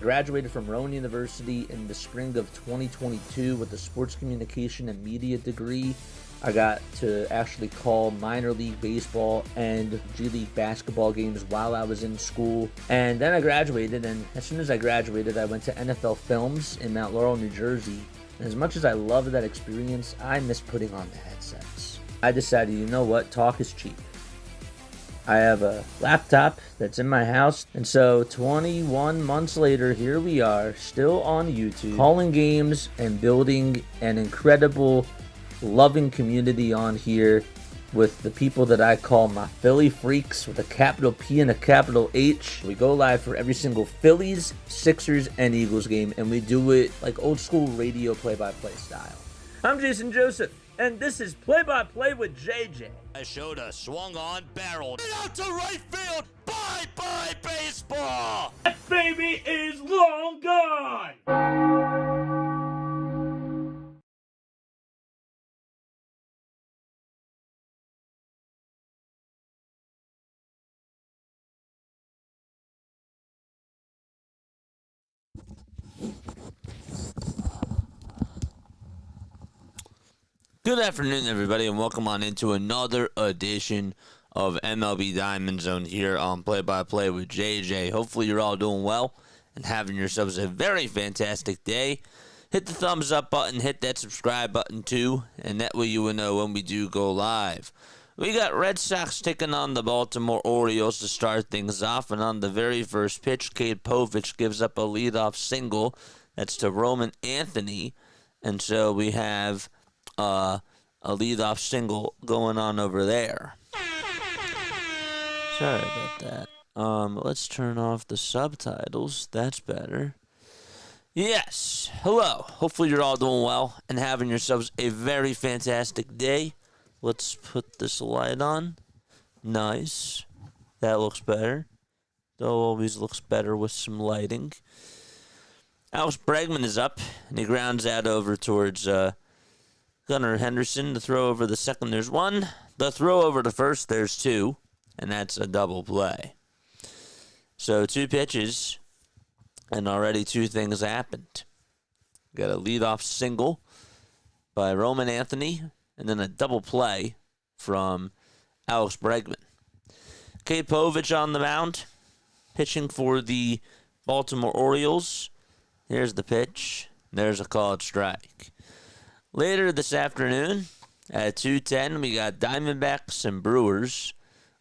Graduated from Rowan University in the spring of 2022 with a sports communication and media degree. I got to actually call minor league baseball and G League basketball games while I was in school. And then I graduated, and as soon as I graduated, I went to NFL Films in Mount Laurel, New Jersey. And as much as I loved that experience, I miss putting on the headsets. I decided, you know what, talk is cheap. I have a laptop that's in my house, and so 21 months later, here we are, still on YouTube, calling games and building an incredible, loving community on here with the people that I call my Philly freaks with a capital P and a capital H. We go live for every single Phillies, Sixers, and Eagles game, and we do it like old school radio play-by-play style. I'm Jason Joseph, and this is Play-by-Play with JJ. I showed a swung on barrel. Get out to right field. Bye-bye baseball. That baby is long gone. Good afternoon, everybody, and welcome on into another edition of MLB Diamondzone here on Play-by-Play with JJ. Hopefully you're all doing well and having yourselves a very fantastic day. Hit the thumbs up button, hit that subscribe button too, and that way you will know when we do go live. We got Red Sox taking on the Baltimore Orioles to start things off, and on the very first pitch, Cade Povich gives up a leadoff single. That's to Roman Anthony, and so we have a leadoff single going on over there. Sorry about that. Let's turn off the subtitles. That's better. Yes. Hello. Hopefully you're all doing well and having yourselves a very fantastic day. Let's put this light on. Nice. That looks better. Though always looks better with some lighting. Alex Bregman is up, and he grounds out over towards Gunnar Henderson. The throw over the second, there's one. The throw over the first, there's two. And that's a double play. So 2 pitches, and already 2 things happened. Got a leadoff single by Roman Anthony, and then a double play from Alex Bregman. Cade Povich on the mound, pitching for the Baltimore Orioles. Here's the pitch. There's a called strike. Later this afternoon at 2:10, we got Diamondbacks and Brewers.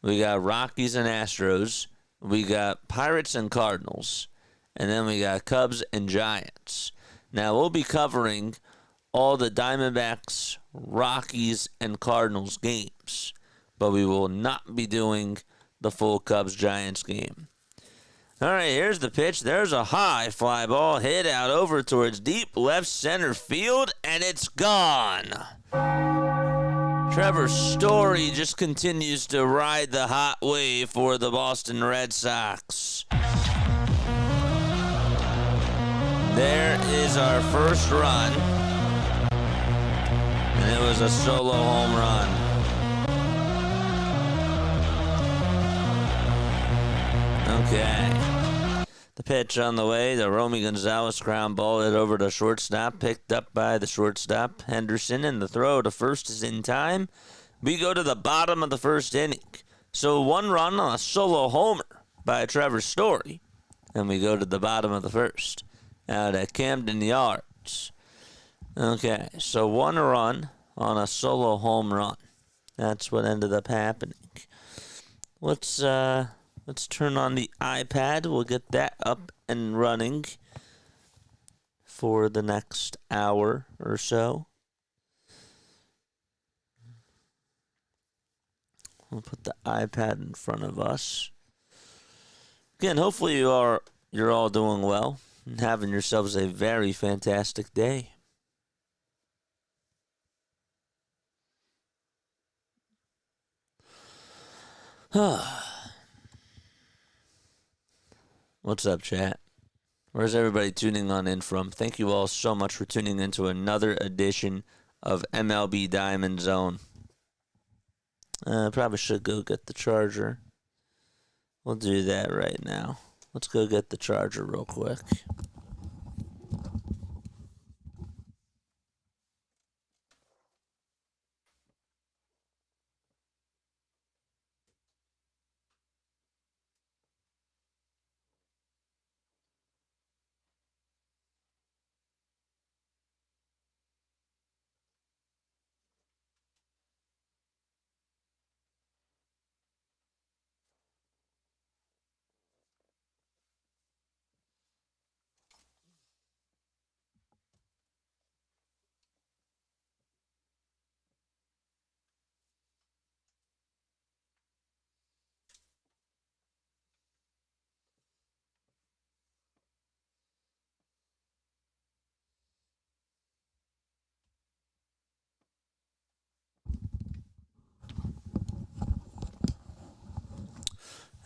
We got Rockies and Astros. We got Pirates and Cardinals. And then we got Cubs and Giants. Now, we'll be covering all the Diamondbacks, Rockies, and Cardinals games. But we will not be doing the full Cubs-Giants game. All right, here's the pitch. There's a high fly ball hit out over towards deep left center field, and it's gone. Trevor Story just continues to ride the hot wave for the Boston Red Sox. There is our first run, and it was a solo home run. Okay. The pitch on the way, the Romy Gonzalez ground ball hit over to shortstop, picked up by the shortstop, Henderson, and the throw to first is in time. We go to the bottom of the first inning. So 1 run on a solo homer by Trevor Story, and we go to the bottom of the first out at Camden Yards. Okay, so 1 run on a solo home run. That's what ended up happening. Let's turn on the iPad. We'll get that up and running for the next hour or so. We'll put the iPad in front of us. Again, hopefully you're all doing well and having yourselves a very fantastic day. What's up, chat? Where's everybody tuning on in from? Thank you all so much for tuning into another edition of MLB Diamondzone. Probably should go get the charger. We'll do that right now. Let's go get the charger real quick.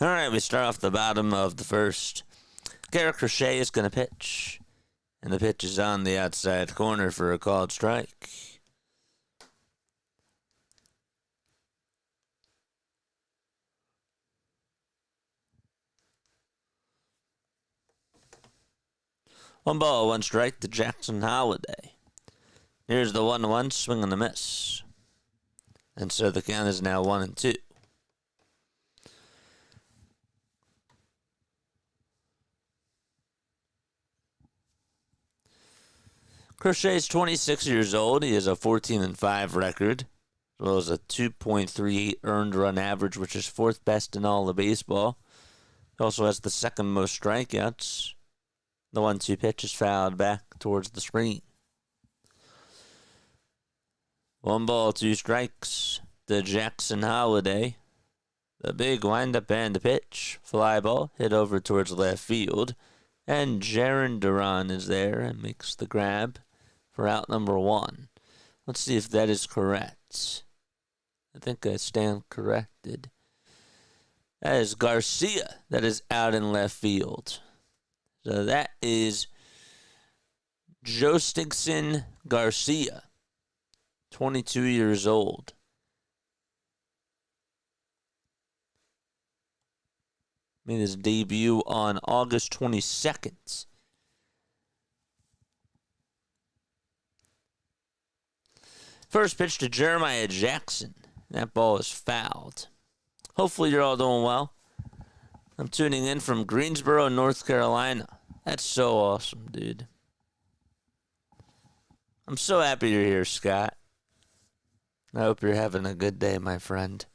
All right, we start off the bottom of the first. Garrett Crochet is going to pitch. And the pitch is on the outside corner for a called strike. One ball, one strike to Jackson Holiday. Here's the 1-1, swing and a miss. And so the count is now 1-2. Crochet is 26 years old. He has a 14-5 record, as well as a 2.38 earned run average, which is fourth best in all of baseball. He also has the second most strikeouts. The 1-2 pitch is fouled back towards the screen. 1 ball, 2 strikes to Jackson Holiday. The big windup and the pitch. Fly ball hit over towards left field. And Jaron Duran is there and makes the grab for out number 1. Let's see if that is correct. I think I stand corrected. That is Garcia that is out in left field. So that is Jostingson Garcia, 22 years old. Made his debut on August 22nd. First pitch to Jeremiah Jackson. That ball is fouled. Hopefully you're all doing well. I'm tuning in from Greensboro, North Carolina. That's so awesome, dude. I'm so happy you're here, Scott. I hope you're having a good day, my friend.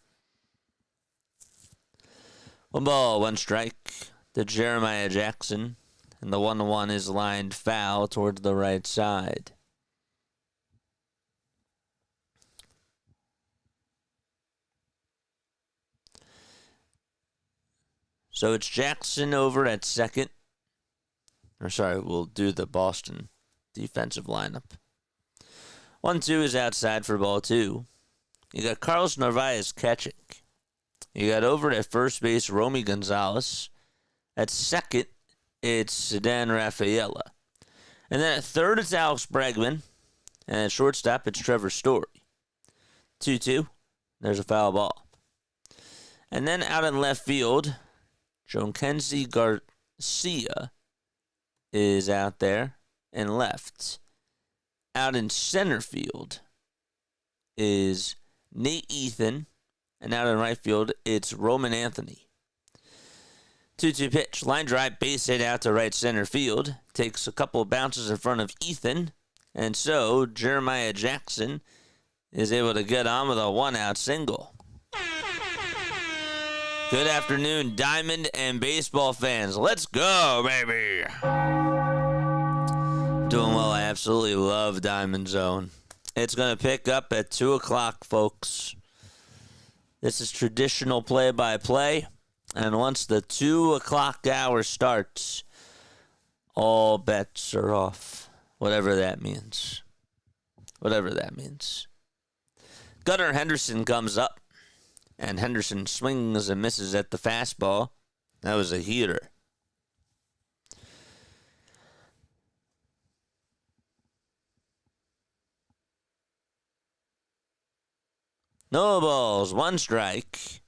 1 ball, 1 strike to Jeremiah Jackson. And the 1-1 is lined foul towards the right side. So it's Jackson over at second. We'll do the Boston defensive lineup. 1-2 is outside for ball 2. You got Carlos Narvaez catching. You got over at first base Romy Gonzalez. At second, it's Sedan Rafaela. And then at third, it's Alex Bregman. And at shortstop, it's Trevor Story. 2-2. There's a foul ball. And then out in left field, Joaquin Garcia is out there and left. Out in center field is Nate Ethan. And out in right field, it's Roman Anthony. 2-2 pitch. Line drive, base hit out to right center field. Takes a couple of bounces in front of Ethan. And so Jeremiah Jackson is able to get on with a 1-out single. Good afternoon, Diamond and baseball fans. Let's go, baby. Doing well. I absolutely love Diamondzone. It's going to pick up at 2 o'clock, folks. This is traditional play-by-play. And once the 2 o'clock hour starts, all bets are off. Whatever that means. Gunnar Henderson comes up. And Henderson swings and misses at the fastball. That was a heater. No balls, 1 strike.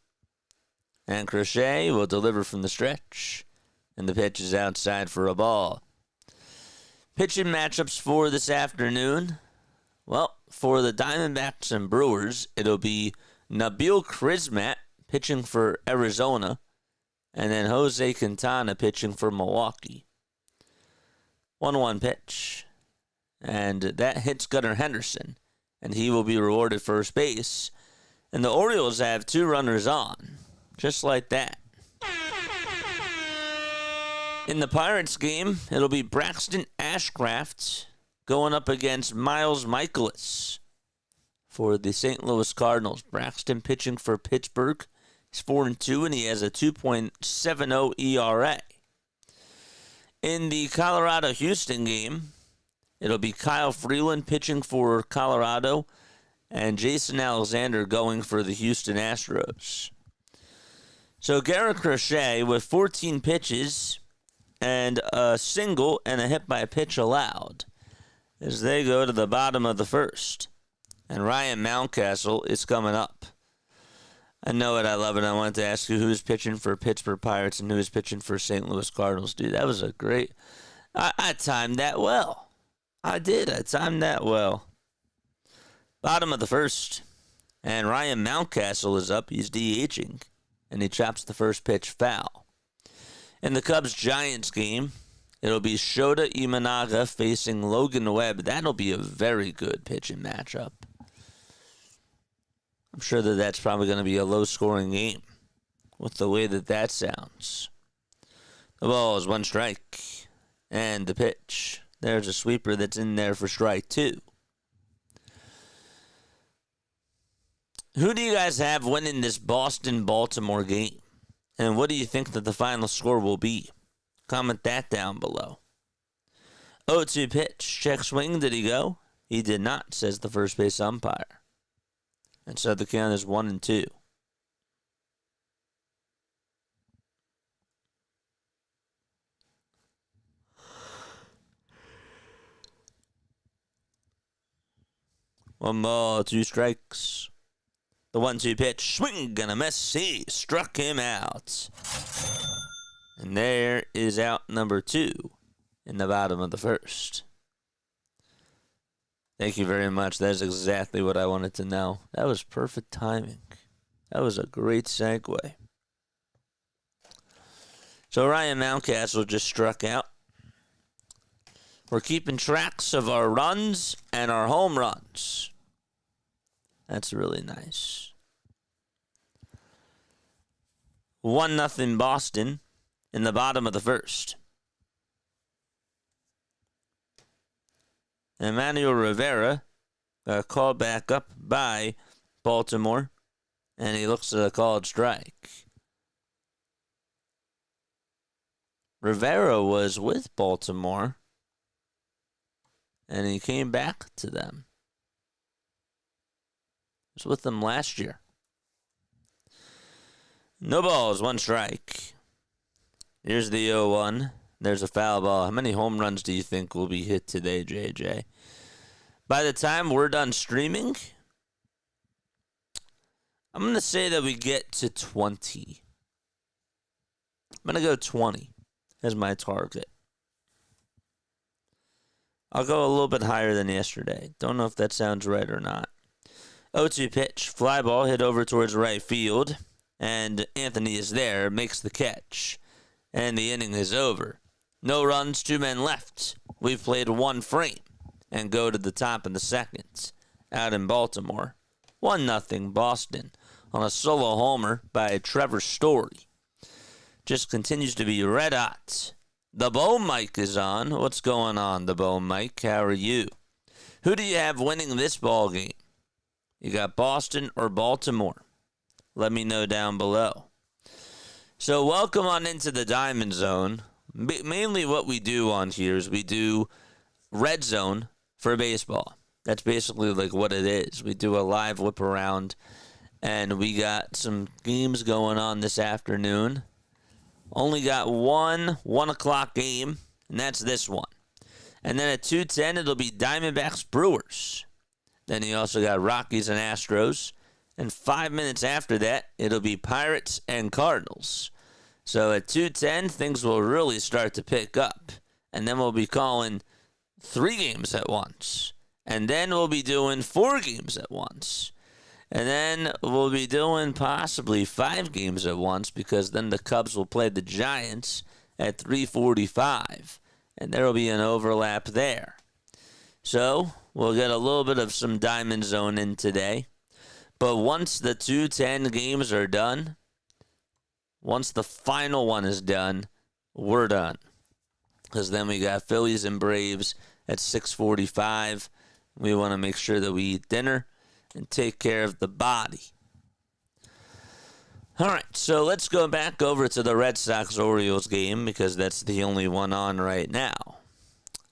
And Crochet will deliver from the stretch. And the pitch is outside for a ball. Pitching matchups for this afternoon. Well, for the Diamondbacks and Brewers, it'll be Nabil Crismatt pitching for Arizona, and then Jose Quintana pitching for Milwaukee. 1-1 pitch. And that hits Gunnar Henderson, and he will be rewarded first base. And the Orioles have 2 runners on, just like that. In the Pirates game, it'll be Braxton Ashcraft going up against Miles Michaelis for the St. Louis Cardinals. Braxton pitching for Pittsburgh. He's 4-2, and he has a 2.70 ERA. In the Colorado-Houston game, it'll be Kyle Freeland pitching for Colorado and Jason Alexander going for the Houston Astros. So Garrett Crochet with 14 pitches and a single and a hit by pitch allowed as they go to the bottom of the first. And Ryan Mountcastle is coming up. I know it. I love it. I wanted to ask you who's pitching for Pittsburgh Pirates and who's pitching for St. Louis Cardinals. Dude, that was a great... I timed that well. I did. I timed that well. Bottom of the first. And Ryan Mountcastle is up. He's DHing. And he chops the first pitch foul. In the Cubs-Giants game, it'll be Shota Imanaga facing Logan Webb. That'll be a very good pitching matchup. I'm sure that that's probably going to be a low-scoring game with the way that that sounds. The ball is 1 strike. And the pitch. There's a sweeper that's in there for strike 2. Who do you guys have winning this Boston-Baltimore game? And what do you think that the final score will be? Comment that down below. 0-2 pitch. Check swing. Did he go? He did not, says the first base umpire. And so the count is 1-2. One ball, 2 strikes. The 1-2 pitch, swing and a miss. He struck him out. And there is out number 2 in the bottom of the first. Thank you very much. That is exactly what I wanted to know. That was perfect timing. That was a great segue. So Ryan Mountcastle just struck out. We're keeping tracks of our runs and our home runs. That's really nice. 1-0 Boston in the bottom of the first. Emmanuel Rivera got called back up by Baltimore, and he looks at a called strike. Rivera was with Baltimore, and he came back to them. Was with them last year. No balls, 1 strike. Here's the 0-1. There's a foul ball. How many home runs do you think will be hit today, JJ? By the time we're done streaming, I'm going to say that we get to 20. I'm going to go 20 as my target. I'll go a little bit higher than yesterday. Don't know if that sounds right or not. 0-2 pitch. Fly ball hit over towards right field. And Anthony is there, makes the catch. And the inning is over. No runs, 2 men left. We've played 1 frame. And go to the top in the second. Out in Baltimore. 1-0 Boston. On a solo homer by Trevor Story. Just continues to be red hot. The Bow Mike is on. What's going on, the Bow Mike? How are you? Who do you have winning this ball game? You got Boston or Baltimore? Let me know down below. So welcome on into the Diamond Zone. Mainly what we do on here is we do Red Zone for baseball. That's basically like what it is. We do a live whip around, and we got some games going on this afternoon. Only got one 1 o'clock game, and that's this one. And then at 2:10, it'll be Diamondbacks Brewers. Then you also got Rockies and Astros. And 5 minutes after that, it'll be Pirates and Cardinals. So at 2:10, things will really start to pick up. And then we'll be calling 3 games at once. And then we'll be doing 4 games at once. And then we'll be doing possibly 5 games at once, because then the Cubs will play the Giants at 3:45. And there will be an overlap there. So we'll get a little bit of some Diamond Zone in today. But once the 2:10 games are done, once the final one is done, we're done. Because then we got Phillies and Braves at 6:45. We want to make sure that we eat dinner and take care of the body. All right, so let's go back over to the Red Sox-Orioles game, because that's the only one on right now.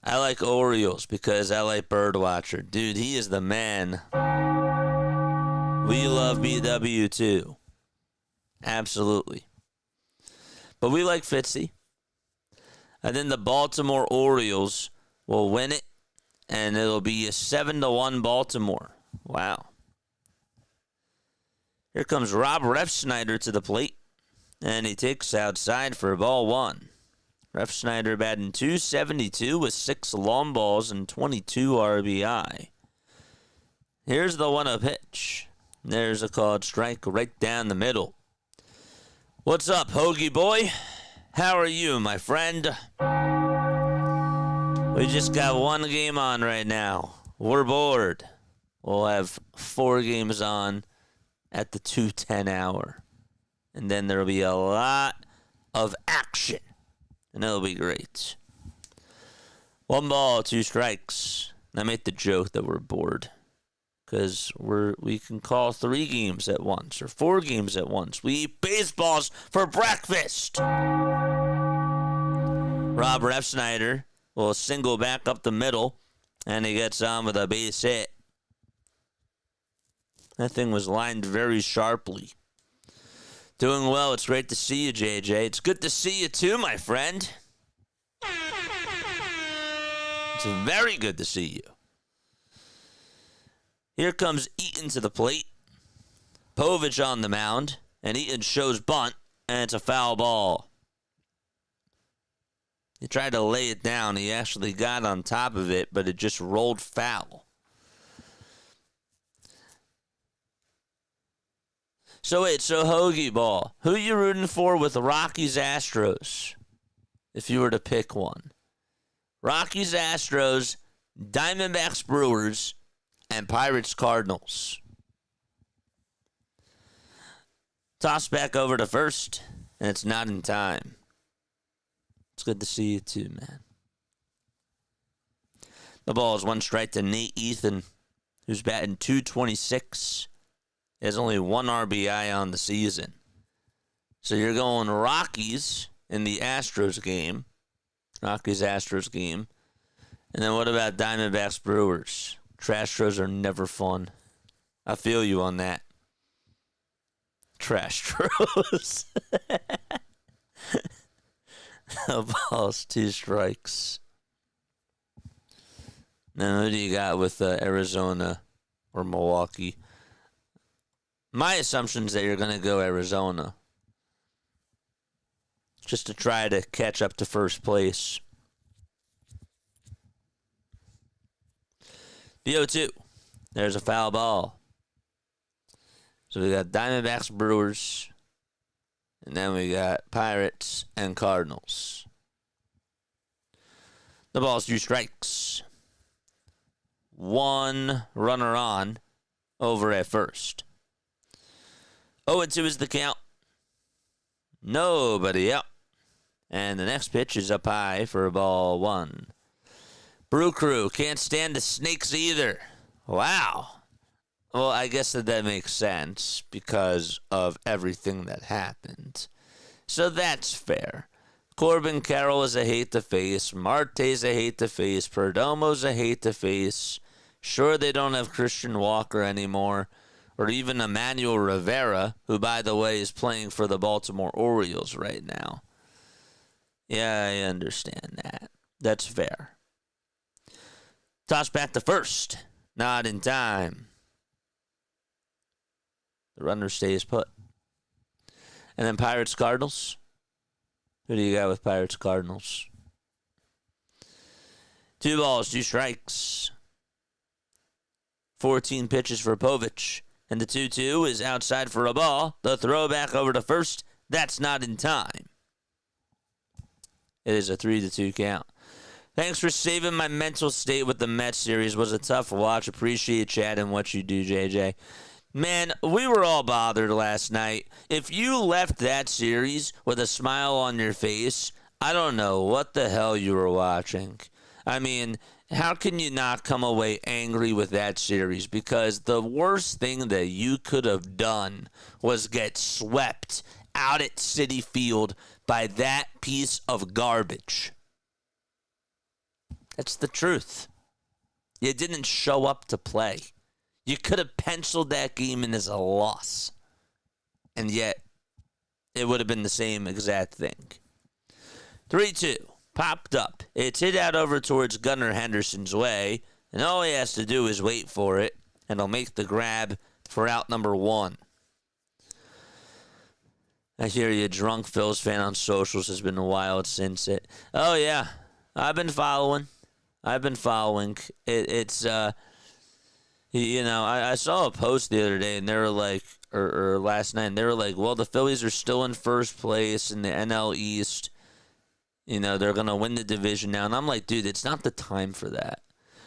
I like Orioles because I like Birdwatcher. Dude, he is the man. We love BW too. Absolutely. But we like Fitzy. And then the Baltimore Orioles will win it, and it'll be a 7-1 Baltimore. Wow. Here comes Rob Refsnyder to the plate, and he takes outside for ball 1. Refsnyder batting .272 with 6 long balls and 22 RBI. Here's the 1-0 pitch. There's a called strike right down the middle. What's up, Hoagie boy? How are you, my friend? We just got 1 game on right now. We're bored. We'll have 4 games on at the 2:10 hour. And then there'll be a lot of action. And it'll be great. 1 ball, 2 strikes. I made the joke that we're bored, because we can call 3 games at once or 4 games at once. We eat baseballs for breakfast. Rob Refsnyder will single back up the middle, and he gets on with a base hit. That thing was lined very sharply. Doing well. It's great to see you, JJ. It's good to see you too, my friend. It's very good to see you. Here comes Eaton to the plate. Povich on the mound, and Eaton shows bunt, and it's a foul ball. He tried to lay it down. He actually got on top of it, but it just rolled foul. So Hoagie Ball, who you rooting for with the Rockies Astros, if you were to pick one? Rockies Astros, Diamondbacks Brewers, and Pirates Cardinals. Toss back over to first, and it's not in time. It's good to see you too, man. The ball is 1 strike to Nate Ethan, who's batting .226. He has only 1 RBI on the season. So you're going Rockies in the Astros game. Rockies-Astros game. And then what about Diamondbacks Brewers? Trash throws are never fun. I feel you on that. Trash throws. The ball's 2 strikes. Now, who do you got with Arizona or Milwaukee? My assumption is that you're going to go Arizona, just to try to catch up to first place. The 0-2. There's a foul ball. So we got Diamondbacks, Brewers, and then we got Pirates and Cardinals. The ball's 2 strikes. 1 runner on, over at first. 0-2 is the count. Nobody out. And the next pitch is up high for ball 1. Brew Crew can't stand the Snakes either. Wow. Well, I guess that makes sense because of everything that happened. So that's fair. Corbin Carroll is a hate to face. Marte's a hate to face. Perdomo's a hate to face. Sure, they don't have Christian Walker anymore, or even Emmanuel Rivera, who, by the way, is playing for the Baltimore Orioles right now. Yeah, I understand that. That's fair. Toss back to first. Not in time. The runner stays put. And then Pirates Cardinals. Who do you got with Pirates Cardinals? 2 balls, 2 strikes. 14 pitches for Povich. And the 2-2 is outside for a ball. The throw back over to first. That's not in time. It is a 3-2 count. Thanks for saving my mental state with the Mets series. Was a tough watch. Appreciate Chad and what you do, JJ. Man, we were all bothered last night. If you left that series with a smile on your face, I don't know what the hell you were watching. I mean, how can you not come away angry with that series? Because the worst thing that you could have done was get swept out at Citi Field by that piece of garbage. That's the truth. You didn't show up to play. You could have penciled that game in as a loss. And yet, it would have been the same exact thing. 3-2. Popped up. It's hit out over towards Gunnar Henderson's way. And all he has to do is wait for it. And he'll make the grab for out number 1. I hear you, drunk Phil's fan on socials has been wild since it. Oh, yeah. I've been following. It's you know, I saw a post the other day, and they were like, or last night, and they were like, well, the Phillies are still in first place in the NL East. You know, they're going to win the division now. And I'm like, dude, it's not the time for that.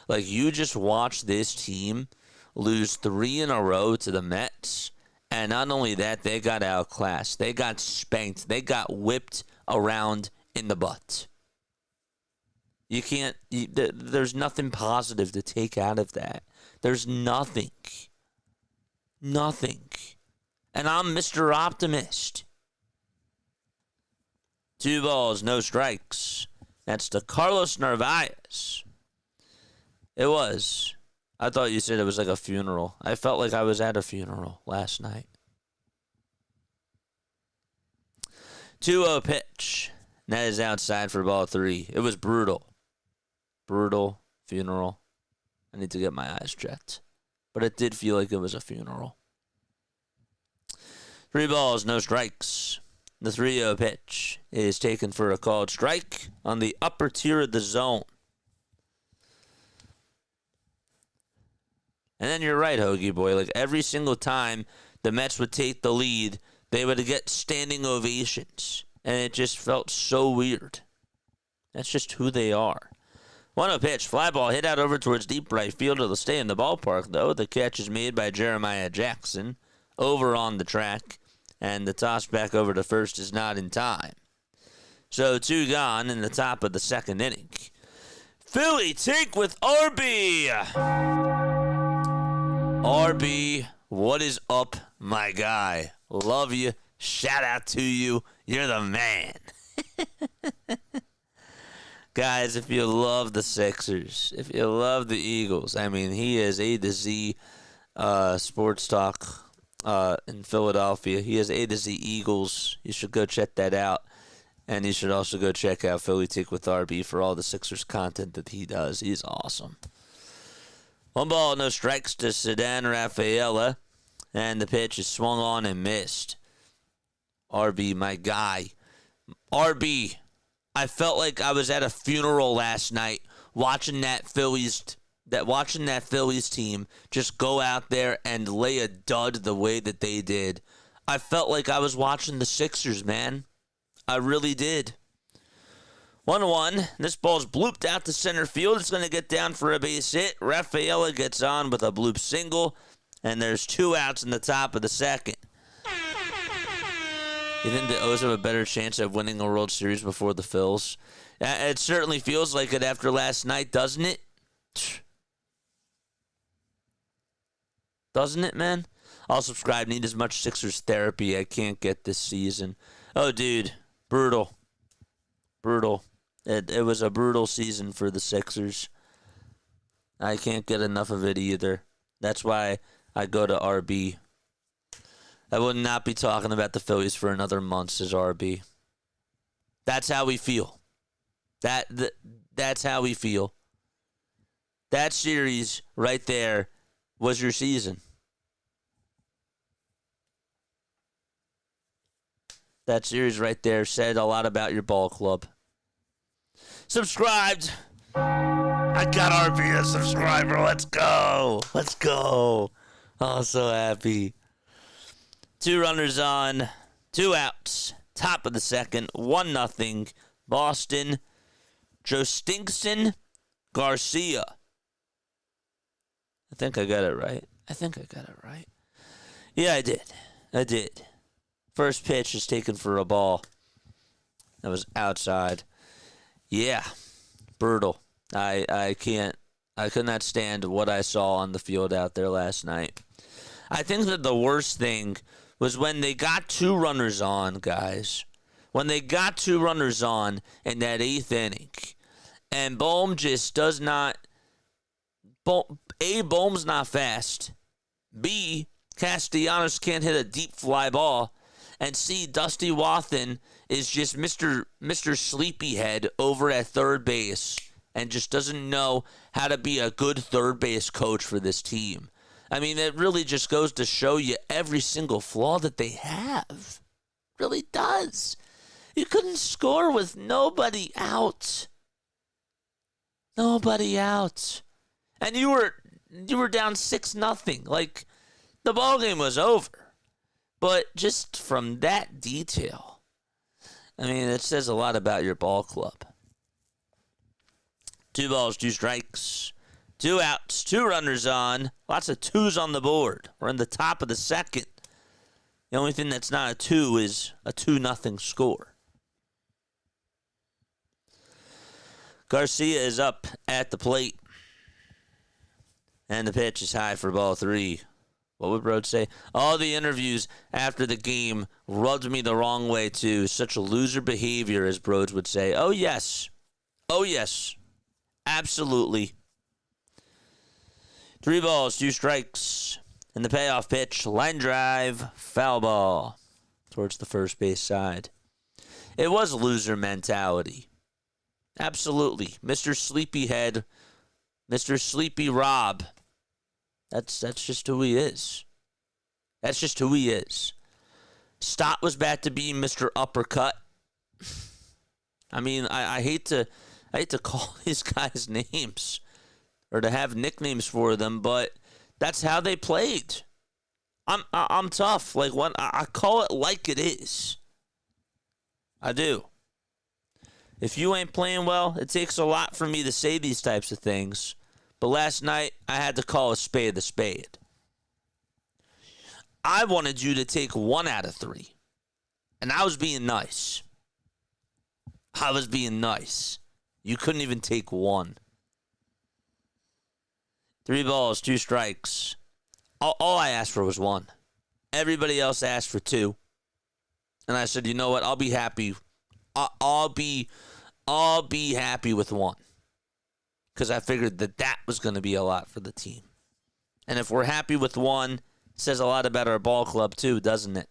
Like, you just watched this team lose 3 in a row to the Mets. And not only that, they got outclassed. They got spanked. They got whipped around in the butt. You can't, there's nothing positive to take out of that. There's nothing. Nothing. And I'm Mr. Optimist. 2 balls, no strikes. That's to Carlos Narvaez. It was. I thought you said it was like a funeral. I felt like I was at a funeral last night. 2-0 pitch. That is outside for ball 3. It was brutal. Brutal funeral. I need to get my eyes checked. But it did feel like it was a funeral. 3 balls, no strikes. The 3-0 pitch is taken for a called strike on the upper tier of the zone. And then you're right, Hoagie boy. Like every single time the Mets would take the lead, they would get standing ovations. And it just felt so weird. That's just who they are. 1-0 pitch, fly ball hit out over towards deep right field. It'll stay in the ballpark, though. The catch is made by Jeremiah Jackson over on the track. And the toss back over to first is not in time. So 2 gone in the top of the 2nd inning. Philly take with RB. RB, what is up, my guy? Love you. Shout out to you. You're the man. Guys, if you love the Sixers, if you love the Eagles, I mean, he is A to Z sports talk in Philadelphia. He is A to Z Eagles. You should go check that out. And you should also go check out Philly Take with RB for all the Sixers content that he does. He's awesome. 1 ball, no strikes to Sedan Rafaela. And the pitch is swung on and missed. RB, my guy. RB, I felt like I was at a funeral last night watching that Phillies team just go out there and lay a dud the way that they did. I felt like I was watching the Sixers, man. I really did. 1-1. This ball's blooped out to center field. It's going to get down for a base hit. Rafaela gets on with a bloop single, and there's 2 outs in the top of the 2nd. You think the O's have a better chance of winning a World Series before the Phils? It certainly feels like it after last night, doesn't it? Doesn't it, man? I'll subscribe. Need as much Sixers therapy I can't get this season. Oh, dude. Brutal. Brutal. It was a brutal season for the Sixers. I can't get enough of it either. That's why I go to RB. I would not be talking about the Phillies for another month, says RB. That's how we feel. That's how we feel. That series right there was your season. That series right there said a lot about your ball club. Subscribed. I got RB a subscriber. Let's go. Let's go. Oh, so happy. 2 runners on, 2 outs. Top of the second, 1-0. Boston. Joe Stinkson Garcia. I think I got it right. Yeah, I did. First pitch is taken for a ball. That was outside. Yeah, brutal. I could not stand what I saw on the field out there last night. I think that the worst thing was when they got 2 runners on, guys. When they got 2 runners on in that 8th inning, and Bohm just does not. A, Bohm's not fast. B, Castellanos can't hit a deep fly ball. And C, Dusty Wathan is just Mr. Sleepyhead over at third base and just doesn't know how to be a good third base coach for this team. I mean, it really just goes to show you every single flaw that they have. Really does. You couldn't score with nobody out. Nobody out. And you were down 6-0. Like, the ball game was over. But just from that detail, I mean, it says a lot about your ball club. 2 balls, 2 strikes, 2 outs, 2 runners on. Lots of 2s on the board. We're in the top of the second. The only thing that's not a 2 is a 2-0 score. Garcia is up at the plate. And the pitch is high for ball 3. What would Rhodes say? All the interviews after the game rubbed me the wrong way, too. Such a loser behavior, as Rhodes would say. Oh, yes. Oh, yes. Absolutely. 3 balls, 2 strikes. And the payoff pitch, line drive, foul ball towards the first base side. It was loser mentality. Absolutely. Mr. Sleepyhead, Mr. Sleepy Rob. That's just who he is. That's just who he is. Stott was back to being Mr. Uppercut. I mean, I hate to call these guys names or to have nicknames for them, but that's how they played. I'm tough. Like, when I call it like it is. I do. If you ain't playing well, it takes a lot for me to say these types of things. But last night, I had to call a spade. I wanted you to take 1 out of 3. And I was being nice. You couldn't even take 1. 3 balls, 2 strikes. All I asked for was 1. Everybody else asked for 2. And I said, you know what? I'll be happy. I'll be happy with 1. Because I figured that was going to be a lot for the team. And if we're happy with 1, it says a lot about our ball club too, doesn't it?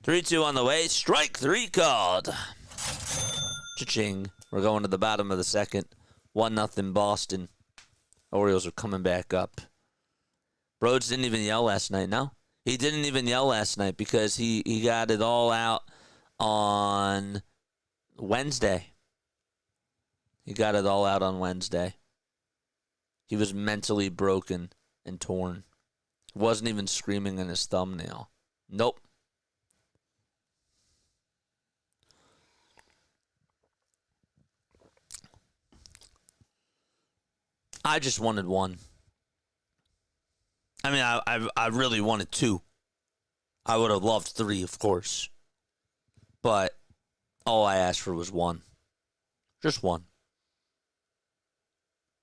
3-2 on the way. Strike 3 called. Cha-ching. We're going to the bottom of the second. 1-0 Boston. Orioles are coming back up. Rhodes didn't even yell last night, no? He didn't even yell last night because he got it all out on Wednesday. He got it all out on Wednesday. He was mentally broken and torn. Wasn't even screaming in his thumbnail. Nope. I just wanted 1. I mean, I really wanted 2. I would have loved 3, of course. But all I asked for was 1. Just 1.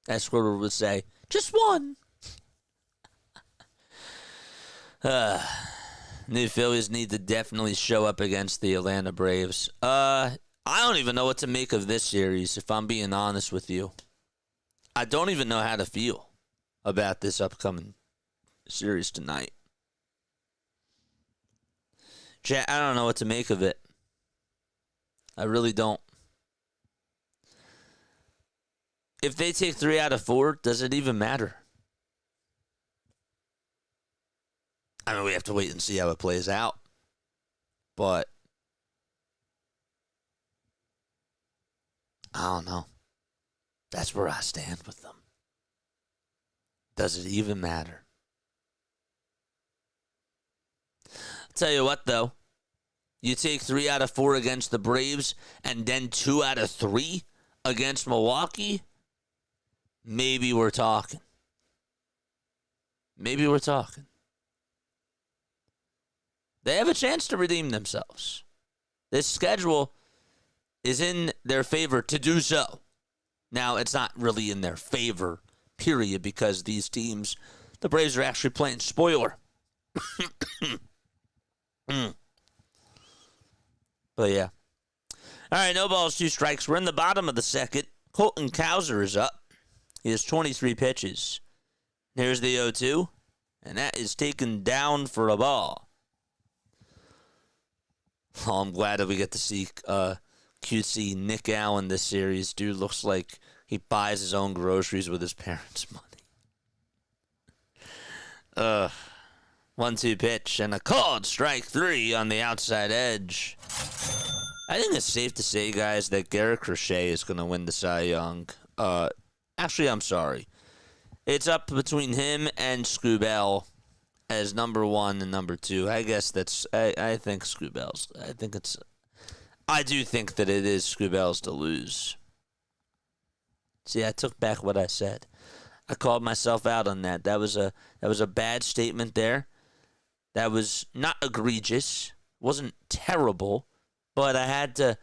As Squirrel would say, just 1. New Phillies need to definitely show up against the Atlanta Braves. I don't even know what to make of this series, if I'm being honest with you. I don't even know how to feel about this upcoming series tonight. Chat, I don't know what to make of it. I really don't. If they take 3 out of 4, does it even matter? I mean, we have to wait and see how it plays out. But I don't know. That's where I stand with them. Does it even matter? I'll tell you what, though. You take 3 out of 4 against the Braves and then 2 out of 3 against Milwaukee, maybe we're talking. Maybe we're talking. They have a chance to redeem themselves. This schedule is in their favor to do so. Now, it's not really in their favor, period, because these teams, the Braves are actually playing spoiler. But yeah. All right, no balls, 2 strikes. We're in the bottom of the second. Colton Cowser is up. He has 23 pitches. Here's the 0-2, and that is taken down for a ball. Oh, I'm glad that we get to see cutesy Nick Allen this series. Dude looks like he buys his own groceries with his parents' money. 1-2 pitch and a called strike 3 on the outside edge. I think it's safe to say, guys, that Garrett Crochet is going to win the Cy Young. Actually, I'm sorry. It's up between him and Scubell as number 1 and number 2. I guess that's. I think Scubell's. I do think that it is Scubell's to lose. See, I took back what I said. I called myself out on that. That was a bad statement there. That was not egregious. Wasn't terrible, but I had to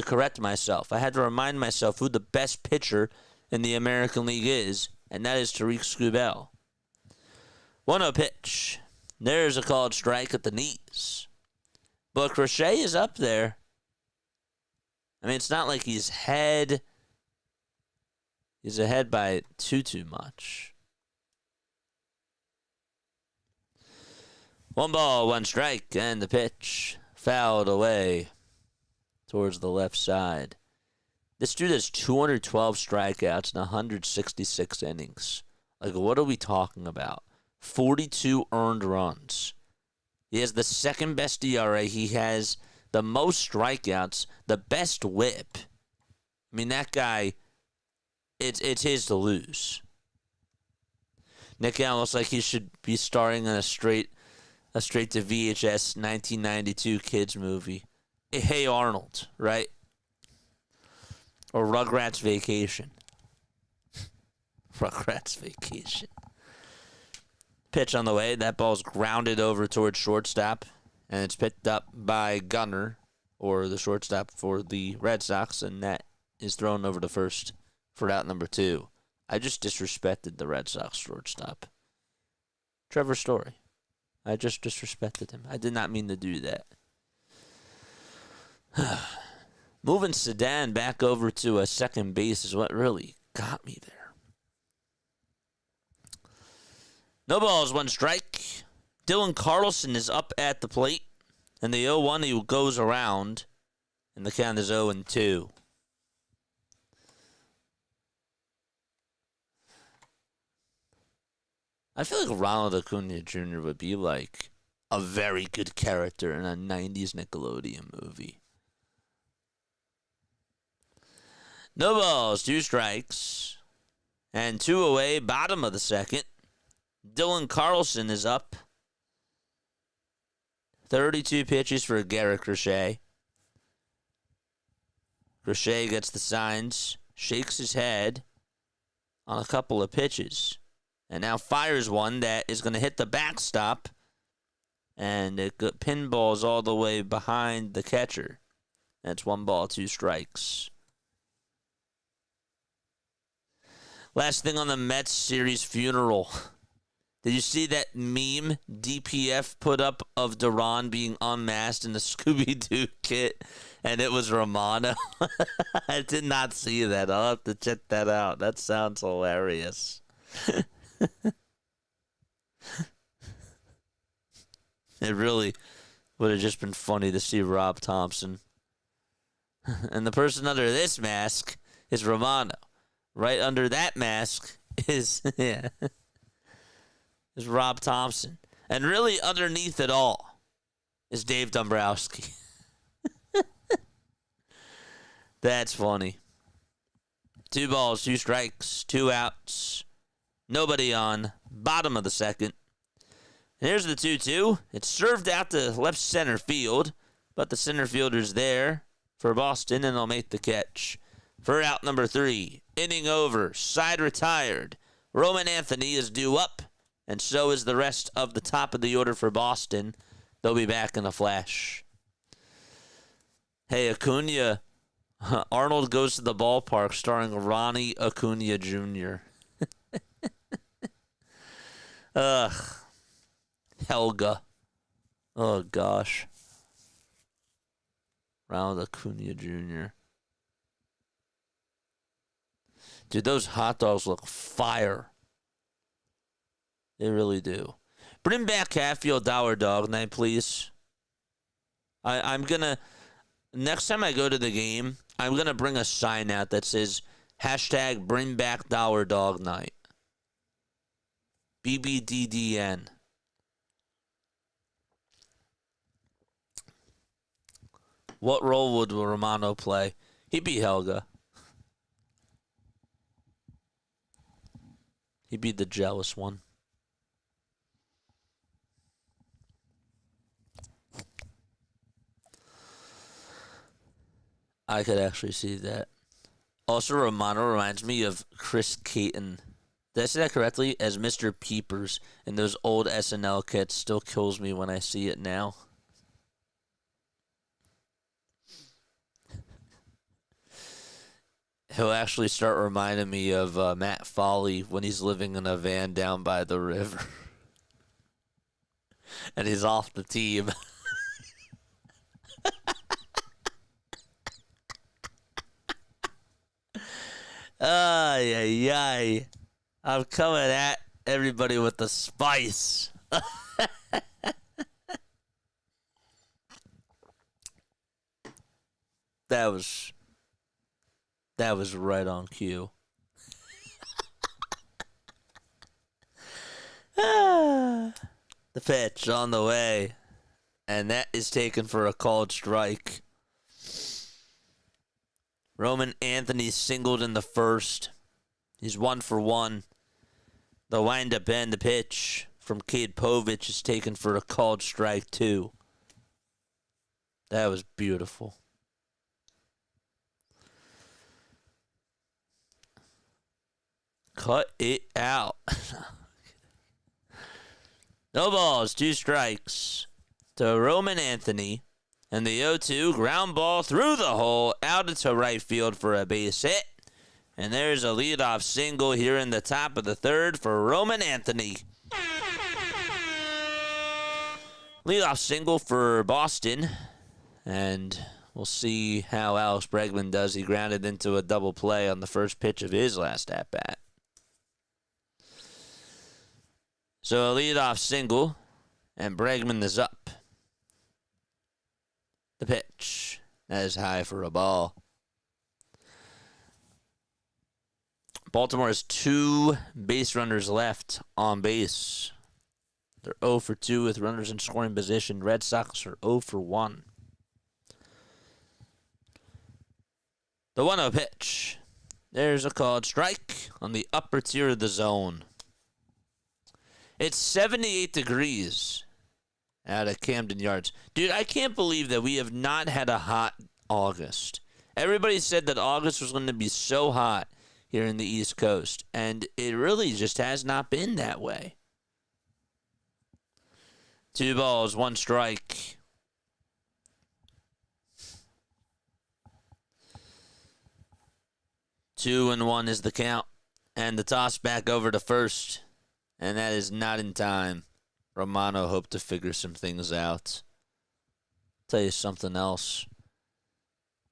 correct myself. I had to remind myself who the best pitcher in the American League is, and that is Tariq Skubal. 1-0 pitch. There's a called strike at the knees. But Crochet is up there. I mean, it's not like he's ahead by too much. 1 ball, 1 strike, and the pitch fouled away towards the left side. This dude has 212 strikeouts and 166 innings. Like, what are we talking about? 42 earned runs. He has the second best ERA. He has the most strikeouts, the best whip. I mean, that guy, it's his to lose. Nick Allen looks like he should be starring in a straight to VHS 1992 kids movie. Hey Arnold, right? Or Rugrats Vacation. Rugrats Vacation. Pitch on the way. That ball's grounded over towards shortstop, and it's picked up by Gunnar, or the shortstop for the Red Sox, and that is thrown over to first for out number 2. I just disrespected the Red Sox shortstop. Trevor Story. I just disrespected him. I did not mean to do that. Moving Sedan back over to a second base is what really got me there. No balls, 1 strike. Dylan Carlson is up at the plate. And the 0-1, he goes around. And the count is 0-2. I feel like Ronald Acuna Jr. would be like a very good character in a 90s Nickelodeon movie. No balls, 2 strikes. And 2 away, bottom of the second. Dylan Carlson is up. 32 pitches for Garrett Crochet. Crochet gets the signs, shakes his head on a couple of pitches. And now fires one that is going to hit the backstop. And it pinballs all the way behind the catcher. That's 1 ball, 2 strikes. Last thing on the Mets series funeral. Did you see that meme DPF put up of Duran being unmasked in the Scooby-Doo kit? And it was Romano. I did not see that. I'll have to check that out. That sounds hilarious. It really would have just been funny to see Rob Thompson. And the person under this mask is Romano. Right under that mask is is Rob Thompson. And really underneath it all is Dave Dombrowski. That's funny. 2 balls, 2 strikes, 2 outs. Nobody on. Bottom of the second. And here's the 2-2. It's served out to left center field, but the center fielder's there for Boston, and they'll make the catch. For out number 3, inning over, side retired. Roman Anthony is due up, and so is the rest of the top of the order for Boston. They'll be back in a flash. Hey, Acuna. Arnold Goes to the Ballpark, starring Ronnie Acuna Jr. Ugh. Helga. Oh, gosh. Ronald Acuna Jr. Dude, those hot dogs look fire. They really do. Bring back Hatfield Dollar Dog Night, please. I'm going to... Next time I go to the game, I'm going to bring a sign out that says, hashtag bring back Dollar Dog Night. BBDDN. What role would Romano play? He'd be Helga. He'd be the jealous one. I could actually see that. Also, Romano reminds me of Chris Caton. Did I say that correctly? As Mr. Peepers in those old SNL kits. Still kills me when I see it now. He'll actually start reminding me of Matt Foley when he's living in a van down by the river. And he's off the team. Ay, ay, ay. I'm coming at everybody with the spice. That was right on cue. The pitch on the way. And that is taken for a called strike. Roman Anthony singled in the first. He's 1 for 1. The windup and the pitch from Cade Povich is taken for a called strike, too. That was beautiful. Cut it out. No balls, 2 strikes to Roman Anthony. And the 0-2 ground ball through the hole out into right field for a base hit. And there's a leadoff single here in the top of the third for Roman Anthony. Leadoff single for Boston. And we'll see how Alex Bregman does. He grounded into a double play on the first pitch of his last at-bat. So a leadoff single, and Bregman is up. The pitch. That is high for a ball. Baltimore has 2 base runners left on base. They're 0 for 2 with runners in scoring position. Red Sox are 0 for 1. The 1-0 pitch. There's a called strike on the upper tier of the zone. It's 78 degrees out at Camden Yards. Dude, I can't believe that we have not had a hot August. Everybody said that August was going to be so hot here in the East Coast, and it really just has not been that way. 2 balls, 1 strike. Two and 1 is the count. And the toss back over to first. And that is not in time. Romano hoped to figure some things out. Tell you something else.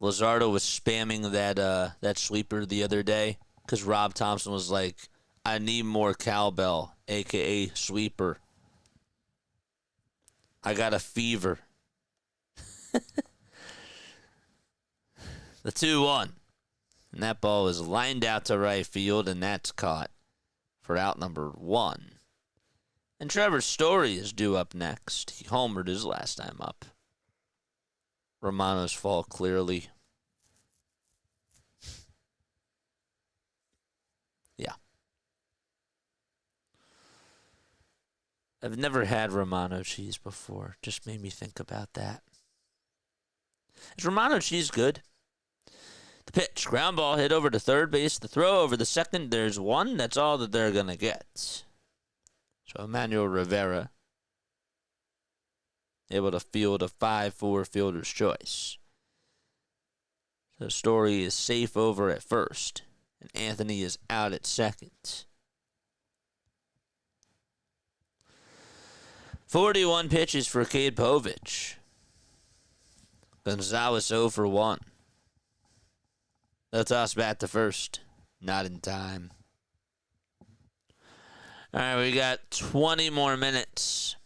Luzardo was spamming that sweeper the other day because Rob Thompson was like, I need more cowbell, a.k.a. sweeper. I got a fever. The 2-1. And that ball is lined out to right field, and that's caught for out number 1. And Trevor Story is due up next. He homered his last time up. Romano's fault, clearly. Yeah. I've never had Romano cheese before. Just made me think about that. Is Romano cheese good? The pitch. Ground ball hit over to third base. The throw over the second. There's one. That's all that they're going to get. So Emmanuel Rivera able to field a 5-4 fielder's choice. So Story is safe over at first, and Anthony is out at second. 41 pitches for Cade Povich. Gonzalez 0 for 1. They'll toss bat to first. Not in time. All right, we got 20 more minutes.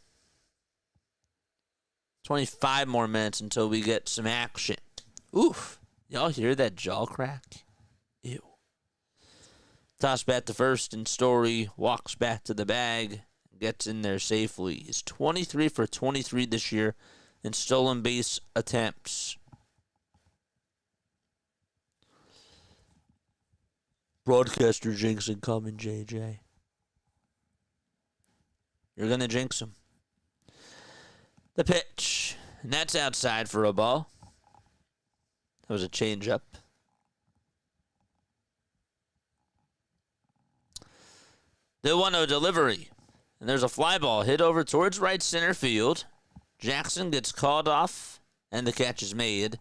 25 more minutes until we get some action. Oof. Y'all hear that jaw crack? Ew. Toss bat to first, and Story walks back to the bag. Gets in there safely. He's 23 for 23 this year in stolen base attempts. Broadcaster jinxing coming, JJ. You're going to jinx him. The pitch. And that's outside for a ball. That was a changeup. The 1-0 delivery. And there's a fly ball hit over towards right center field. Jackson gets called off, and the catch is made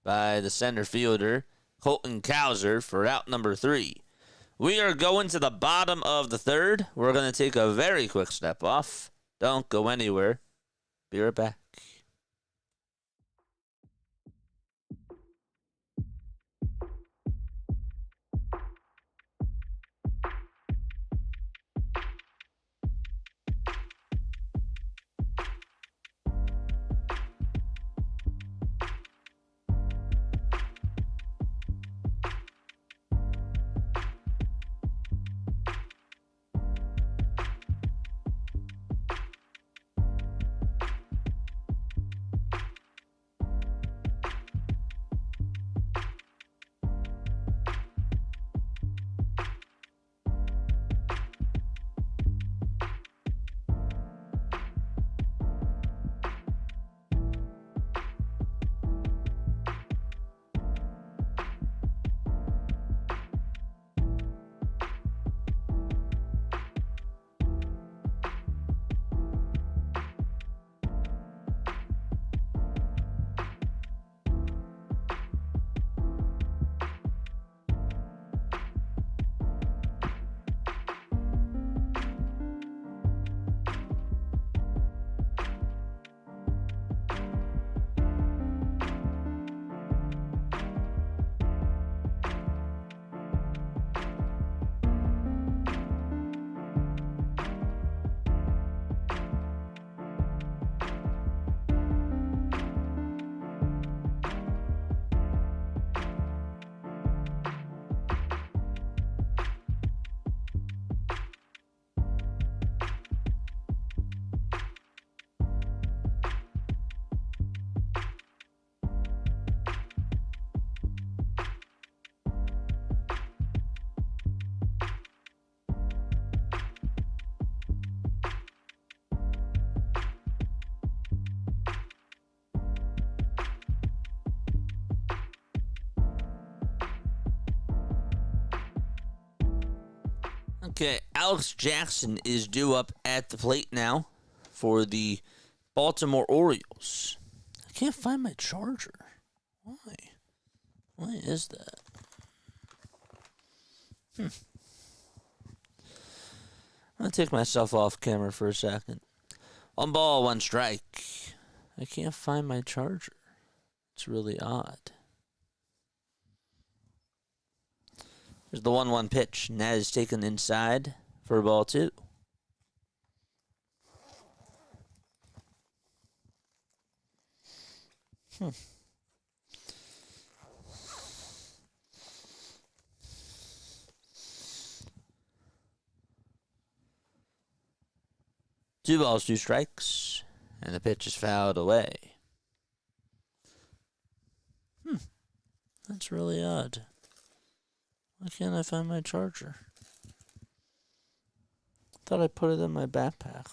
by the center fielder, Colton Cowser, for out number 3. We are going to the bottom of the third. We're going to take a very quick step off. Don't go anywhere. Be right back. Okay, Alex Jackson is due up at the plate now for the Baltimore Orioles. I can't find my charger. Why? Why is that? I'm going to take myself off camera for a second. 1 ball, 1 strike. I can't find my charger. It's really odd. There's the 1-1 pitch, and that is taken inside for ball 2. 2 balls, 2 strikes, and the pitch is fouled away. That's really odd. Why can't I find my charger? Thought I put it in my backpack.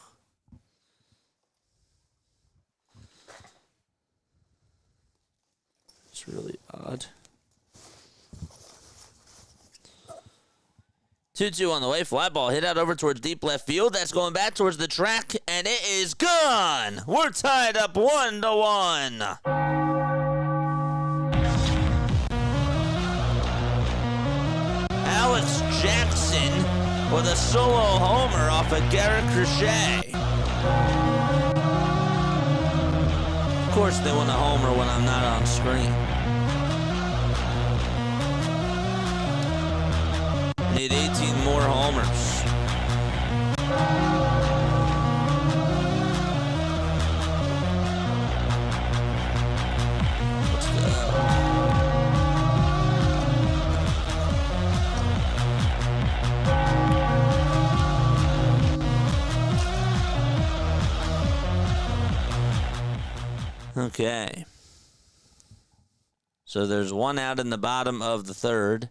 It's really odd. 2-2 on the way. Fly ball hit out over towards deep left field. That's going back towards the track, and it is gone. We're tied up 1-1. Alex Jackson with a solo homer off of Garrett Crochet. Of course, they want a homer when I'm not on screen. Need 18 more homers. Let's go. Okay. So there's one out in the bottom of the third.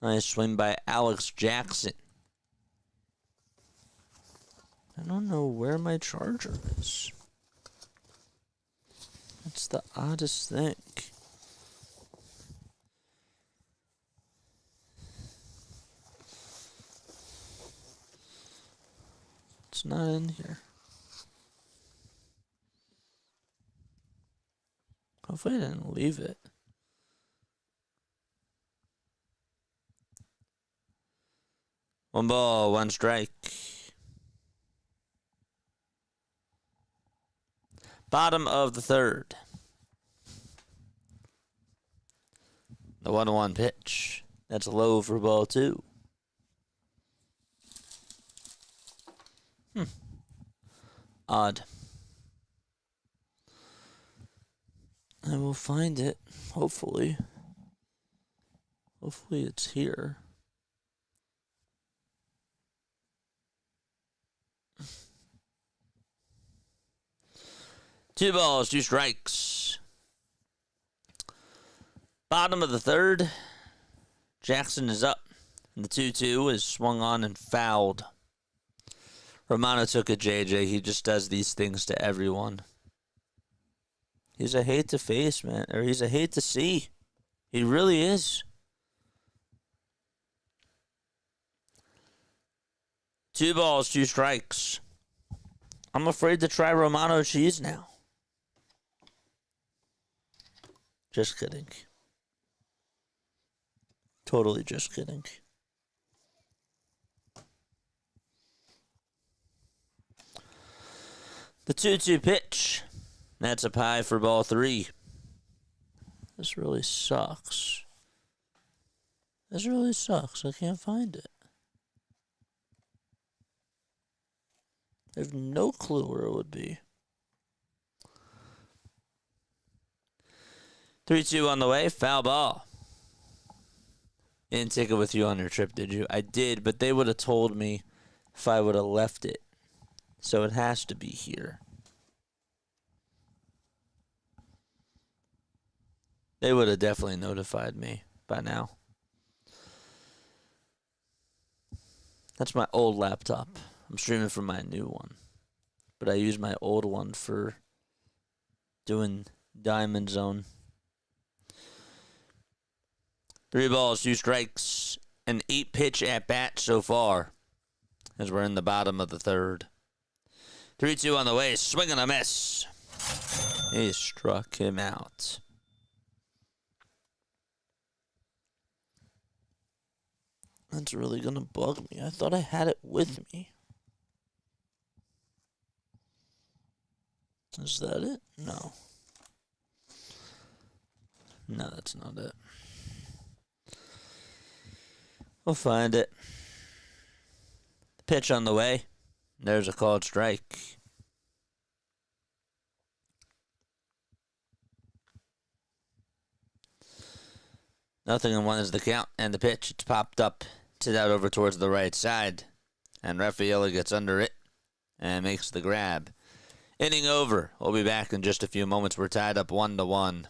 Nice swing by Alex Jackson. I don't know where my charger is. That's the oddest thing. It's not in here. Hopefully I didn't leave it. One ball, one strike. Bottom of the third. The 1-1 pitch. That's low for ball 2. Odd. I will find it, hopefully. Hopefully it's here. Two balls, 2 strikes. Bottom of the third. Jackson is up. And the 2-2 is swung on and fouled. Romano took a JJ. He just does these things to everyone. He's a hate to face, man. Or he's a hate to see. He really is. 2 balls, 2 strikes. I'm afraid to try Romano cheese now. Just kidding. Totally just kidding. The 2-2 pitch. That's a pie for ball 3. This really sucks. This really sucks. I can't find it. I have no clue where it would be. 3-2 on the way. Foul ball. You didn't take it with you on your trip, did you? I did, but they would have told me if I would have left it. So it has to be here. They would have definitely notified me by now. That's my old laptop. I'm streaming from my new one. But I use my old one for doing Diamondzone. 3 balls, 2 strikes, an 8-pitch at bat so far, as we're in the bottom of the third. 3-2 on the way, swing and a miss. He struck him out. That's really gonna bug me. I thought I had it with me. Is that it? No. No, that's not it. We'll find it. Pitch on the way. There's a called strike. Nothing in 1 is the count. And the pitch, it's popped up to that over towards the right side. And Rafaela gets under it and makes the grab. Inning over. We'll be back in just a few moments. We're tied up 1-1.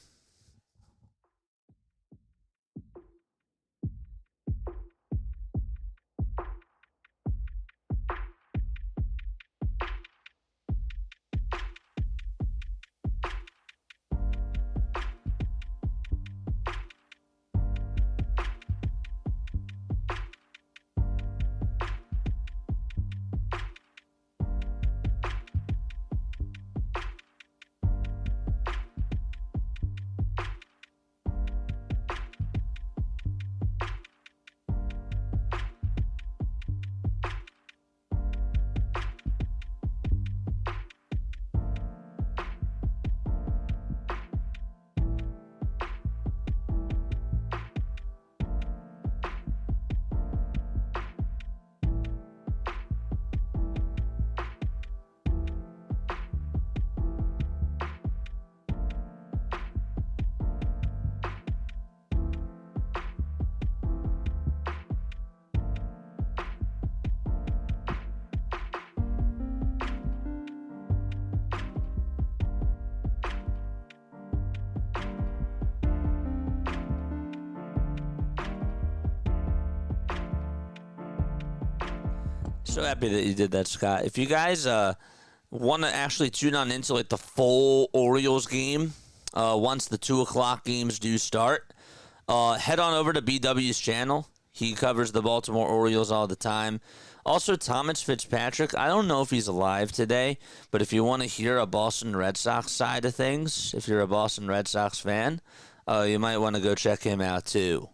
So happy that you did that, Scott. If you guys want to actually tune on into like the full Orioles game, once the 2 o'clock games do start, head on over to BW's channel. He covers the Baltimore Orioles all the time. Also, Thomas Fitzpatrick, I don't know if he's alive today, but if you want to hear a Boston Red Sox side of things, if you're a Boston Red Sox fan, you might want to go check him out too.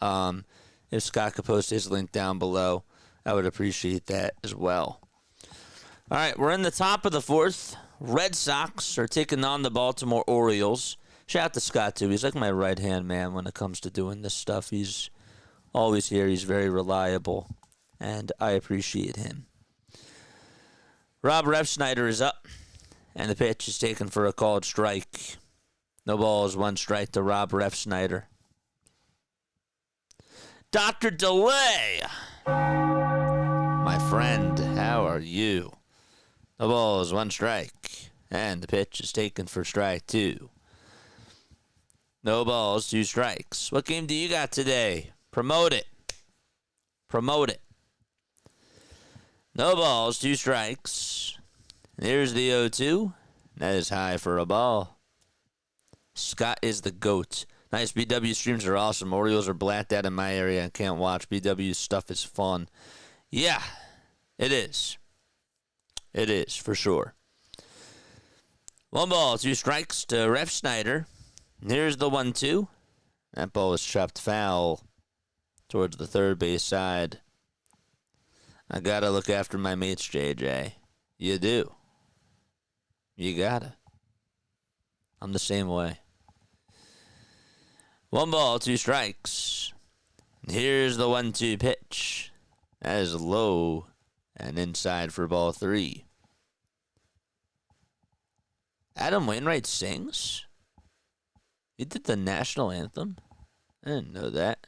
If Scott could post his link down below, I would appreciate that as well. All right, we're in the top of the 4th. Red Sox are taking on the Baltimore Orioles. Shout out to Scott, too. He's like my right-hand man when it comes to doing this stuff. He's always here. He's very reliable, and I appreciate him. Rob Refsnyder is up, and the pitch is taken for a called strike. No balls, 1 strike to Rob Refsnyder. Dr. Delay, my friend, how are you? No balls, 1 strike, and the pitch is taken for strike 2. No balls, 2 strikes. What game do you got today? Promote it. Promote it. No balls, 2 strikes. There's the 0-2. That is high for a ball. Scott is the GOAT. Nice. BW streams are awesome. Orioles are blacked out in my area and can't watch. BW's stuff is fun. Yeah, it is. It is, for sure. 1 ball, 2 strikes to Refsnyder. Here's the 1-2. That ball is chopped foul towards the third base side. I gotta look after my mates, JJ. You do. You gotta. I'm the same way. 1 ball, 2 strikes. Here's the 1-2 pitch. That is low and inside for ball 3. Adam Wainwright sings? He did the national anthem? I didn't know that.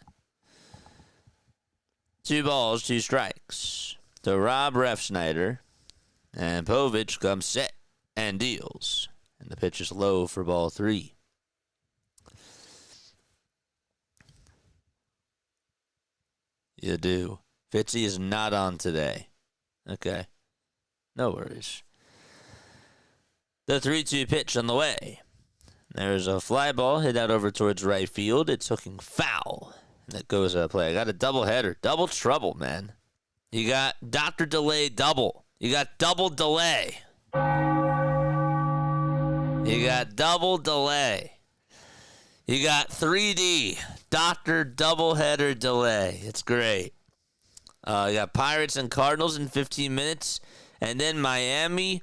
2 balls, 2 strikes to Rob Refsnyder. And Povich comes set and deals. And the pitch is low for ball 3. You do. Fitzy is not on today. Okay. No worries. The 3-2 pitch on the way. There's a fly ball hit out over towards right field. It's hooking foul. And that goes out of play. I got a double header. Double trouble, man. You got Dr. Delay double. You got double delay. You got double delay. You got 3D. Dr. Doubleheader Delay. It's great. You got Pirates and Cardinals in 15 minutes. And then Miami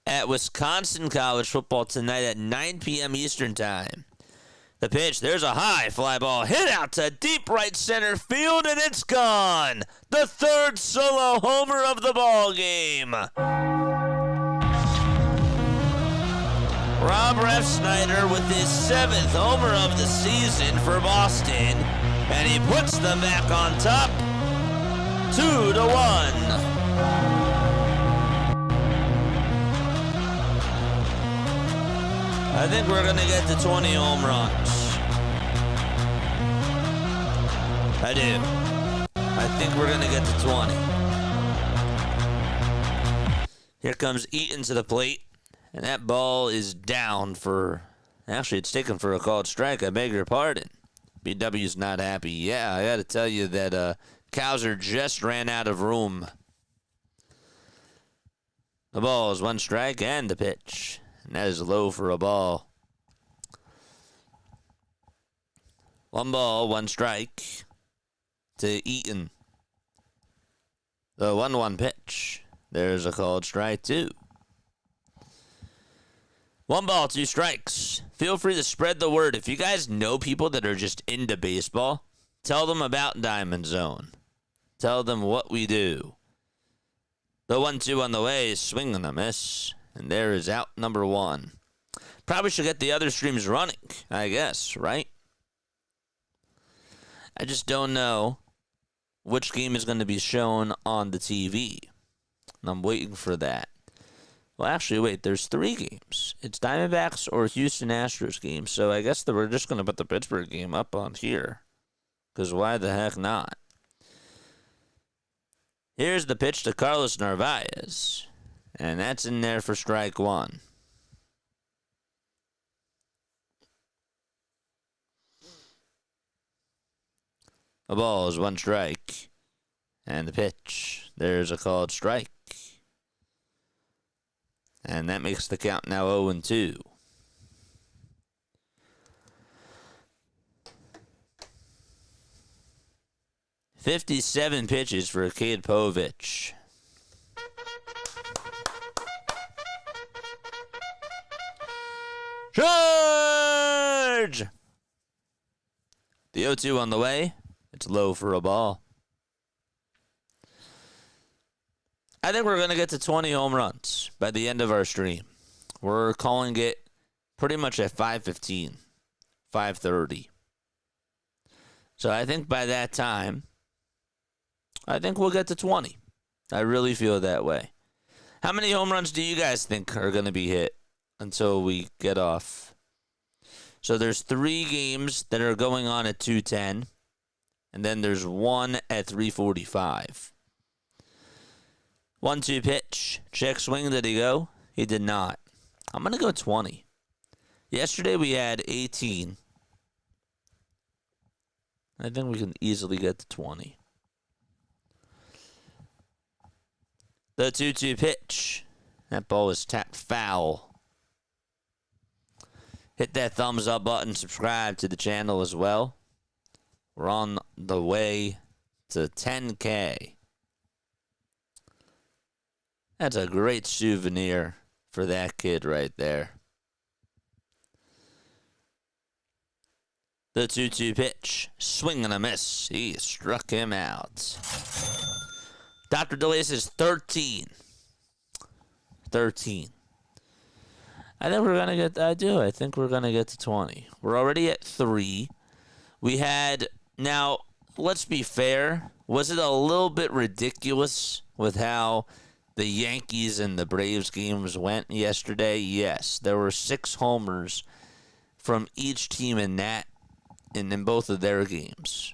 at Wisconsin College football tonight at 9 p.m. Eastern time. The pitch, there's a high fly ball hit out to deep right center field, and it's gone. The 3rd solo homer of the ball game. Rob Refsnyder with his 7th homer of the season for Boston, and he puts them back on top 2-1. I think we're going to get to 20 home runs. I do. I think we're going to get to 20. Here comes Eaton to the plate. And that ball is down for... Actually, it's taken for a called strike. I beg your pardon. BW's not happy. Yeah, I got to tell you that Cowser just ran out of room. The ball is 1 strike and the pitch. And that is low for a ball. 1 ball, 1 strike to Eaton. The 1-1 pitch. There's a called strike, too. 1 ball, 2 strikes. Feel free to spread the word. If you guys know people that are just into baseball, tell them about Diamond Zone. Tell them what we do. The 1-2 on the way is swing and a miss. And there is out number 1. Probably should get the other streams running, I guess, right? I just don't know which game is going to be shown on the TV. And I'm waiting for that. Well, actually, wait, there's 3 games. It's Diamondbacks or Houston Astros game. So I guess that we're just going to put the Pittsburgh game up on here. Because why the heck not? Here's the pitch to Carlos Narvaez. And that's in there for strike 1. The ball is 1 strike. And the pitch. There's a called strike. And that makes the count now 0-2. "57 pitches for Cade Povich. Charge! The 0-2 on the way. It's low for a ball. I think we're going to get to 20 home runs by the end of our stream. We're calling it pretty much at 5:15, 5:30. So I think by that time, I think we'll get to 20. I really feel that way. How many home runs do you guys think are going to be hit until we get off? So there's 3 games that are going on at 2:10, and then there's 1 at 3:45. 1-2 pitch. Check swing. Did he go? He did not. I'm going to go 20. Yesterday we had 18. I think we can easily get to 20. The 2-2 pitch. That ball is tapped foul. Hit that thumbs up button. Subscribe to the channel as well. We're on the way to 10K. That's a great souvenir for that kid right there. The 2-2 pitch. Swing and a miss. He struck him out. Dr. DeLace is 13. 13. I think we're going to get... I think we're going to get to 20. We're already at 3. We had... Now, let's be fair. Was it a little bit ridiculous with how the Yankees and the Braves games went yesterday? Yes. There were 6 homers from each team in both of their games.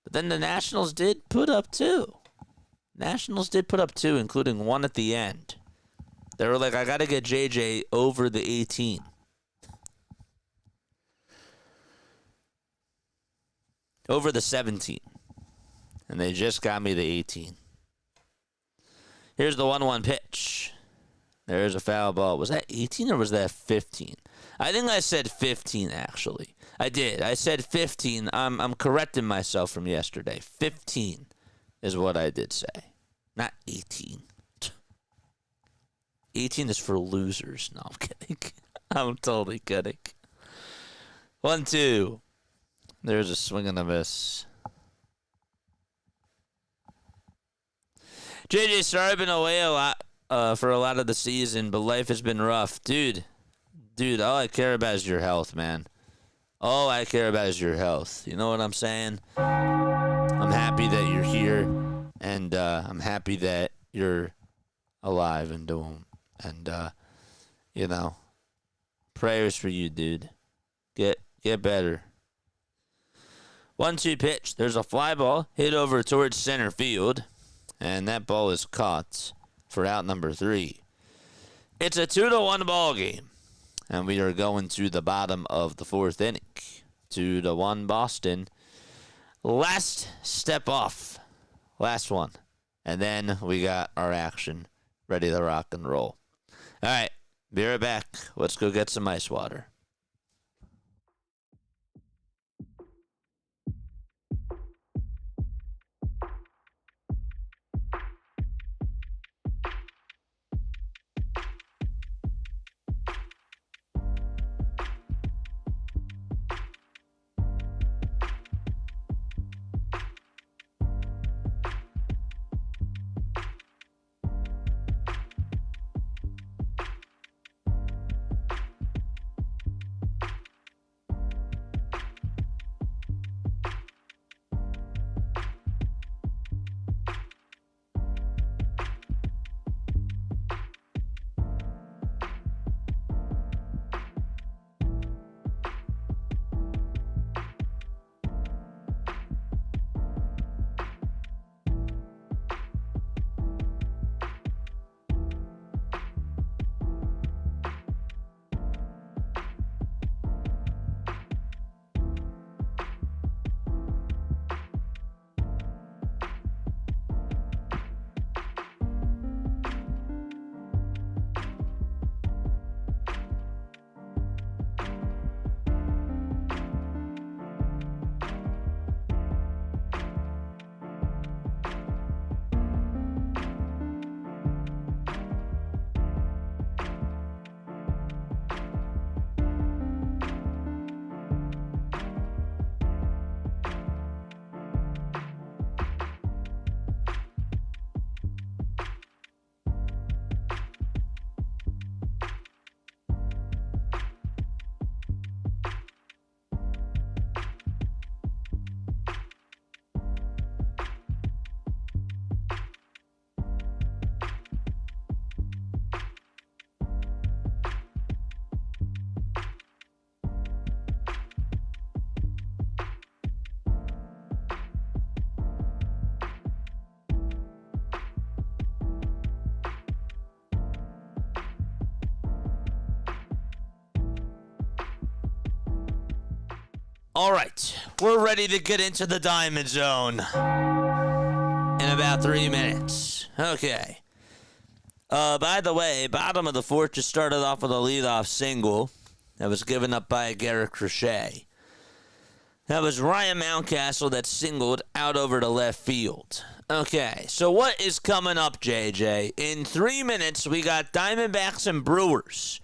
But then the Nationals did put up 2. Nationals did put up 2, including 1 at the end. They were like, I got to get JJ over the 18. Over the 17. And they just got me the 18. Here's the 1-1 pitch. There's a foul ball. Was that 18 or was that 15? I think I said 15, actually. I did. I said 15. I'm correcting myself from yesterday. 15 is what I did say. Not 18. 18 is for losers. No, I'm kidding. I'm totally kidding. 1-2. There's a swing and a miss. JJ, sorry I've been away a lot for a lot of the season, but life has been rough. Dude, all I care about is your health, man. All I care about is your health. You know what I'm saying? I'm happy that you're here, and I'm happy that you're alive and doing. And you know, prayers for you, dude. Get better. 1-2 pitch. There's a fly ball hit over towards center field, and that ball is caught for out number 3. It's a 2-1 ball game, and we are going to the bottom of the 4th inning. 2-1 Boston. Last step off. Last one. And then we got our action ready to rock and roll. All right, be right back. Let's go get some ice water. All right, we're ready to get into the Diamond Zone in about 3 minutes. Okay. By the way, bottom of the 4th just started off with a leadoff single that was given up by Garrett Crochet. That was Ryan Mountcastle that singled out over to left field. Okay, so what is coming up, JJ? In 3 minutes, we got Diamondbacks and Brewers.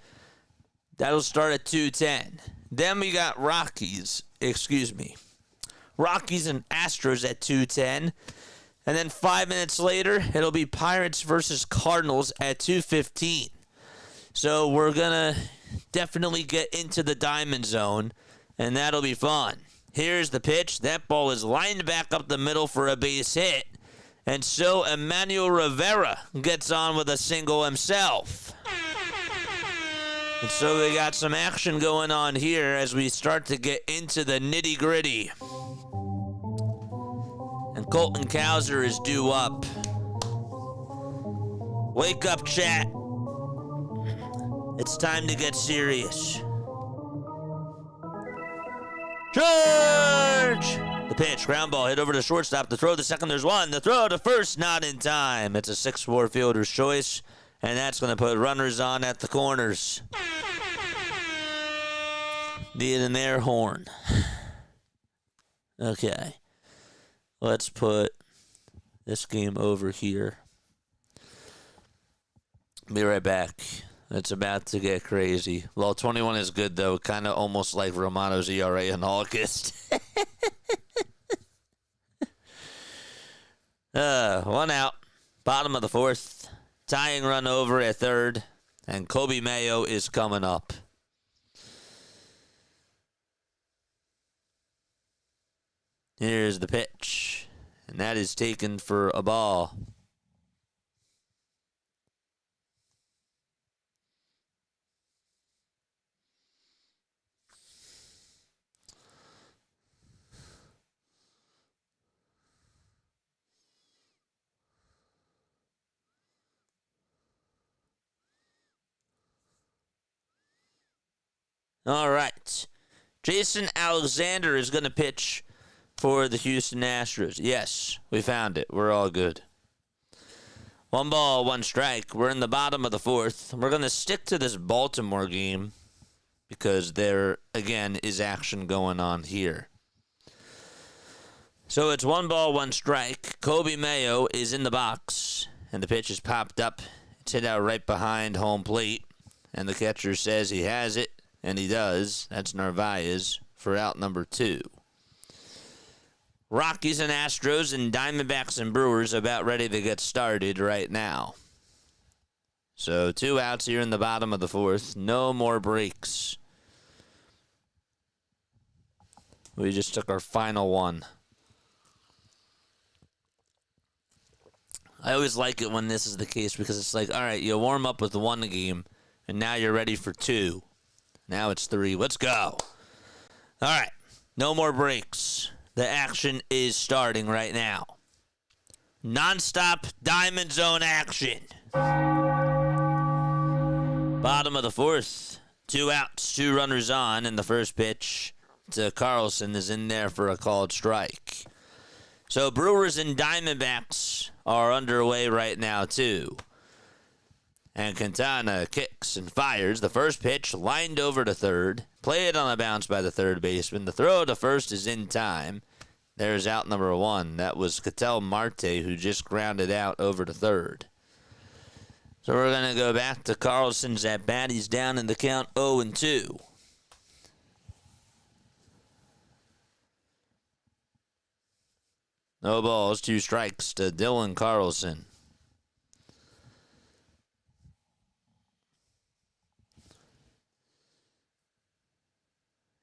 That'll start at 2:10. Then we got Rockies and Astros at 2:10. And then 5 minutes later, it'll be Pirates versus Cardinals at 2:15. So we're going to definitely get into the Diamond Zone, and that'll be fun. Here's the pitch. That ball is lined back up the middle for a base hit. And so Emmanuel Rivera gets on with a single himself. And so we got some action going on here as we start to get into the nitty-gritty. And Colton Cowser is due up. Wake up, chat. It's time to get serious. Charge! The pitch, ground ball, hit over to shortstop. The throw to second, there's one. The throw to first, not in time. It's a 6-4 fielder's choice, and that's going to put runners on at the corners. Need an air horn. Okay. Let's put this game over here. Be right back. It's about to get crazy. Well, 21 is good, though. Kind of almost like Romano's ERA in August. One out. Bottom of the 4th. Tying run over at 3rd. And Kobe Mayo is coming up. Here's the pitch. And that is taken for a ball. All right. Jason Alexander is going to pitch for the Houston Astros. Yes, we found it. We're all good. 1 ball, 1 strike. We're in the bottom of the 4th. We're going to stick to this Baltimore game because there, again, is action going on here. So it's 1 ball, 1 strike. Kobe Mayo is in the box, and the pitch is popped up. It's hit out right behind home plate, and the catcher says he has it. And he does. That's Narvaez for out number 2. Rockies and Astros and Diamondbacks and Brewers about ready to get started right now. So 2 outs here in the bottom of the 4th. No more breaks. We just took our final one. I always like it when this is the case because it's like, all right, you warm up with 1 game, and now you're ready for 2. Now it's 3. Let's go. All right. No more breaks. The action is starting right now. Nonstop Diamond Zone action. Bottom of the 4th. 2 outs, 2 runners on, and the first pitch to Carlson is in there for a called strike. So Brewers and Diamondbacks are underway right now, too. And Quintana kicks and fires. The first pitch lined over to third. Played on a bounce by the third baseman. The throw to first is in time. There's out number 1. That was Ketel Marte, who just grounded out over to third. So we're going to go back to Carlson's at bat. He's down in the count 0-2. No balls, 2 strikes to Dylan Carlson.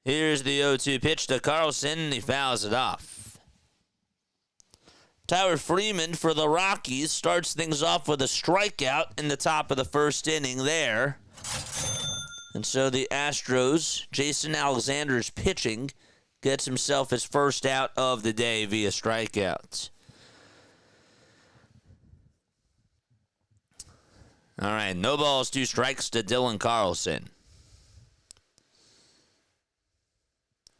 Here's the 0-2 pitch to Carlson, and he fouls it off. Tyler Freeman for the Rockies starts things off with a strikeout in the top of the 1st inning there. And so the Astros, Jason Alexander's pitching, gets himself his first out of the day via strikeouts. All right, no balls, 2 strikes to Dylan Carlson.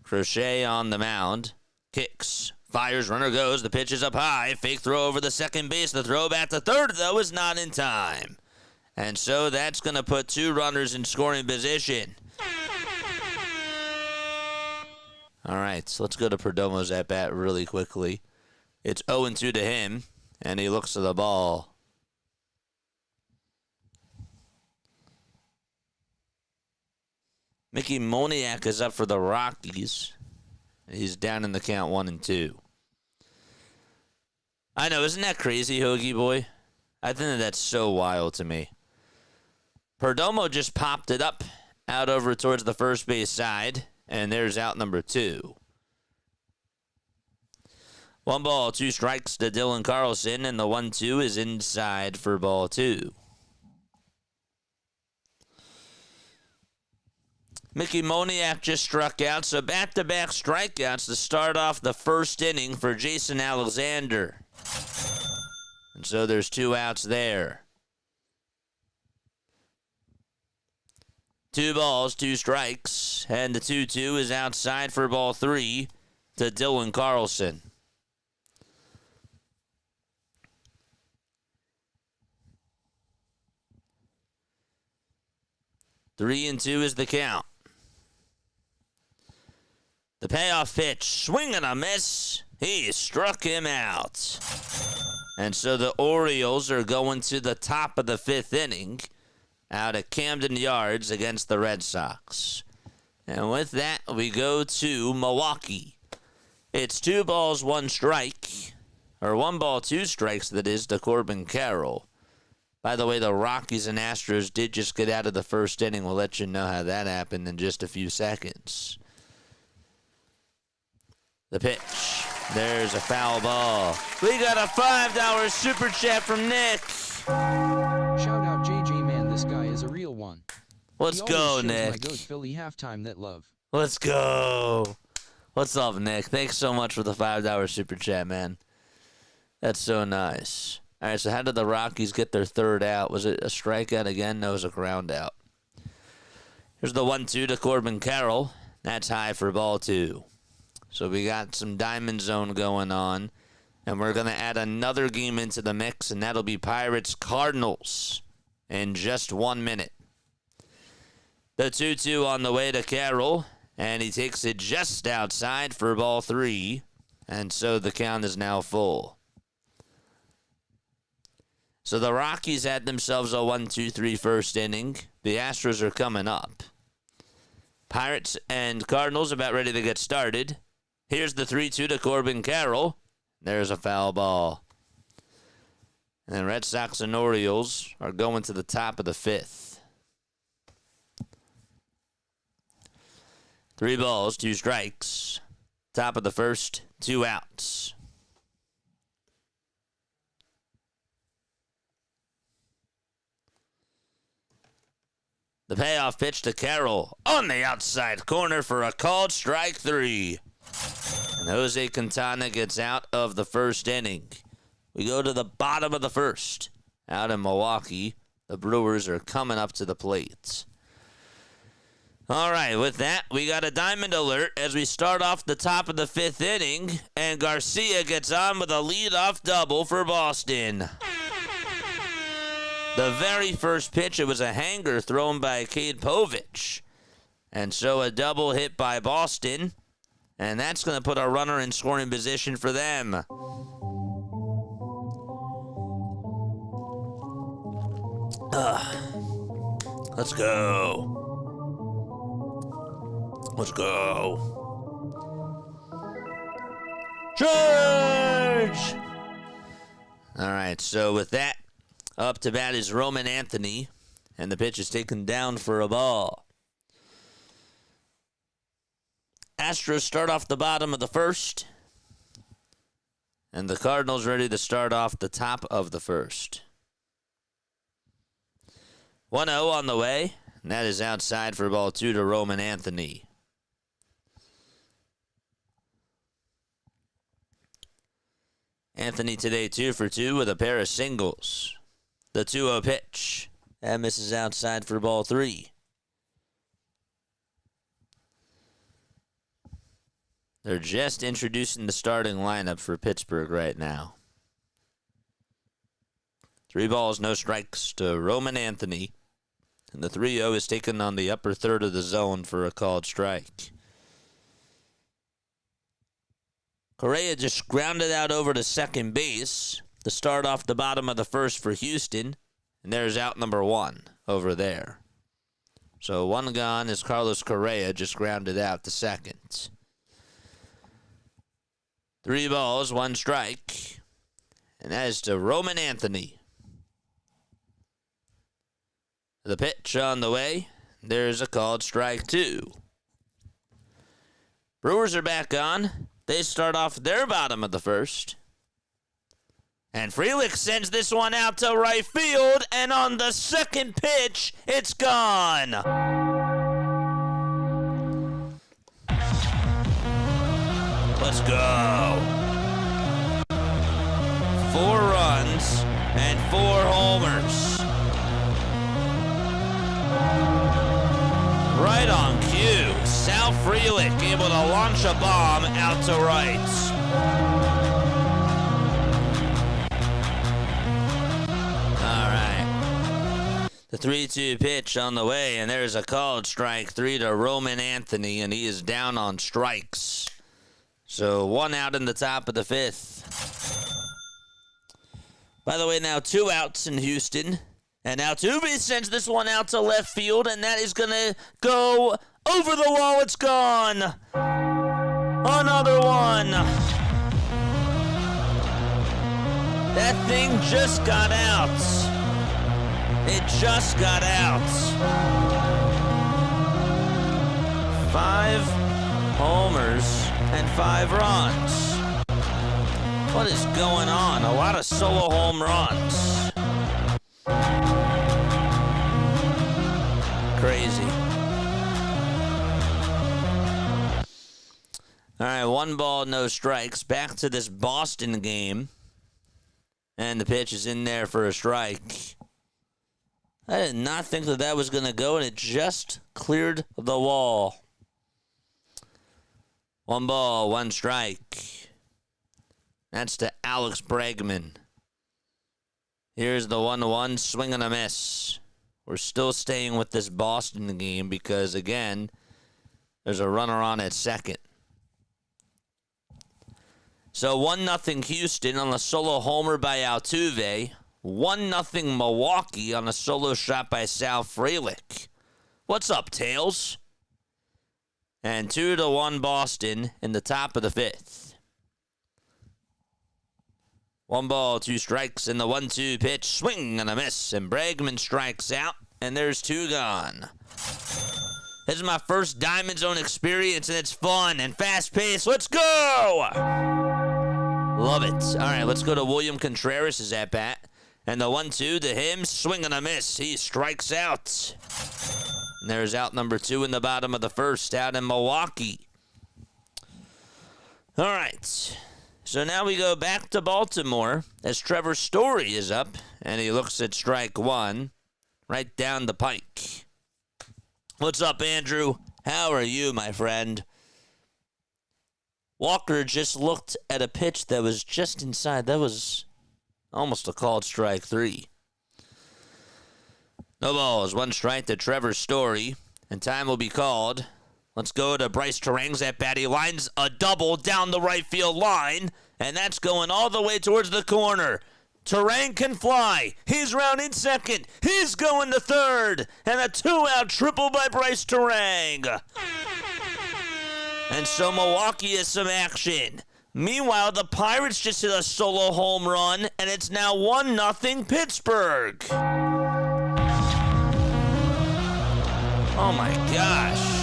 Crochet on the mound. Kicks. Fires. Runner goes. The pitch is up high. Fake throw over the second base. The throw back to third, though, is not in time. And so that's going to put 2 runners in scoring position. All right, so let's go to Perdomo's at bat really quickly. It's 0-2 to him, and he looks at the ball. Mickey Moniak is up for the Rockies. He's down in the count 1-2. I know, isn't that crazy, Hoagie Boy? I think that's so wild to me. Perdomo just popped it up out over towards the first base side, and there's out number 2. 1 ball, 2 strikes to Dylan Carlson, and the 1-2 is inside for ball 2. Mickey Moniak just struck out, so back-to-back strikeouts to start off the 1st inning for Jason Alexander. And so there's 2 outs there. 2 balls, 2 strikes, and the 2-2 is outside for ball 3 to Dylan Carlson. Three and 2 is the count. The payoff pitch, swing and a miss. He struck him out. And so the Orioles are going to the top of the 5th inning out at Camden Yards against the Red Sox. And with that, we go to Milwaukee. It's 2 balls, 1 strike. Or 1 ball, 2 strikes, that is, to Corbin Carroll. By the way, the Rockies and Astros did just get out of the 1st inning. We'll let you know how that happened in just a few seconds. The pitch. There's a foul ball. We got a $5 super chat from Nick. Shout out JJ, man, this guy is a real one. Let's go, Nick. My goat Philly halftime that love. Let's go. What's up, Nick? Thanks so much for the $5 super chat, man. That's so nice. All right, so how did the Rockies get their third out? Was it a strikeout again? No, it was a ground out. Here's the 1-2 to Corbin Carroll. That's high for ball 2. So we got some Diamond Zone going on. And we're going to add another game into the mix, and that'll be Pirates Cardinals in just 1 minute. The 2-2 on the way to Carroll, and he takes it just outside for ball 3. And so the count is now full. So the Rockies had themselves a 1-2-3 first inning. The Astros are coming up. Pirates and Cardinals about ready to get started. Here's the 3-2 to Corbin Carroll. There's a foul ball. And the Red Sox and Orioles are going to the top of the 5th. 3 balls, 2 strikes. Top of the 1st, 2 outs. The payoff pitch to Carroll on the outside corner for a called strike 3. And Jose Quintana gets out of the first inning. We go to the bottom of the 1st. Out in Milwaukee, the Brewers are coming up to the plate. All right, with that, we got a diamond alert as we start off the top of the 5th inning, and Garcia gets on with a leadoff double for Boston. The very first pitch, it was a hanger thrown by Cade Povich. And so a double hit by Boston. And that's going to put a runner in scoring position for them. Let's go. Let's go. Charge! All right, so with that, up to bat is Roman Anthony, and the pitch is taken down for a ball. Astros start off the bottom of the 1st, and the Cardinals ready to start off the top of the 1st. 1-0 on the way, and that is outside for ball 2 to Roman Anthony. Anthony today 2 for 2 with a pair of singles. The 2-0 pitch. That misses outside for ball 3. They're just introducing the starting lineup for Pittsburgh right now. 3 balls, no strikes to Roman Anthony. And the 3-0 is taken on the upper third of the zone for a called strike. Correa just grounded out over to second base to start off the bottom of the 1st for Houston. And there's out number 1 over there. So 1 gone as Carlos Correa just grounded out to second. 3 balls, 1 strike. And that is to Roman Anthony. The pitch on the way. There's a called strike 2. Brewers are back on. They start off their bottom of the 1st. And Frelick sends this one out to right field, and on the second pitch, it's gone. Let's go. 4 runs and 4 homers. Right on cue. Sal Frelick able to launch a bomb out to right. The 3-2 pitch on the way, and there's a called strike 3 to Roman Anthony, and he is down on strikes. So 1 out in the top of the 5th. By the way, now 2 outs in Houston. And now Altuve sends this one out to left field, and that is going to go over the wall. It's gone. Another one. That thing just got out. It just got out. 5 homers and 5 runs. What is going on? A lot of solo home runs. Crazy. All right, 1 ball, no strikes. Back to this Boston game. And the pitch is in there for a strike. I did not think that was going to go, and it just cleared the wall. 1 ball, 1 strike. That's to Alex Bregman. Here's the 1-1, swing and a miss. We're still staying with this Boston game because, again, there's a runner on at second. So 1-0 Houston on a solo homer by Altuve. 1-0 Milwaukee on a solo shot by Sal Frelick. What's up, Tails? And 2-1 Boston in the top of the 5th. 1 ball, 2 strikes, and the 1-2 pitch, swing and a miss, and Bregman strikes out, and there's 2 gone. This is my first Diamond Zone experience, and it's fun and fast-paced. Let's go! Love it. All right, let's go to William Contreras' at-bat. And the 1-2 to him, swing and a miss. He strikes out. And there's out number 2 in the bottom of the 1st out in Milwaukee. All right. So now we go back to Baltimore as Trevor Story is up. And he looks at strike 1 right down the pike. What's up, Andrew? How are you, my friend? Walker just looked at a pitch that was just inside. That was almost a called strike 3. No balls, 1 strike to Trevor Story, and time will be called. Let's go to Bryce Terang's at bat. He lines a double down the right field line, and that's going all the way towards the corner. Terang can fly. He's rounding second. He's going to third, and a 2-out triple by Bryce Terang. And so Milwaukee has some action. Meanwhile, the Pirates just hit a solo home run, and it's now 1-0 Pittsburgh. Oh my gosh.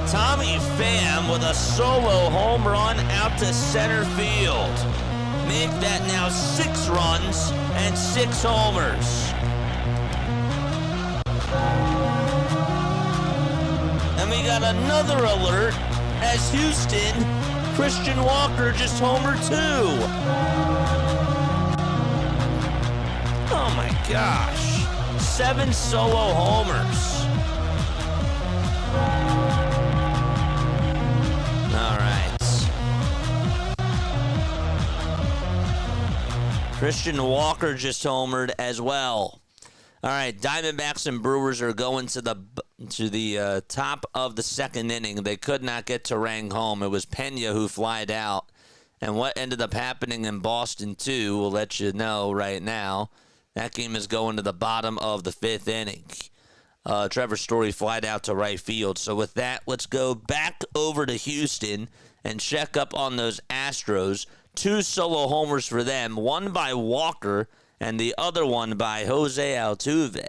Tommy Pham with a solo home run out to center field. Make that now 6 runs and 6 homers. And we got another alert as Houston, Christian Walker just homered 2. Oh my gosh. 7 solo homers. All right. Christian Walker just homered as well. All right, Diamondbacks and Brewers are going to the top of the 2nd inning. They could not get Terang home. It was Pena who flied out. And what ended up happening in Boston, too, we'll let you know right now. That game is going to the bottom of the 5th inning. Trevor Story flied out to right field. So with that, let's go back over to Houston and check up on those Astros. 2 solo homers for them, 1 by Walker and the other one by Jose Altuve.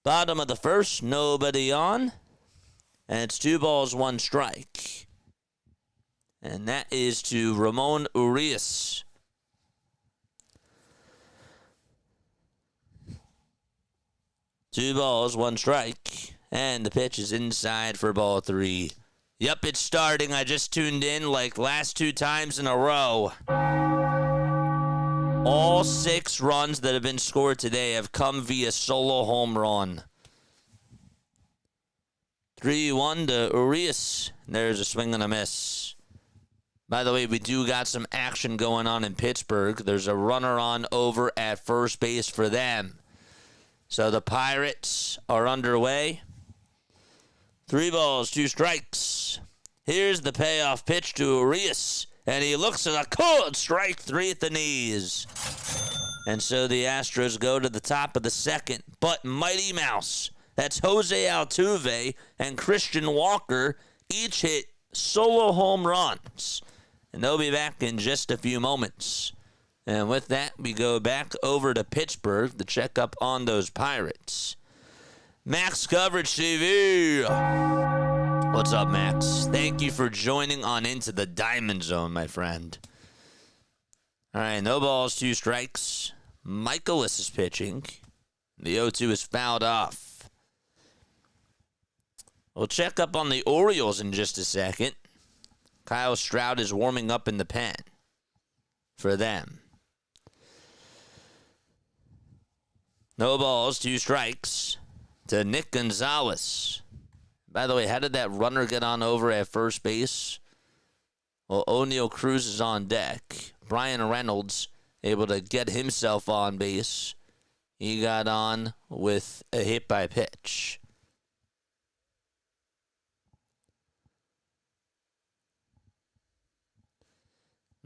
Bottom of the 1st, nobody on. And it's 2 balls, 1 strike. And that is to Ramon Urias. Two balls, 1 strike. And the pitch is inside for ball 3. Yep, it's starting. I just tuned in like last 2 times in a row. All 6 runs that have been scored today have come via solo home run. 3-1 to Urias. There's a swing and a miss. By the way, we do got some action going on in Pittsburgh. There's a runner on over at first base for them. So the Pirates are underway. 3 balls, 2 strikes. Here's the payoff pitch to Urias. And he looks at a cold strike 3 at the knees. And so the Astros go to the top of the 2nd. But Mighty Mouse, that's Jose Altuve and Christian Walker, each hit solo home runs. And they'll be back in just a few moments. And with that, we go back over to Pittsburgh to check up on those Pirates. Max Coverage TV. What's up, Max? Thank you for joining on into the Diamond Zone, my friend. All right, no balls, 2 strikes. Michaelis is pitching. The 0-2 is fouled off. We'll check up on the Orioles in just a second. Kyle Stroud is warming up in the pen for them. No balls, 2 strikes to Nick Gonzalez. By the way, how did that runner get on over at first base? Well, O'Neal Cruz is on deck. Brian Reynolds able to get himself on base. He got on with a hit by pitch.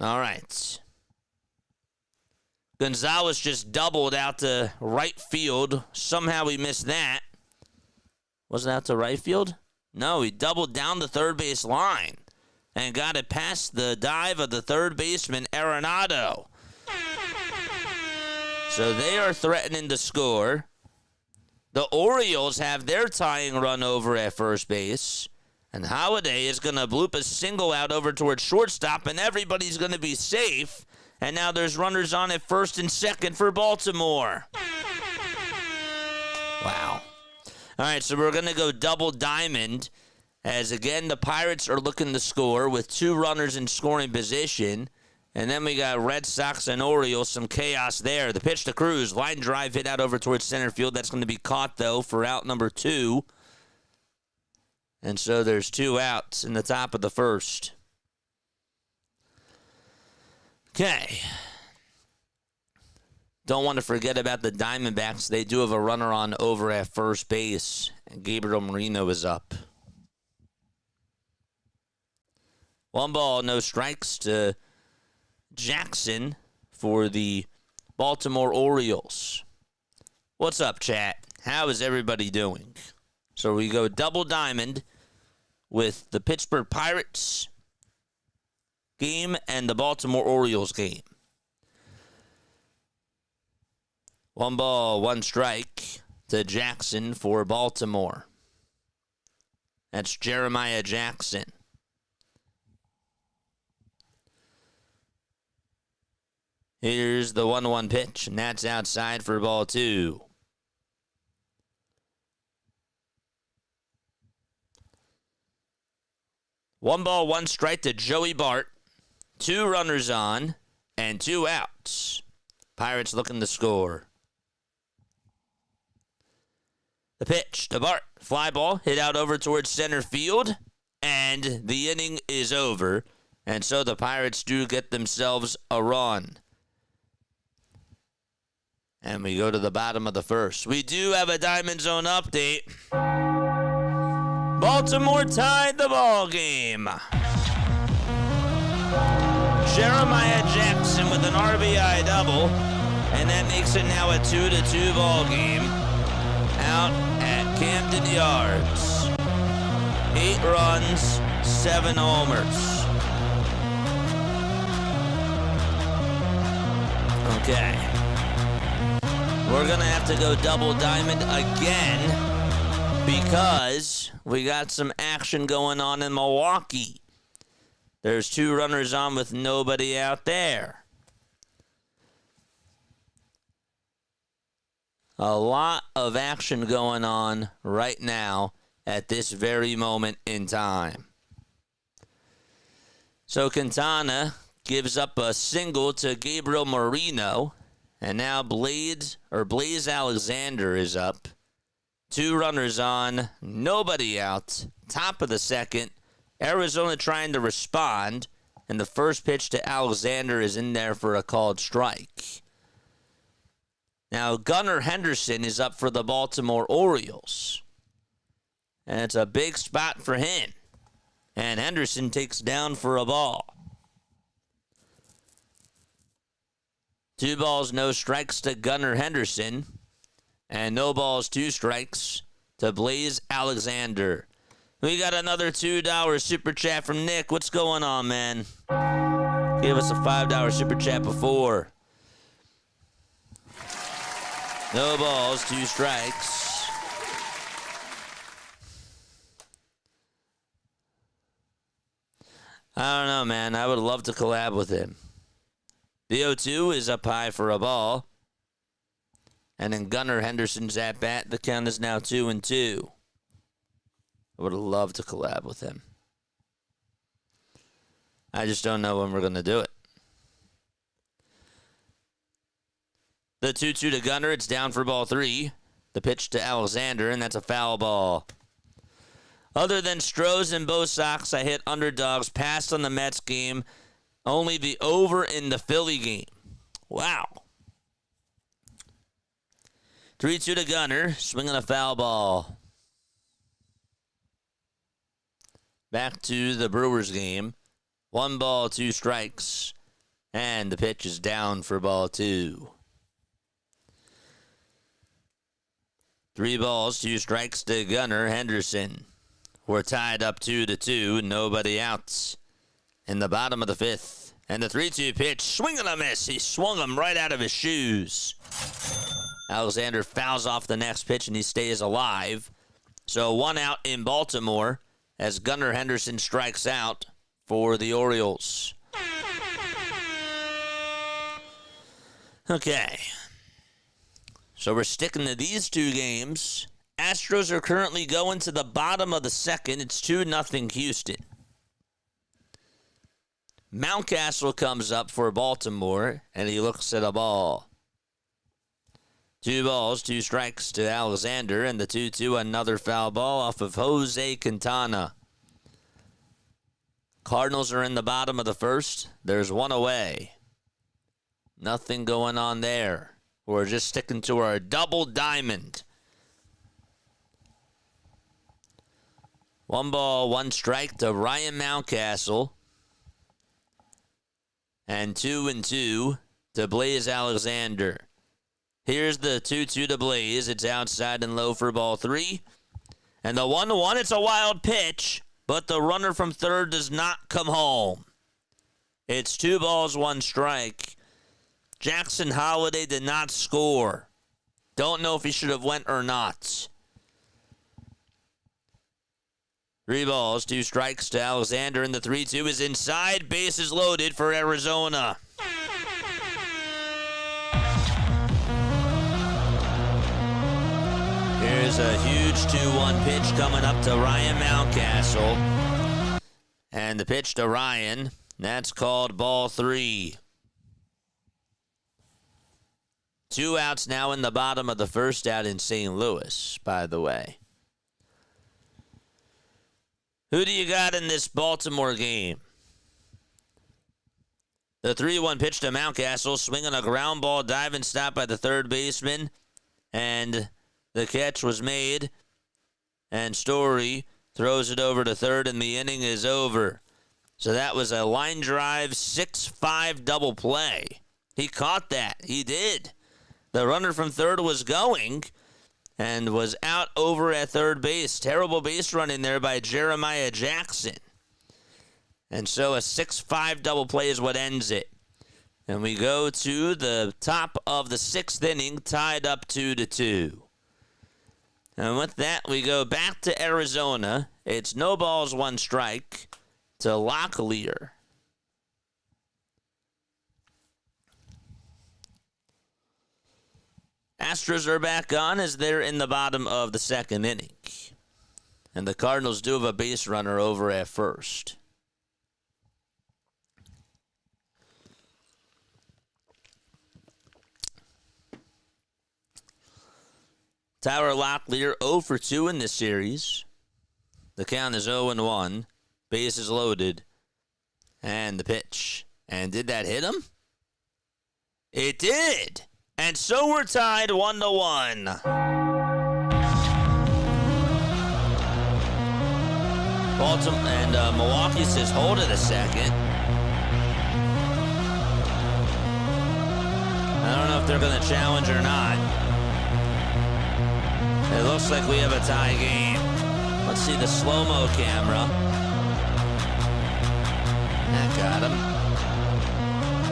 All right. Gonzalez just doubled out to right field. Somehow we missed that. Was it out to right field? No, he doubled down the third base line and got it past the dive of the third baseman, Arenado. So they are threatening to score. The Orioles have their tying run over at first base. And Holiday is going to bloop a single out over towards shortstop, and everybody's going to be safe. And now there's runners on at first and second for Baltimore. Wow. All right, so we're going to go double diamond. As, again, the Pirates are looking to score with 2 runners in scoring position. And then we got Red Sox and Orioles, some chaos there. The pitch to Cruz, line drive hit out over towards center field. That's going to be caught, though, for out number 2. And so there's 2 outs in the top of the first. Okay. Don't want to forget about the Diamondbacks. They do have a runner on over at first base. And Gabriel Marino is up. 1 ball, no strikes to Jackson for the Baltimore Orioles. What's up, chat? How is everybody doing? So we go double diamond with the Pittsburgh Pirates game and the Baltimore Orioles game. 1 ball, 1 strike to Jackson for Baltimore. That's Jeremiah Jackson. Here's the 1-1 pitch, and that's outside for ball 2. One ball, 1 strike to Joey Bart. 2 runners on and 2 outs. Pirates looking to score. The pitch to Bart. Fly ball hit out over towards center field. And the inning is over. And so the Pirates do get themselves a run. And we go to the bottom of the first. We do have a Diamond Zone update. Baltimore tied the ball game. Jeremiah Jackson with an RBI double. And that makes it now a 2-2 ball game out at Camden Yards. 8 runs, 7 homers. Okay. We're going to have to go double diamond again because we got some action going on in Milwaukee. There's 2 runners on with nobody out there. A lot of action going on right now at this very moment in time. So Quintana gives up a single to Gabriel Marino. And now Blaze Alexander is up. 2 runners on, nobody out. Top of the second. Arizona trying to respond. And the first pitch to Alexander is in there for a called strike. Now Gunnar Henderson is up for the Baltimore Orioles. And it's a big spot for him. And Henderson takes down for a ball. 2 balls, no strikes to Gunnar Henderson. And no balls, 2 strikes to Blaze Alexander. We got another $2 super chat from Nick. What's going on, man? Gave us a $5 super chat before. No balls, 2 strikes. I don't know, man. I would love to collab with him. The 0-2 is up high for a ball. And in Gunnar Henderson's at bat, the count is now 2-2. I would have loved to collab with him. I just don't know when we're going to do it. The 2-2 to Gunnar, it's down for ball 3. The pitch to Alexander, and that's a foul ball. Other than Strohs and Bo Sox, I hit underdogs, passed on the Mets game, only the over in the Philly game. Wow. 3-2 to Gunnar, swinging a foul ball. Back to the Brewers game. 1 ball, 2 strikes, and the pitch is down for ball 2. 3 balls, 2 strikes to Gunnar Henderson. We're tied up 2-2, nobody outs. In the bottom of the 5th, and the 3-2 pitch, swing and a miss. He swung him right out of his shoes. Alexander fouls off the next pitch, and he stays alive. So 1 out in Baltimore as Gunnar Henderson strikes out for the Orioles. Okay. So we're sticking to these 2 games. Astros are currently going to the bottom of the 2nd. It's 2-0 Houston. Mountcastle comes up for Baltimore, and he looks at a ball. 2 balls, 2 strikes to Alexander, and the 2-2, another foul ball off of Jose Quintana. Cardinals are in the bottom of the 1st. There's 1 away. Nothing going on there. We're just sticking to our double diamond. 1 ball, 1 strike to Ryan Mountcastle. And 2-2 to Blaze Alexander. Here's the 2-2 to Blaze. It's outside and low for ball 3. And the 1-1, it's a wild pitch, but the runner from third does not come home. It's 2 balls, 1 strike. Jackson Holiday did not score. Don't know if he should have went or not. 3 balls, 2 strikes to Alexander, and the 3-2 is inside. Bases loaded for Arizona. Here's a huge 2-1 pitch coming up to Ryan Mountcastle. And the pitch to Ryan, that's called ball 3. 2 outs now in the bottom of the 1st out in St. Louis, by the way. Who do you got in this Baltimore game? The 3-1 pitch to Mountcastle, swinging a ground ball, diving stop by the third baseman. And the catch was made. And Story throws it over to third, and the inning is over. So that was a line drive, 6-5 double play. He caught that. He did. The runner from third was going and was out over at third base. Terrible base running there by Jeremiah Jackson. And so a 6-5 double play is what ends it. And we go to the top of the 6th inning, tied up 2-2. And with that, we go back to Arizona. It's no balls, 1 strike to Locklear. Astros are back on as they're in the bottom of the 2nd inning. And the Cardinals do have a base runner over at first. Tyler Locklear 0 for 2 in this series. The count is 0-1. Bases loaded. And the pitch. And did that hit him? It did! And so we're tied 1-1. Baltimore and Milwaukee says hold it a second. I don't know if they're going to challenge or not. It looks like we have a tie game. Let's see the slow-mo camera. That got him.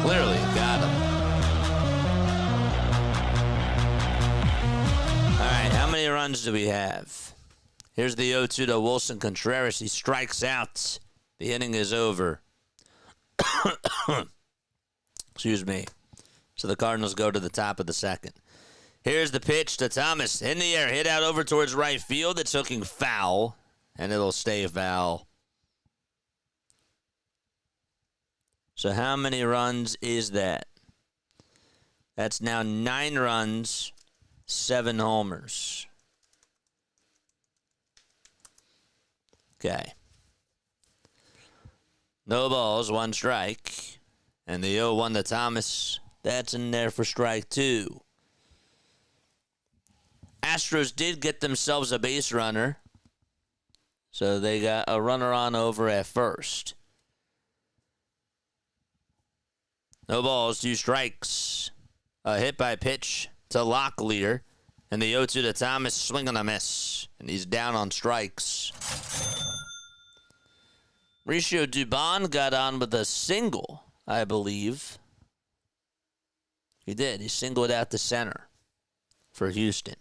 Clearly got him. All right, how many runs do we have? Here's the 0-2 to Wilson Contreras. He strikes out. The inning is over. Excuse me. So the Cardinals go to the top of the second. Here's the pitch to Thomas. In the air, hit out over towards right field. It's hooking foul, and it'll stay foul. So how many runs is that? That's now 9 runs, 7 homers. Okay. No balls, 1 strike. And the 0-1 to Thomas. That's in there for strike 2. Astros did get themselves a base runner. So they got a runner on over at first. No balls, 2 strikes. A hit by pitch to Locklear. And the 0-2 to Thomas, swing and a miss. And he's down on strikes. Mauricio Dubon got on with a single, I believe. He did. He singled out the center for Houston.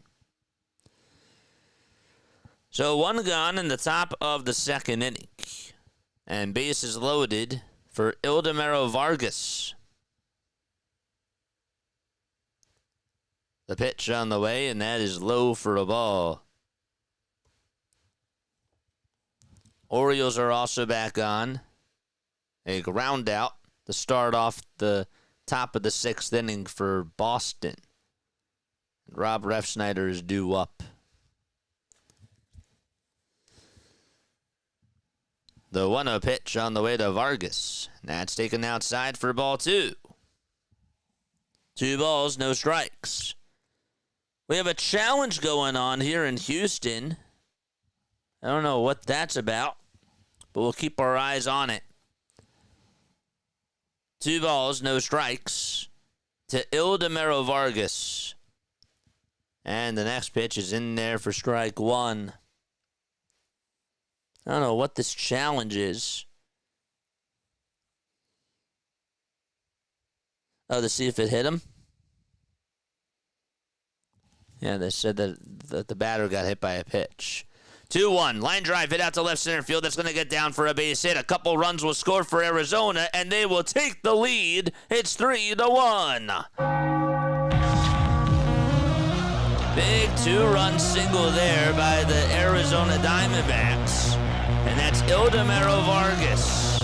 So 1 gone in the top of the second inning. And bases loaded for Ildemaro Vargas. The pitch on the way, and that is low for a ball. Orioles are also back on. A ground out to start off the top of the 6th inning for Boston. Rob Refsnyder is due up. The 1-0 pitch on the way to Vargas. That's taken outside for ball 2. 2 balls, no strikes. We have a challenge going on here in Houston. I don't know what that's about, but we'll keep our eyes on it. 2 balls, no strikes to Ildemaro Vargas. And the next pitch is in there for strike 1. I don't know what this challenge is. Oh, to see if it hit him? Yeah, they said that the batter got hit by a pitch. 2-1. Line drive hit out to left center field. That's going to get down for a base hit. A couple runs will score for Arizona, and they will take the lead. It's 3-1. Big 2-run single there by the Arizona Diamondbacks. And that's Ildemaro Vargas.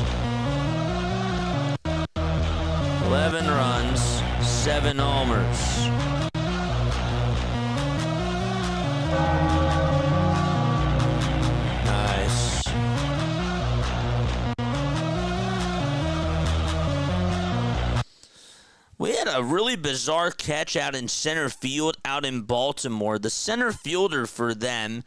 11 runs, 7 homers. Nice. We had a really bizarre catch out in center field out in Baltimore. The center fielder for them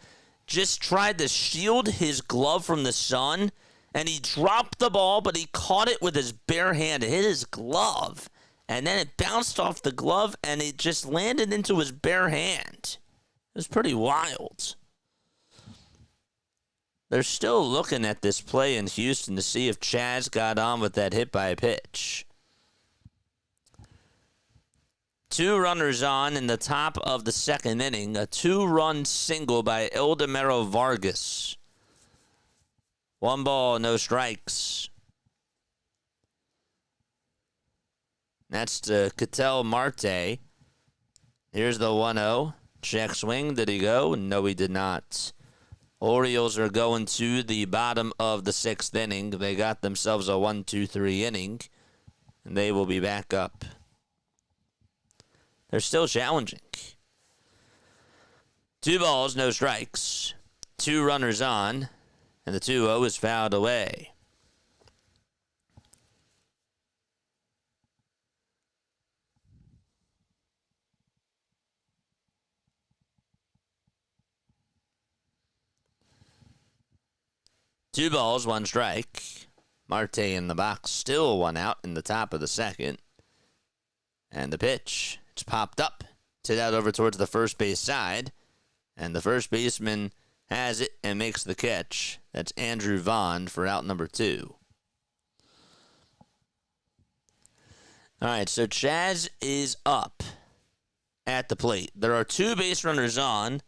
just tried to shield his glove from the sun, and he dropped the ball, but he caught it with his bare hand. It hit his glove, and then it bounced off the glove, and it just landed into his bare hand. It was pretty wild. They're still looking at this play in Houston to see if Chaz got on with that hit by pitch. 2 runners on in the top of the second inning. A 2-run single by Ildemaro Vargas. 1 ball, no strikes. That's to Ketel Marte. Here's the 1-0. Check swing. Did he go? No, he did not. Orioles are going to the bottom of the 6th inning. They got themselves a 1-2-3 inning, and they will be back up. They're still challenging. 2 balls, no strikes. 2 runners on, and the 2-0 is fouled away. Two balls, 1 strike. Marte in the box, still 1 out in the top of the second. And the pitch. It's popped up. It's hit out over towards the first base side. And the first baseman has it and makes the catch. That's Andrew Vaughn for out number 2. All right, so Chaz is up at the plate. There are 2 base runners on.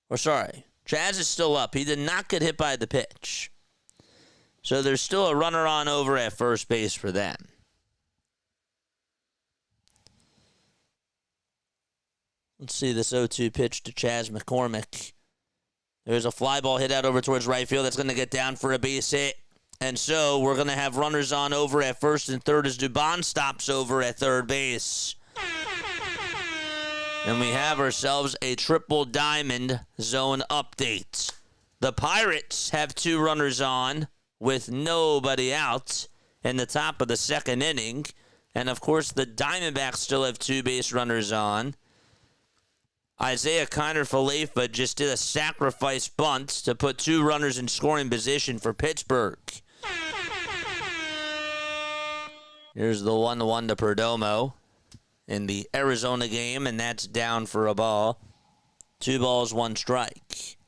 Chaz is still up. He did not get hit by the pitch. So there's still a runner on over at first base for them. Let's see this 0-2 pitch to Chas McCormick. There's a fly ball hit out over towards right field. That's going to get down for a base hit. And so we're going to have runners on over at first and third as Dubon stops over at third base. And we have ourselves a triple diamond zone update. The Pirates have 2 runners on with nobody out in the top of the second inning. And, of course, the Diamondbacks still have 2 base runners on. Isaiah Kiner-Falefa just did a sacrifice bunt to put 2 runners in scoring position for Pittsburgh. Here's the 1-1 to Perdomo in the Arizona game, and that's down for a ball. 2 balls, 1 strike.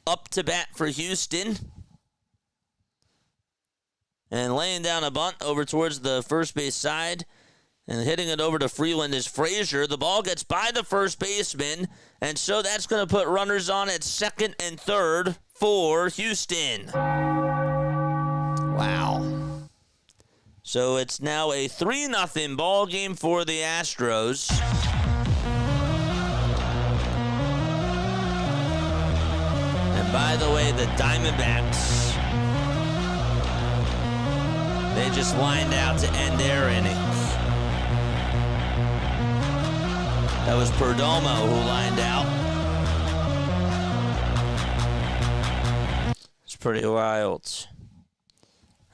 Up to bat for Houston. And laying down a bunt over towards the first base side. And hitting it over to Freeland is Frazier. The ball gets by the first baseman. And so that's going to put runners on at second and third for Houston. Wow. So it's now a 3-0 ball game for the Astros. And by the way, the Diamondbacks, they just lined out to end their inning. That was Perdomo who lined out. It's pretty wild.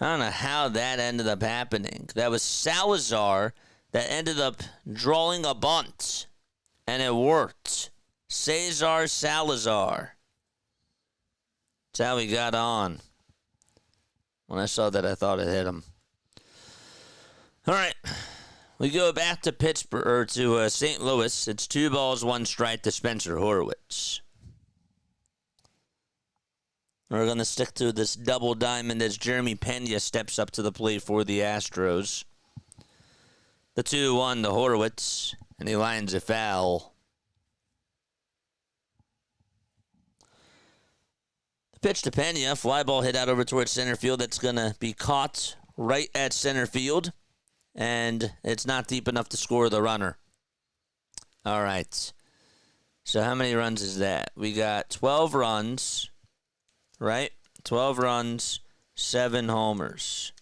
I don't know how that ended up happening. That was Salazar that ended up drawing a bunt. And it worked. Cesar Salazar. That's how he got on. When I saw that, I thought it hit him. All right. We go back to Pittsburgh, or to St. Louis. It's 2 balls, 1 strike to Spencer Horwitz. We're going to stick to this double diamond as Jeremy Pena steps up to the plate for the Astros. The 2-1 to Horwitz, and he lines a foul. The pitch to Pena, fly ball hit out over towards center field. That's going to be caught right at center field. And it's not deep enough to score the runner. All right. So how many runs is that? We got 12 runs, right? 12 runs, 7 homers.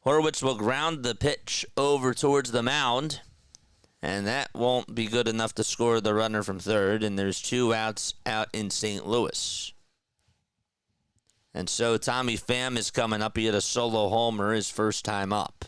Horwitz will ground the pitch over towards the mound. And that won't be good enough to score the runner from third. And there's 2 outs out in St. Louis. And so Tommy Pham is coming up. He had a solo homer his first time up.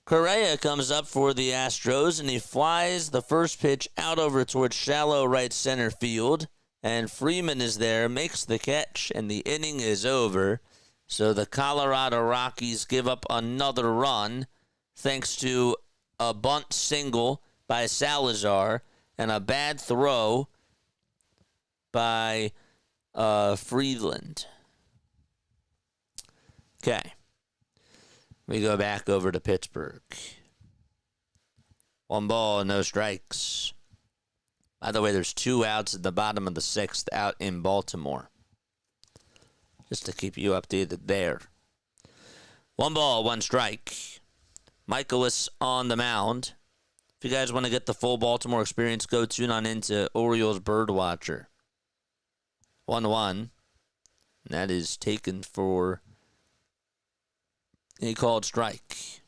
Correa comes up for the Astros, and he flies the first pitch out over towards shallow right center field. And Freeman is there, makes the catch, and the inning is over. So the Colorado Rockies give up another run thanks to a bunt single by Salazar and a bad throw by Freeland. Okay. We go back over to Pittsburgh. 1 ball, no strikes. By the way, there's 2 outs at the bottom of the 6th out in Baltimore. Just to keep you updated there. 1 ball, 1 strike. Michaelis on the mound. If you guys want to get the full Baltimore experience, go tune on into Orioles Birdwatcher. 1-1. And that is taken for a called strike.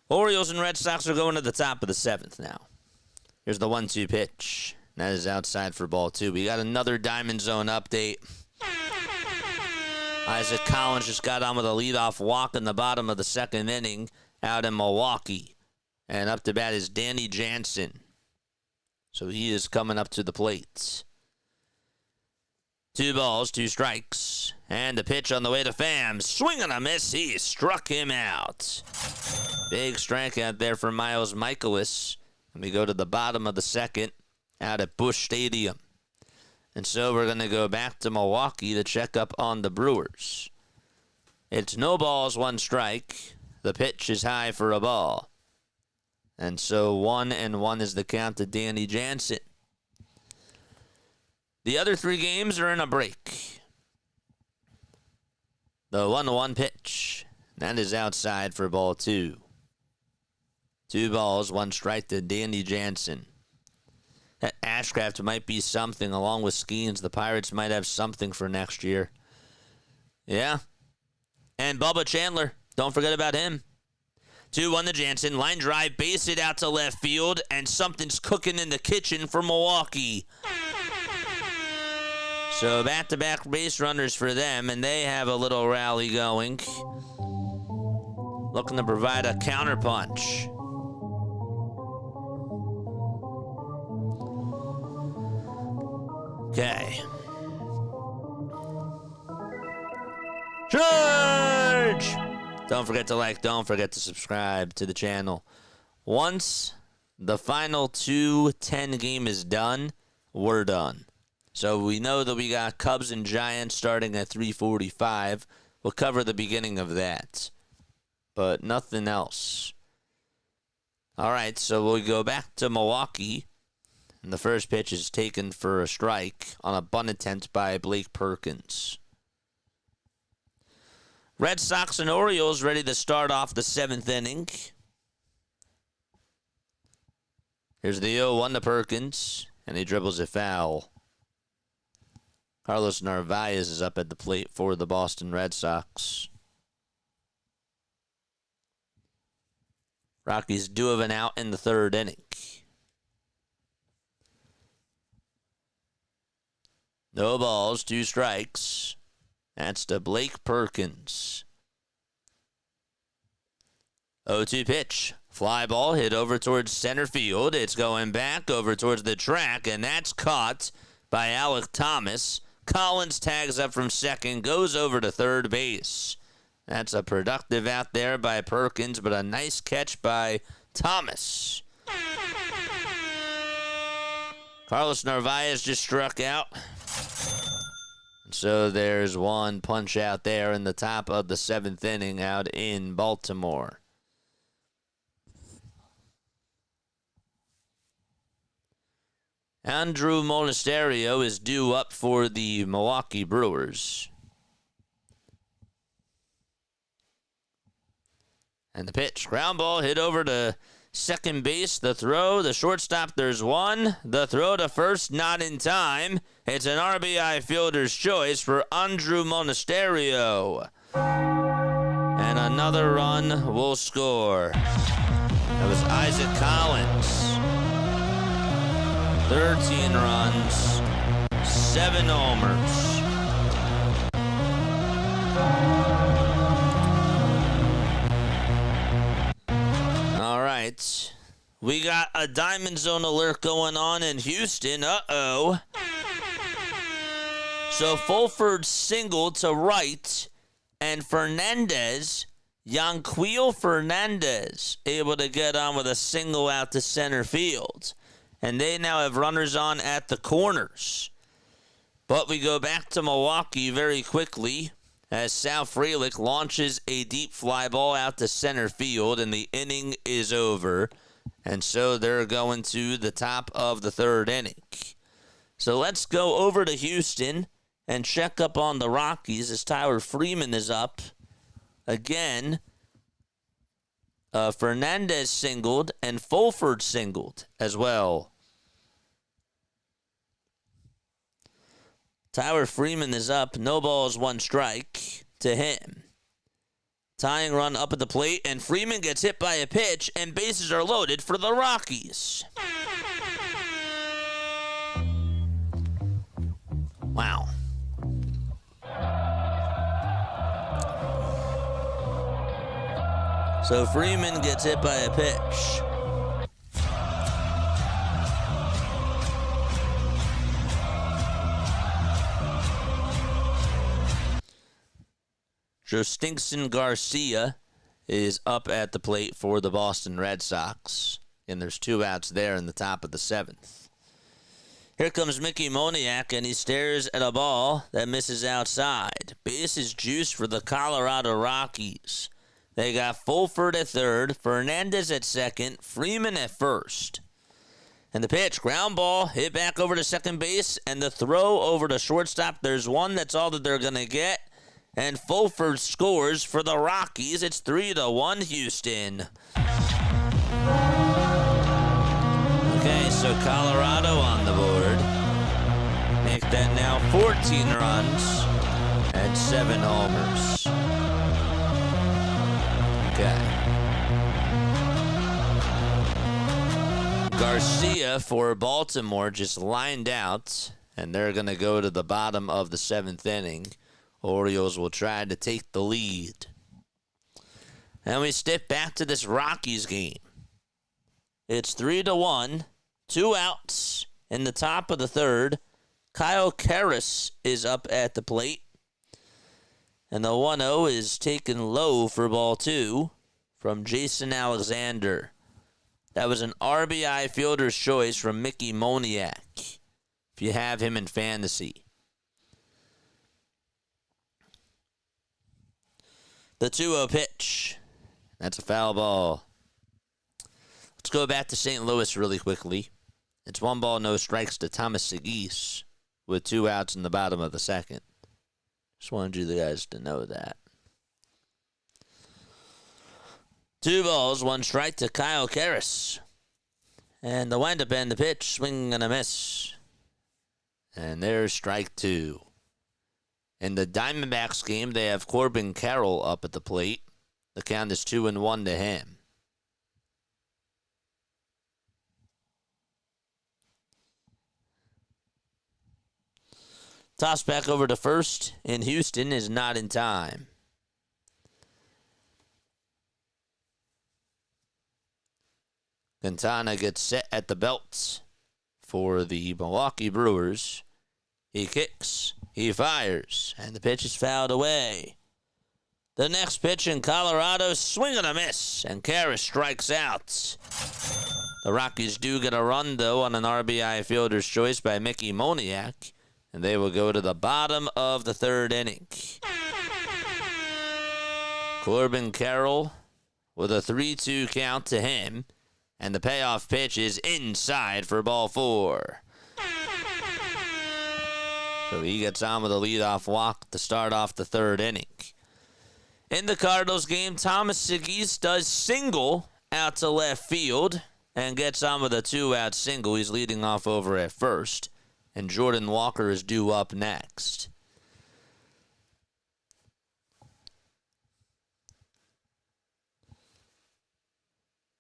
Orioles and Red Sox are going to the top of the 7th now. Here's the 1-2 pitch. That is outside for ball 2. We got another Diamond Zone update. Isaac Collins just got on with a leadoff walk in the bottom of the 2nd inning out in Milwaukee. And up to bat is Danny Jansen. So he is coming up to the plate. 2 balls, 2 strikes. And the pitch on the way to Pham. Swing and a miss. He struck him out. Big strikeout there for Miles Michaelis. And we go to the bottom of the 2nd out at Busch Stadium. And so we're going to go back to Milwaukee to check up on the Brewers. It's no balls, 1 strike. The pitch is high for a ball. And so 1-1 is the count to Danny Jansen. The other 3 games are in a break. The 1-1 pitch. That is outside for ball 2. 2 balls, 1 strike to Danny Jansen. That Ashcraft might be something. Along with Skeens, the Pirates might have something for next year. Yeah. And Bubba Chandler. Don't forget about him. 2-1 to Jansen. Line drive, base it out to left field, and something's cooking in the kitchen for Milwaukee. So back-to-back base runners for them, and they have a little rally going. Looking to provide a counterpunch. Okay. Charge! Don't forget to like, don't forget to subscribe to the channel. Once the final 2-10 game is done, we're done. So we know that we got Cubs and Giants starting at 3:45. We'll cover the beginning of that. But nothing else. All right, so we'll go back to Milwaukee. And the first pitch is taken for a strike on a bunt attempt by Blake Perkins. Red Sox and Orioles ready to start off the 7th inning. Here's the 0-1 to Perkins, and he dribbles it foul. Carlos Narvaez is up at the plate for the Boston Red Sox. Rockies do have an out in the 3rd inning. No balls, 2 strikes. That's to Blake Perkins. 0-2 pitch. Fly ball hit over towards center field. It's going back over towards the track, and that's caught by Alec Thomas. Collins tags up from second, goes over to third base. That's a productive out there by Perkins, but a nice catch by Thomas. Carlos Narvaez just struck out. So there's 1 punch out there in the top of the 7th inning out in Baltimore. Andrew Monasterio is due up for the Milwaukee Brewers. And the pitch, ground ball hit over to second base. The throw, the shortstop, there's 1. The throw to first, not in time. It's an RBI fielder's choice for Andrew Monasterio. And another run will score. That was Isaac Collins. 13 runs, 7 homers. All right. We got a Diamond Zone alert going on in Houston. Uh-oh. So Fulford singled to right, and Fernandez, Yanquiel Fernandez, able to get on with a single out to center field. And they now have runners on at the corners. But we go back to Milwaukee very quickly as Sal Frelick launches a deep fly ball out to center field, and the inning is over. And so they're going to the top of the 3rd inning. So let's go over to Houston and check up on the Rockies as Tyler Freeman is up again. Fernandez singled and Fulford singled as well. Tyler Freeman is up. No balls, 1 strike to him. Tying run up at the plate, and Freeman gets hit by a pitch, and bases are loaded for the Rockies. Wow. So Freeman gets hit by a pitch. Justinson Garcia is up at the plate for the Boston Red Sox. And there's 2 outs there in the top of the 7th. Here comes Mickey Moniak, and he stares at a ball that misses outside. bases juiced for the Colorado Rockies. They got Fulford at third, Fernandez at second, Freeman at first. And the pitch, ground ball, hit back over to second base, and the throw over to shortstop. There's one, that's all that they're going to get. And Fulford scores for the Rockies. It's 3-1 Houston. Okay, so Colorado on the board. Make that now 14 runs and 7 homers. Okay. Garcia for Baltimore just lined out, and they're going to go to the bottom of the 7th inning. Orioles will try to take the lead. And we step back to this Rockies game. It's 3-1, 2 outs in the top of the third. Kyle Karras is up at the plate. And the 1-0 is taken low for ball 2 from Jason Alexander. That was an RBI fielder's choice from Mickey Moniak, if you have him in fantasy. The 2-0 pitch. That's a foul ball. Let's go back to St. Louis really quickly. It's 1 ball, no strikes to Thomas Segis with 2 outs in the bottom of the 2nd. Just wanted you guys to know that. 2 balls, 1 strike to Kyle Karras. And the windup and the pitch, swing and a miss. And there's strike 2. In the Diamondbacks game, they have Corbin Carroll up at the plate. The count is 2-1 to him. Toss back over to first in Houston is not in time. Quintana gets set at the belts for the Milwaukee Brewers. He kicks, he fires, and the pitch is fouled away. The next pitch in Colorado, swing and a miss, and Karras strikes out. The Rockies do get a run, though, on an RBI fielder's choice by Mickey Moniak, and they will go to the bottom of the 3rd inning. Corbin Carroll with a 3-2 count to him, and the payoff pitch is inside for ball 4. So he gets on with a leadoff walk to start off the 3rd inning. In the Cardinals game, Thomas Segis does single out to left field and gets on with a 2-out single. He's leading off over at first, and Jordan Walker is due up next.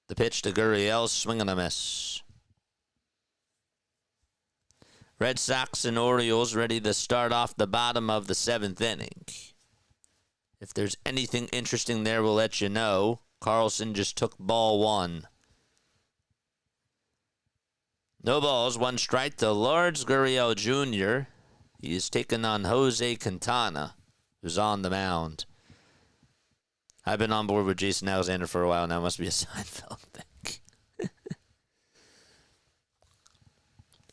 The pitch to Gurriel, swing and a miss. Red Sox and Orioles ready to start off the bottom of the 7th inning. If there's anything interesting there, we'll let you know. Carlson just took ball 1. No balls, 1 strike to Lourdes Gurriel Jr. He is taking on Jose Quintana, who's on the mound. I've been on board with Jason Alexander for a while now. Must be a Seinfeld thing.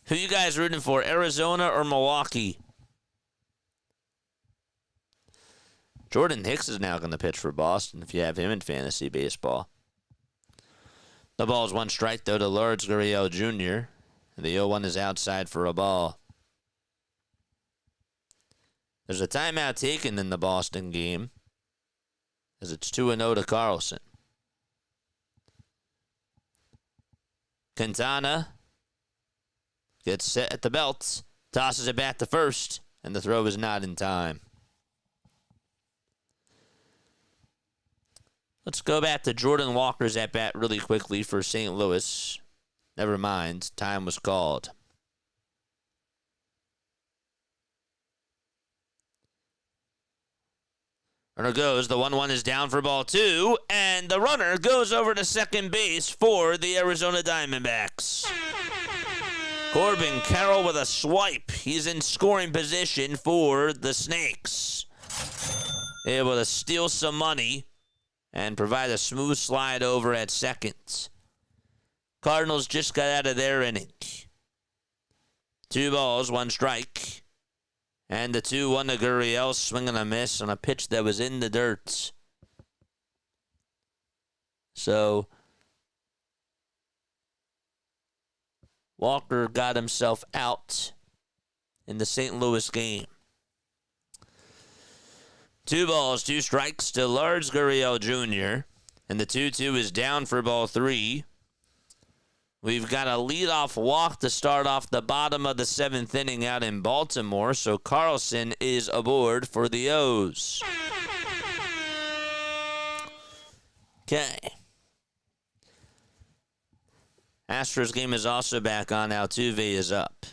Who you guys rooting for, Arizona or Milwaukee? Jordan Hicks is now going to pitch for Boston if you have him in fantasy baseball. The ball is 1 strike, though, to Lourdes Gurriel Jr. And the 0-1 is outside for a ball. There's a timeout taken in the Boston game, as it's 2-0 to Carlson. Quintana gets set at the belts, tosses it back to first, and the throw is not in time. Let's go back to Jordan Walker's at-bat really quickly for St. Louis. Never mind, time was called. Runner goes, the 1-1 is down for ball 2, and the runner goes over to second base for the Arizona Diamondbacks. Corbin Carroll with a swipe. He's in scoring position for the Snakes. Able to steal some money and provide a smooth slide over at second. Cardinals just got out of their inning. 2 balls, 1 strike. And the 2-1 to Gurriel, swing and a miss on a pitch that was in the dirt. So Walker got himself out in the St. Louis game. 2 balls, 2 strikes to Lars Gurriel Jr. And the 2-2 is down for ball 3. We've got a leadoff walk to start off the bottom of the 7th inning out in Baltimore, so Carlson is aboard for the O's. Okay. Astros game is also back on. Altuve is up.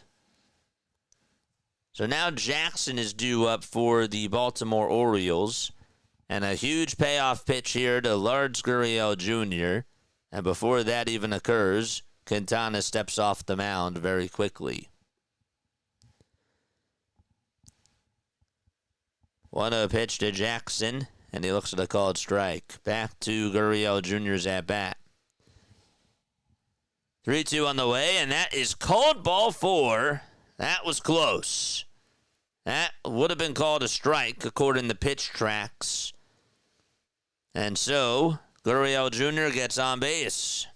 So now Jackson is due up for the Baltimore Orioles. And a huge payoff pitch here to Lars Gurriel Jr. And before that even occurs, Quintana steps off the mound very quickly. 1-0 pitch to Jackson, and he looks at a called strike. Back to Gurriel Jr.'s at-bat. 3-2 on the way, and that is called ball 4. That was close. That would have been called a strike according to pitch tracks. And so, Gurriel Jr. gets on base.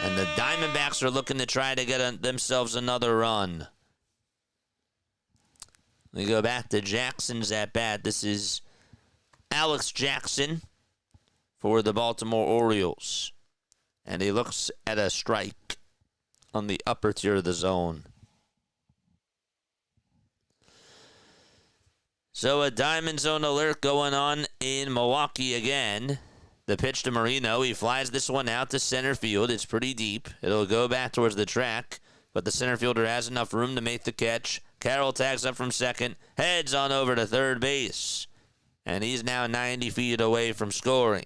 And the Diamondbacks are looking to try to get themselves another run. We go back to Jackson's at-bat. This is Alex Jackson for the Baltimore Orioles. And he looks at a strike on the upper tier of the zone. So a Diamond Zone alert going on in Milwaukee again. The pitch to Marino. He flies this one out to center field. It's pretty deep. It'll go back towards the track, but the center fielder has enough room to make the catch. Carroll tags up from second, heads on over to third base, and he's now 90 feet away from scoring.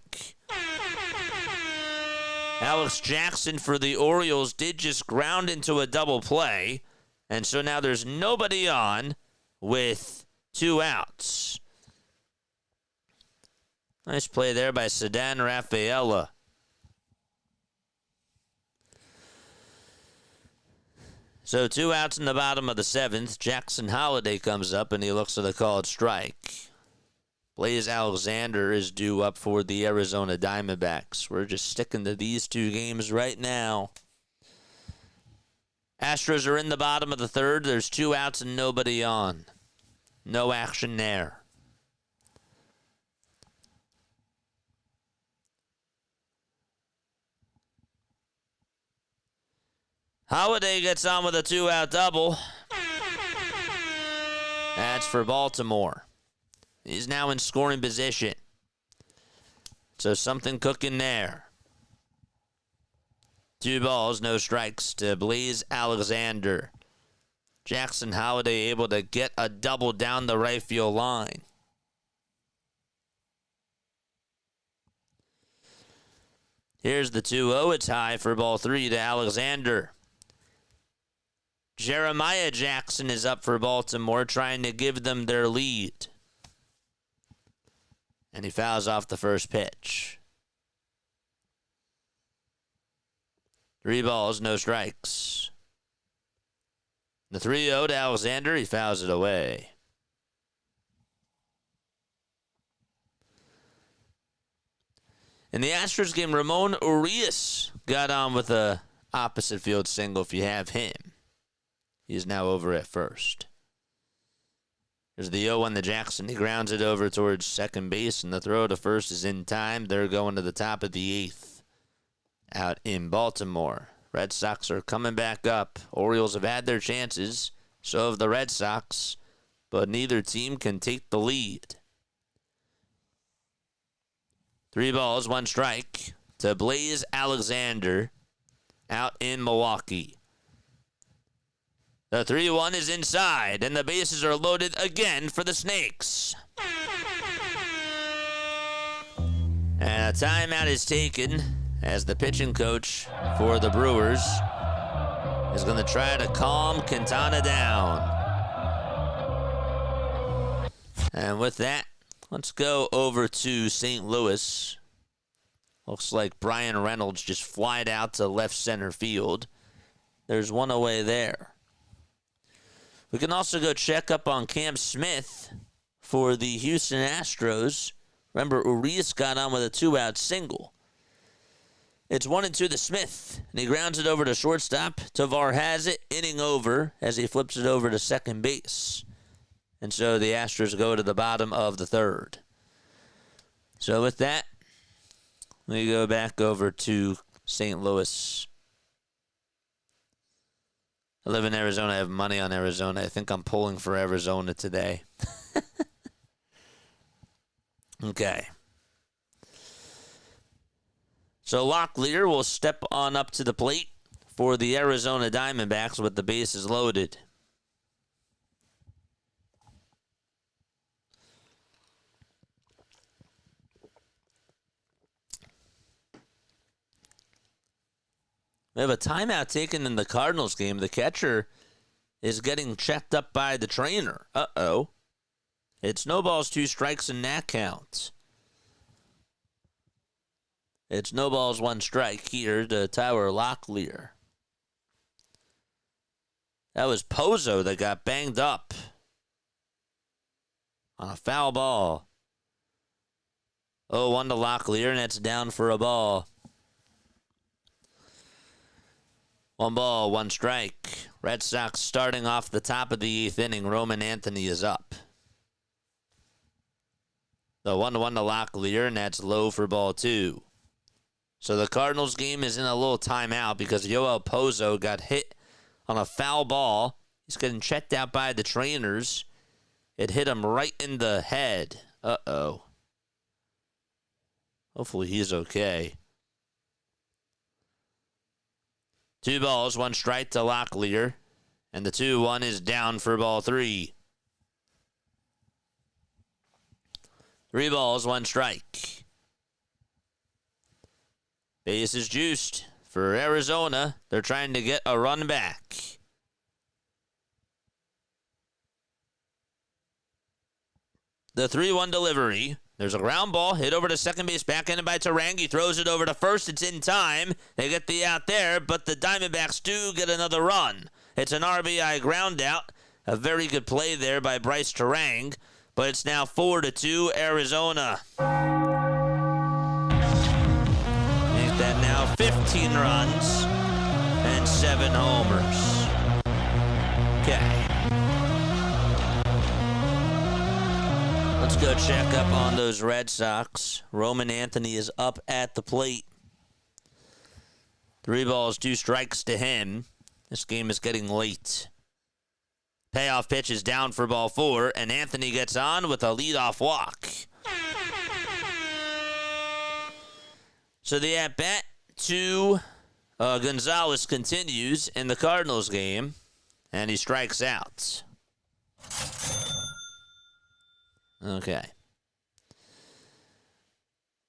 Alex Jackson for the Orioles did just ground into a double play, and so now there's nobody on with 2 outs. Nice play there by Sedan Rafaela. So 2 outs in the bottom of the 7th. Jackson Holiday comes up and he looks at a called strike. Blaze Alexander is due up for the Arizona Diamondbacks. We're just sticking to these 2 games right now. Astros are in the bottom of the 3rd. There's 2 outs and nobody on. No action there. Holiday gets on with a 2-out double. That's for Baltimore. He's now in scoring position. So something cooking there. 2 balls, no strikes to Blaze Alexander. Jackson Holiday able to get a double down the right field line. Here's the 2-0. It's high for ball 3 to Alexander. Jeremiah Jackson is up for Baltimore, trying to give them their lead. And he fouls off the first pitch. 3 balls, no strikes. The 3-0 to Alexander, he fouls it away. In the Astros game, Ramon Urias got on with a opposite field single if you have him. He's now over at first. There's the 0-1 to Jackson. He grounds it over towards second base, and the throw to first is in time. They're going to the top of the 8th out in Baltimore. Red Sox are coming back up. Orioles have had their chances. So have the Red Sox. But neither team can take the lead. 3 balls, 1 strike to Blaze Alexander out in Milwaukee. The 3-1 is inside, and the bases are loaded again for the Snakes. And a timeout is taken as the pitching coach for the Brewers is going to try to calm Quintana down. And with that, let's go over to St. Louis. Looks like Brian Reynolds just flied out to left center field. There's one away there. We can also go check up on Cam Smith for the Houston Astros. Remember, Urias got on with a 2-out single. It's 1-2 to Smith, and he grounds it over to shortstop. Tovar has it, inning over, as he flips it over to second base. And so the Astros go to the bottom of the third. So with that, we go back over to St. Louis. I live in Arizona. I have money on Arizona. I think I'm pulling for Arizona today. Okay. So Locklear will step on up to the plate for the Arizona Diamondbacks with the bases loaded. We have a timeout taken in the Cardinals game. The catcher is getting checked up by the trainer. Uh-oh. It's no balls, 2 strikes, and that counts. It's no balls, 1 strike here to Tyler Locklear. That was Pozo that got banged up on a foul ball. 0-1 to Locklear, and that's down for a ball. 1 ball, 1 strike. Red Sox starting off the top of the 8th inning. Roman Anthony is up. The 1-1 to Locklear, and that's low for ball 2. So the Cardinals game is in a little timeout because Yoel Pozo got hit on a foul ball. He's getting checked out by the trainers. It hit him right in the head. Uh-oh. Hopefully he's okay. 2 balls, 1 strike to Locklear. And the 2-1 is down for ball 3. 3 balls, 1 strike. Base is juiced for Arizona. They're trying to get a run back. The 3-1 delivery. There's a ground ball hit over to second base, backhanded by Tarangi. Throws it over to first. It's in time. They get the out there, but the Diamondbacks do get another run. It's an RBI ground out. A very good play there by Bryce Terang, but it's now 4-2 Arizona. Make that now 15 runs and 7 homers. Okay. Let's go check up on those Red Sox. Roman Anthony is up at the plate. 3 balls, 2 strikes to him. This game is getting late. Payoff pitch is down for ball 4, and Anthony gets on with a leadoff walk. So the at-bat to Gonzalez continues in the Cardinals game, and he strikes out. Okay.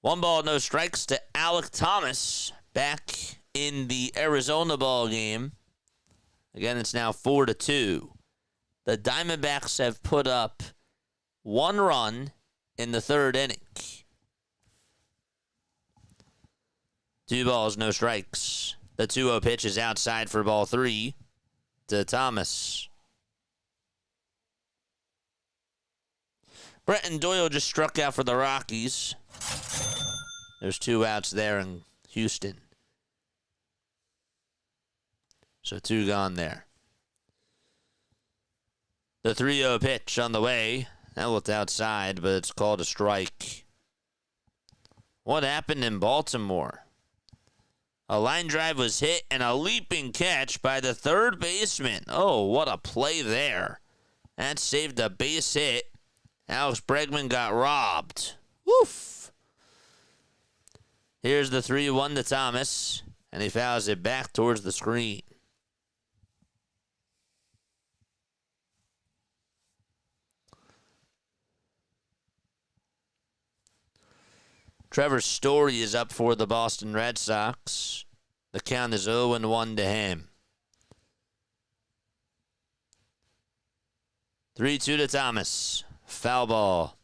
1 ball, no strikes to Alek Thomas back in the Arizona ball game. Again, it's now 4-2. The Diamondbacks have put up 1 run in the 3rd inning. 2 balls, no strikes. The 2-0 pitch is outside for ball 3 to Thomas. Brenton Doyle just struck out for the Rockies. There's 2 outs there in Houston. So 2 gone there. The 3-0 pitch on the way. That looked outside, but it's called a strike. What happened in Baltimore? A line drive was hit and a leaping catch by the 3rd baseman. Oh, what a play there. That saved a base hit. Alex Bregman got robbed. Woof. Here's the 3-1 to Thomas, and he fouls it back towards the screen. Trevor Story is up for the Boston Red Sox. The count is 0-1 to him. 3-2 to Thomas. Foul ball.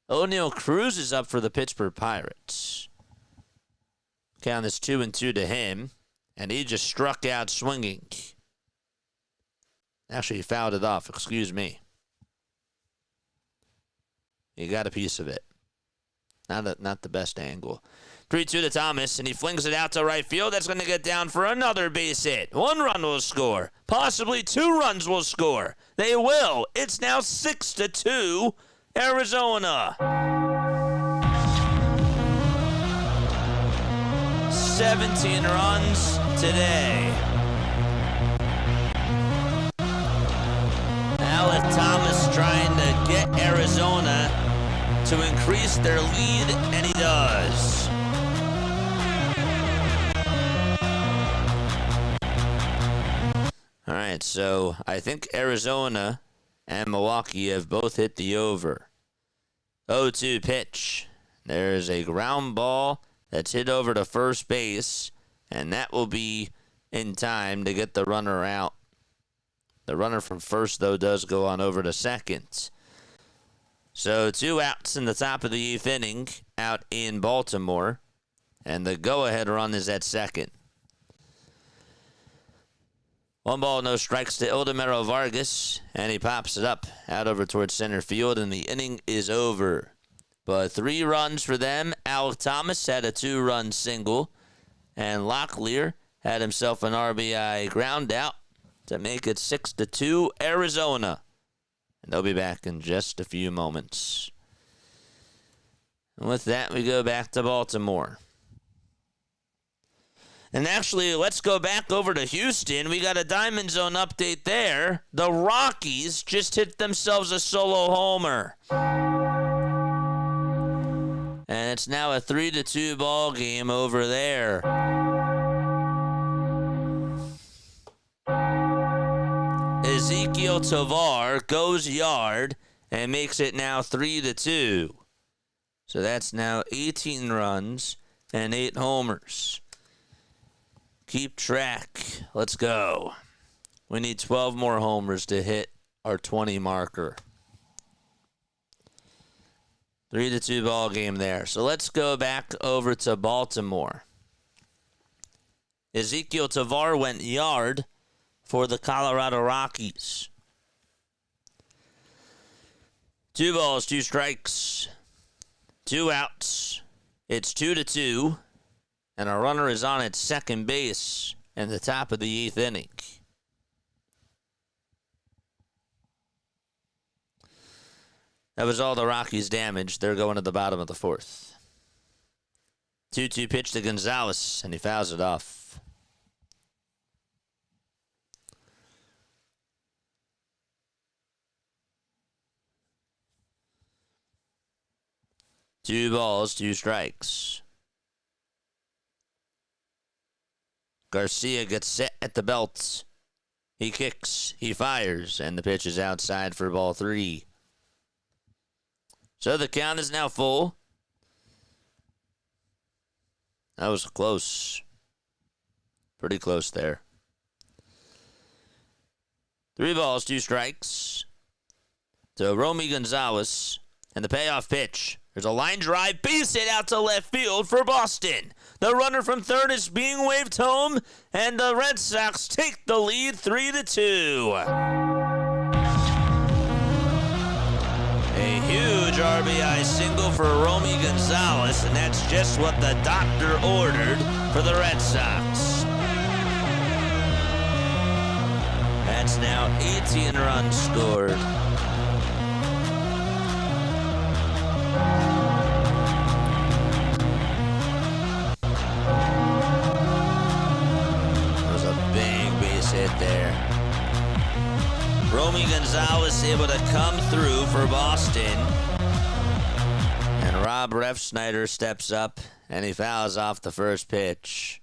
O'Neal Cruz is up for the Pittsburgh Pirates. Count is 2-2 to him, and he just struck out swinging. Actually, he fouled it off. Excuse me. He got a piece of it. Not the best angle. 3-2 to Thomas, and he flings it out to right field. That's going to get down for another base hit. 1 run will score. Possibly 2 runs will score. They will. It's now 6-2, Arizona. 17 runs today. Alec Thomas trying to get Arizona to increase their lead, and he does. All right, so I think Arizona and Milwaukee have both hit the over. 0-2 pitch. There's a ground ball that's hit over to first base, and that will be in time to get the runner out. The runner from first, though, does go on over to second. So 2 outs in the top of the 8th inning out in Baltimore, and the go-ahead run is at second. 1 ball, no strikes to Ildemaro Vargas, and he pops it up out over towards center field, and the inning is over. But 3 runs for them. Alec Thomas had a 2-run single, and Locklear had himself an RBI ground out to make it 6-2 Arizona. And they'll be back in just a few moments. And with that, we go back to Baltimore. And actually, let's go back over to Houston. We got a Diamond Zone update there. The Rockies just hit themselves a solo homer. And it's now a 3-2 ball game over there. Ezekiel Tovar goes yard and makes it now 3-2. So that's now 18 runs and 8 homers. Keep track. Let's go. We need 12 more homers to hit our 20 marker. 3-2 ball game there. So let's go back over to Baltimore. Ezekiel Tovar went yard for the Colorado Rockies. 2 balls, 2 strikes, 2 outs. It's 2-2. And a runner is on at second base in the top of the 8th inning. That was all the Rockies' damage. They're going to the bottom of the 4th. 2-2 pitch to Gonzalez, and he fouls it off. Two balls, 2 strikes. Garcia gets set at the belt. He kicks, he fires, and the pitch is outside for ball 3. So the count is now full. That was close. Pretty close there. 3 balls, 2 strikes to Romy Gonzalez, and the payoff pitch. There's a line drive, base hit out to left field for Boston. The runner from third is being waved home, and the Red Sox take the lead 3-2. A huge RBI single for Romy Gonzalez, and that's just what the doctor ordered for the Red Sox. That's now 18 runs scored. Hit there. Romy Gonzalez able to come through for Boston. And Rob Refsnyder steps up and he fouls off the first pitch.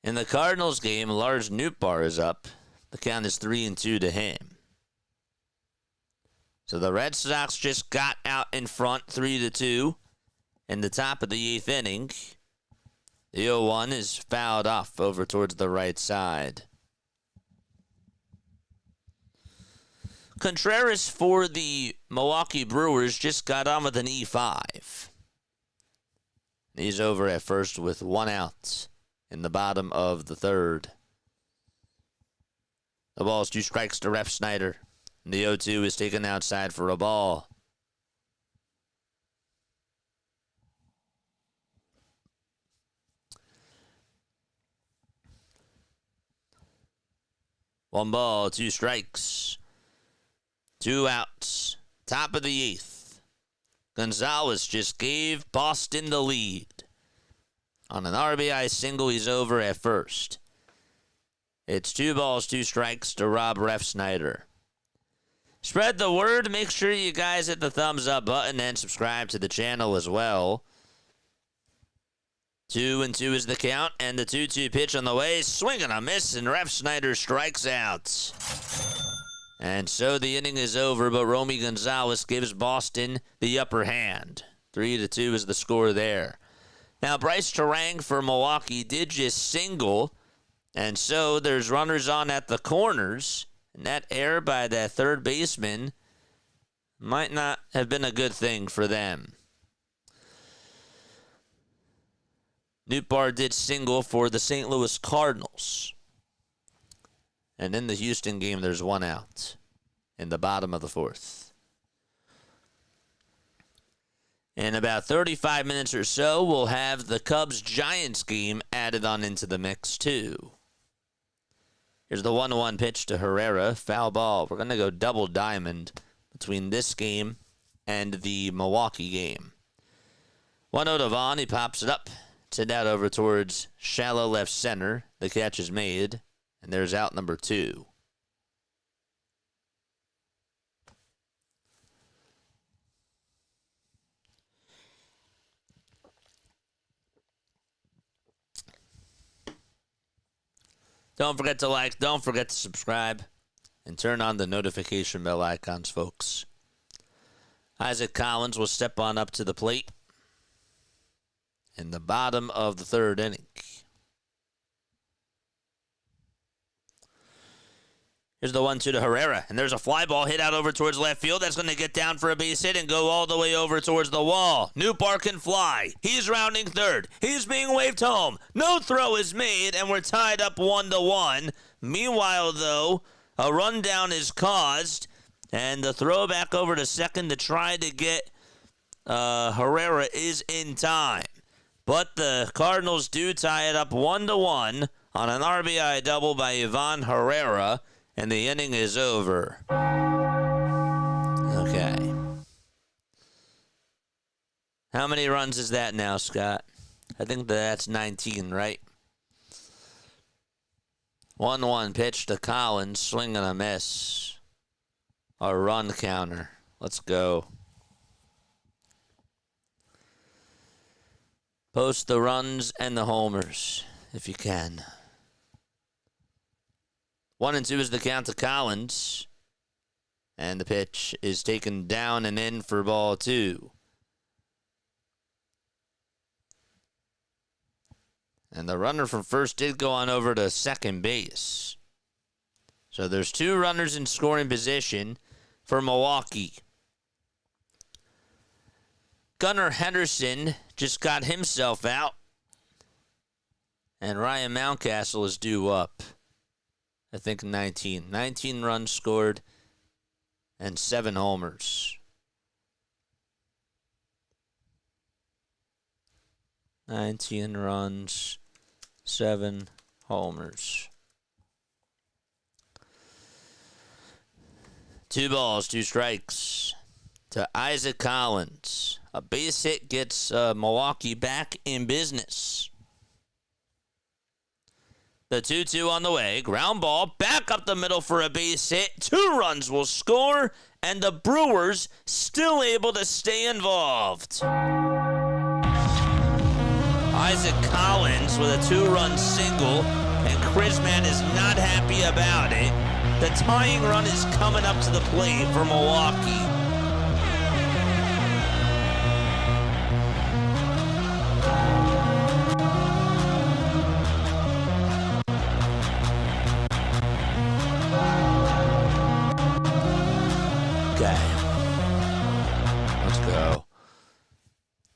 In the Cardinals game, Lars Nootbaar is up. The count is 3-2 to him. So the Red Sox just got out in front 3-2 in the top of the 8th inning. The 0-1 is fouled off over towards the right side. Contreras for the Milwaukee Brewers just got on with an E5. He's over at first with 1 out. in the bottom of the third. The ball's 2 strikes to Ref Snyder. And the 0-2 is taken outside for a ball. One ball, 2 strikes. 2 outs. Top of the 8th. Gonzalez just gave Boston the lead. On an RBI single, he's over at first. It's 2 balls, 2 strikes to Rob Ref Snyder. Spread the word. Make sure you guys hit the thumbs up button and subscribe to the channel as well. 2-2 is the count, and the 2-2 pitch on the way. Swing and a miss, and Ref Snyder strikes out. And so the inning is over, but Romy Gonzalez gives Boston the upper hand. 3-2 is the score there. Now, Bryce Terang for Milwaukee did just single, and so there's runners on at the corners. And that error by that third baseman might not have been a good thing for them. Nootbaar did single for the St. Louis Cardinals. And in the Houston game, there's 1 out in the bottom of the 4th. In about 35 minutes or so, we'll have the Cubs-Giants game added on into the mix, too. Here's the 1-1 pitch to Herrera. Foul ball. We're going to go double diamond between this game and the Milwaukee game. 1-0 to Vaughn. He pops it up. Send out over towards shallow left center. The catch is made. And there's out number 2. Don't forget to like, don't forget to subscribe, and turn on the notification bell icons, folks. Isaac Collins will step on up to the plate in the bottom of the 3rd inning. Here's the 1-2 to Herrera, and there's a fly ball hit out over towards left field. That's going to get down for a base hit and go all the way over towards the wall. Nootbaar can fly. He's rounding 3rd. He's being waved home. No throw is made, and we're tied up 1-1. Meanwhile, though, a rundown is caused, and the throw back over to 2nd to try to get Herrera is in time. But the Cardinals do tie it up 1-1 on an RBI double by Ivan Herrera. And the inning is over. Okay. How many runs is that now, Scott? I think that's 19, right? 1-1 pitch to Collins. Swing and a miss. A run counter. Let's go. Post the runs and the homers, if you can. 1-2 is the count to Collins. And the pitch is taken down and in for ball 2. And the runner from first did go on over to 2nd base. So there's 2 runners in scoring position for Milwaukee. Gunnar Henderson just got himself out. And Ryan Mountcastle is due up. I think 19. 19 runs scored and 7 homers. 19 runs, 7 homers. 2 balls, 2 strikes to Isaac Collins. A base hit gets Milwaukee back in business. The 2-2 on the way. Ground ball back up the middle for a base hit. 2 runs will score, and the Brewers still able to stay involved. Isaac Collins with a 2-run single, and Chrisman is not happy about it. The tying run is coming up to the plate for Milwaukee.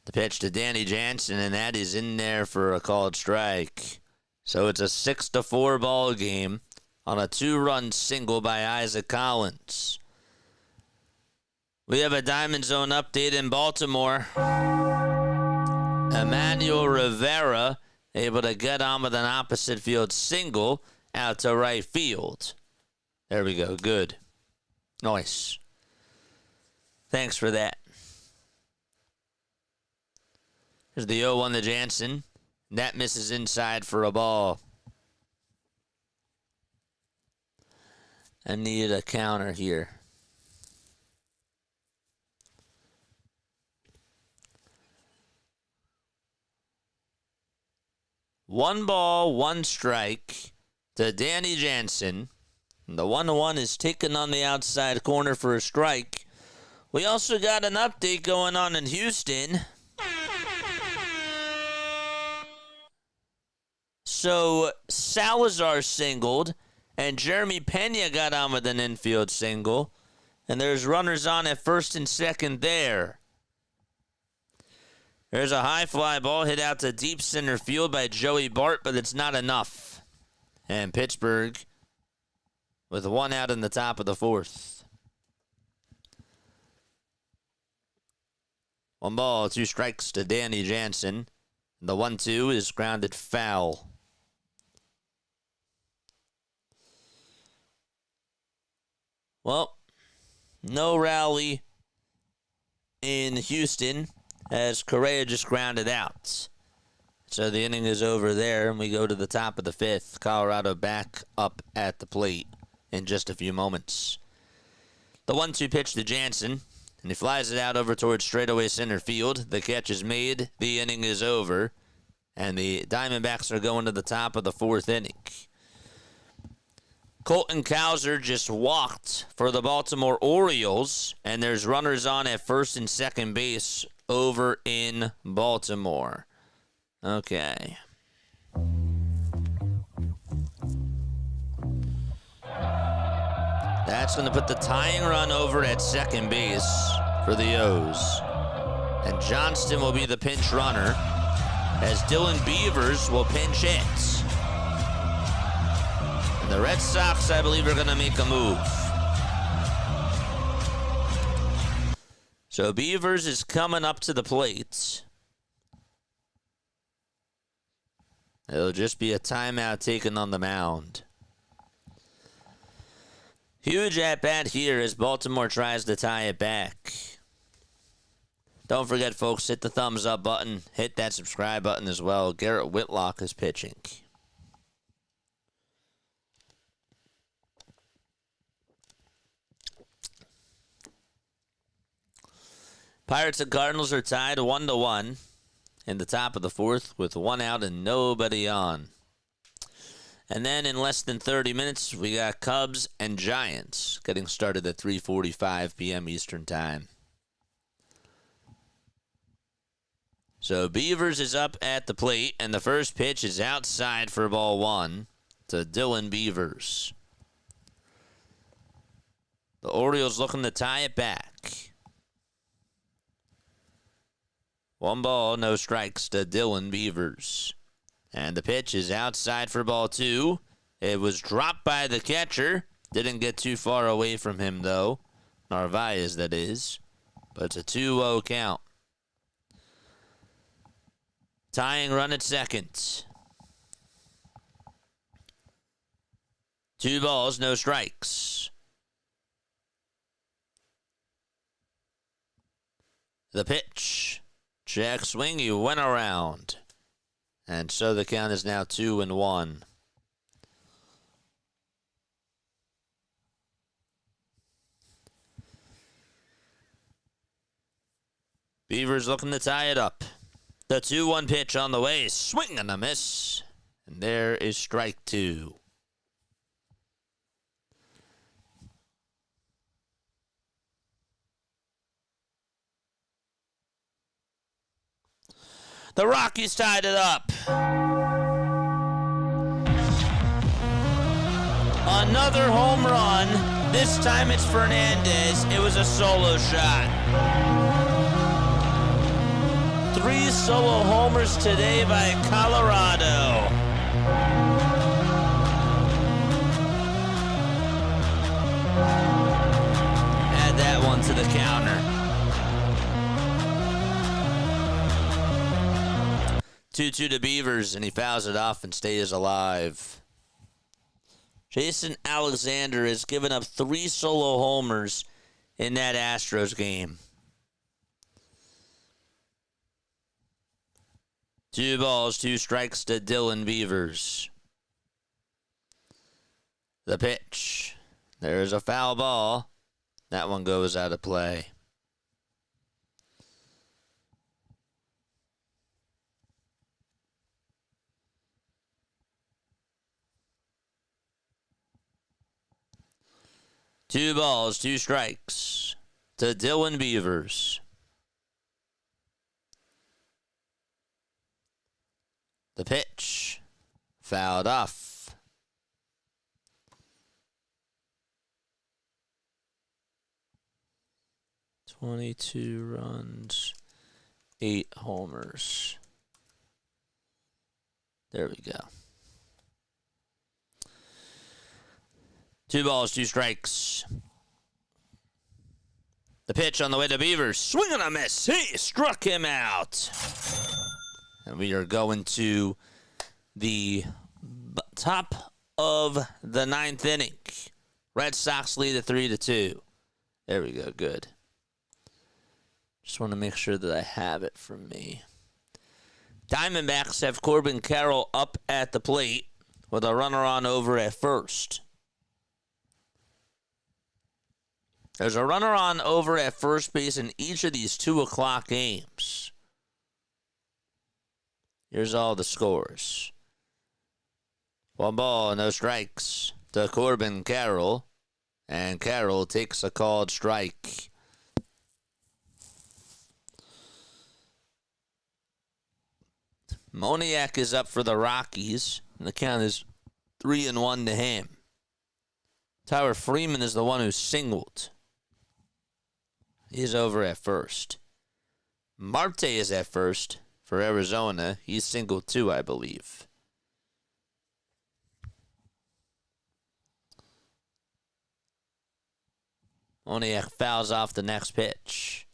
The pitch to Danny Jansen, and that is in there for a called strike. So it's a 6-4 ball game on a 2-run single by Isaac Collins. We have a Diamond Zone update in Baltimore. Emmanuel Rivera able to get on with an opposite field single out to right field. There we go. Good. Nice. Thanks for that. Here's the 0-1 to Jansen. That misses inside for a ball. I need a counter here. One ball, one strike to Danny Jansen. The 1-1 is taken on the outside corner for a strike. We also got an update going on in Houston. So Salazar singled, and Jeremy Pena got on with an infield single. And there's runners on at first and second there. There's a high fly ball hit out to deep center field by Joey Bart, but it's not enough. And Pittsburgh with 1 out in the top of the 4th. 1 ball, 2 strikes to Danny Jansen. The 1-2 is grounded foul. Well, no rally in Houston as Correa just grounded out. So the inning is over there, and we go to the top of the 5th. Colorado back up at the plate in just a few moments. The 1-2 pitch to Jansen, and he flies it out over towards straightaway center field. The catch is made. The inning is over, and the Diamondbacks are going to the top of the 4th inning. Colton Cowser just walked for the Baltimore Orioles, and there's runners on at first and second base over in Baltimore. Okay. That's going to put the tying run over at second base for the O's. And Johnston will be the pinch runner as Dylan Beavers will pinch hit. And the Red Sox, I believe, are going to make a move. So Beavers is coming up to the plate. It'll just be a timeout taken on the mound. Huge at-bat here as Baltimore tries to tie it back. Don't forget, folks, hit the thumbs up button. Hit that subscribe button as well. Garrett Whitlock is pitching. Pirates and Cardinals are tied 1-1 in the top of the 4th with 1 out and nobody on. And then in less than 30 minutes, we got Cubs and Giants getting started at 3:45 p.m. Eastern Time. So Beavers is up at the plate, and the first pitch is outside for ball 1 to Dylan Beavers. The Orioles looking to tie it back. 1 ball, no strikes to Dylan Beavers. And the pitch is outside for ball 2. It was dropped by the catcher. Didn't get too far away from him, though. Narvaez, that is. But it's a 2-0 count. Tying run at second. 2 balls, no strikes. The pitch. Jack swing, he went around. And so the count is now 2-1. Beavers looking to tie it up. The 2-1 pitch on the way. Swing and a miss. And there is strike 2. The Rockies tied it up. Another home run. This time it's Fernandez. It was a solo shot. 3 solo homers today by Colorado. 2-2 to Beavers, and he fouls it off and stays alive. Jason Alexander has given up 3 solo homers in that Astros game. 2 balls, 2 strikes to Dylan Beavers. The pitch. There's a foul ball. That one goes out of play. Two balls, 2 strikes to Dylan Beavers. The pitch. Fouled off. "22 runs, 8 homers." There we go. 2 balls, 2 strikes. The pitch on the way to Beavers. Swing and a miss. He struck him out. And we are going to the top of the 9th inning. Red Sox lead at 3-2. There we go. Good. Just want to make sure that I have it from me. Diamondbacks have Corbin Carroll up at the plate with a runner on over at first. There's a runner on over at first base in each of these 2 o'clock games. Here's all the scores. 1 ball, no strikes to Corbin Carroll. And Carroll takes a called strike. Moniak is up for the Rockies. And the count is 3-1 to him. Tyler Freeman is the one who singled. He's over at first. Marte is at first for Arizona. He's singled too, I believe. Moniak fouls off the next pitch.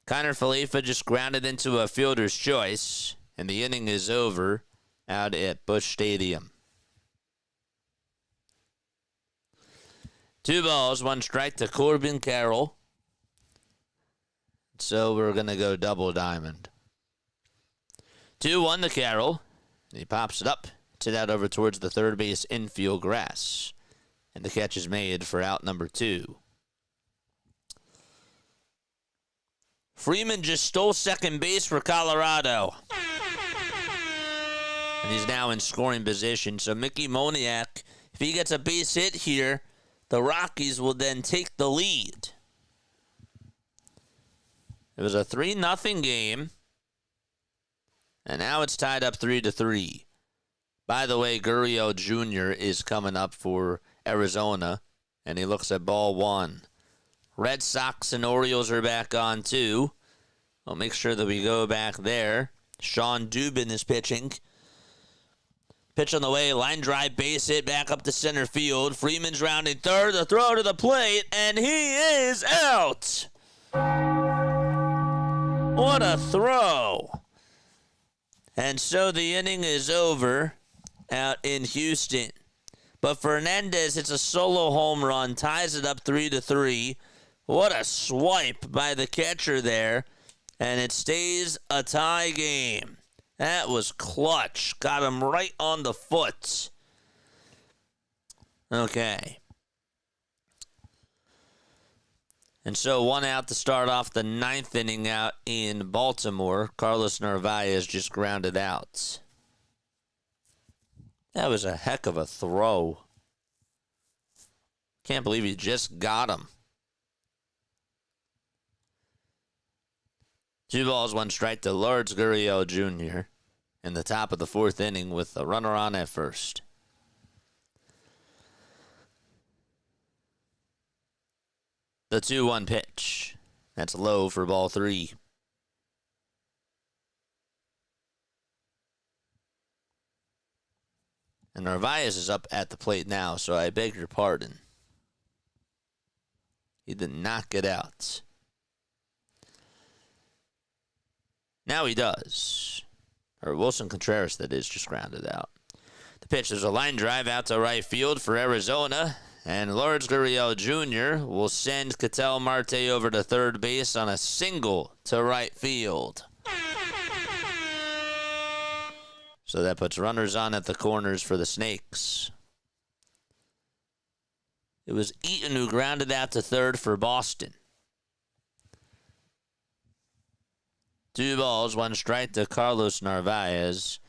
Connor Falefa just grounded into a fielder's choice, and the inning is over out at Busch Stadium. 2 balls, 1 strike to Corbin Carroll. So we're going to go double diamond. 2-1 to Carroll. He pops it up to that over towards the third base infield grass. And the catch is made for out number 2. Freeman just stole second base for Colorado. And he's now in scoring position. So Mickey Moniak, if he gets a base hit here, the Rockies will then take the lead. It was a 3-0 game. And now it's tied up 3-3. By the way, Gurriel Jr. is coming up for Arizona. And he looks at ball 1. Red Sox and Orioles are back on too. I'll make sure that we go back there. Sean Dubin is pitching. Pitch on the way, line drive, base hit, back up to center field. Freeman's rounding third, the throw to the plate, and he is out. What a throw. And so the inning is over out in Houston. But Fernandez hits a solo home run, ties it up 3-3. What a swipe by the catcher there. And it stays a tie game. That was clutch. Got him right on the foot. Okay. And so 1 out to start off the 9th inning out in Baltimore. Carlos Narvaez just grounded out. That was a heck of a throw. Can't believe he just got him. 2 balls, 1 strike to Lourdes Gurriel Jr. in the top of the 4th inning with a runner on at first. The 2-1 pitch. That's low for ball 3. And Narvaez is up at the plate now, so I beg your pardon. He did not get out. Now he does. Or Wilson Contreras, that is, just grounded out. The pitch, there's a line drive out to right field for Arizona. And Lourdes Gurriel Jr. will send Ketel Marte over to third base on a single to right field. So that puts runners on at the corners for the Snakes. It was Eaton who grounded out to third for Boston. 2 balls, 1 strike to Carlos Narvaez.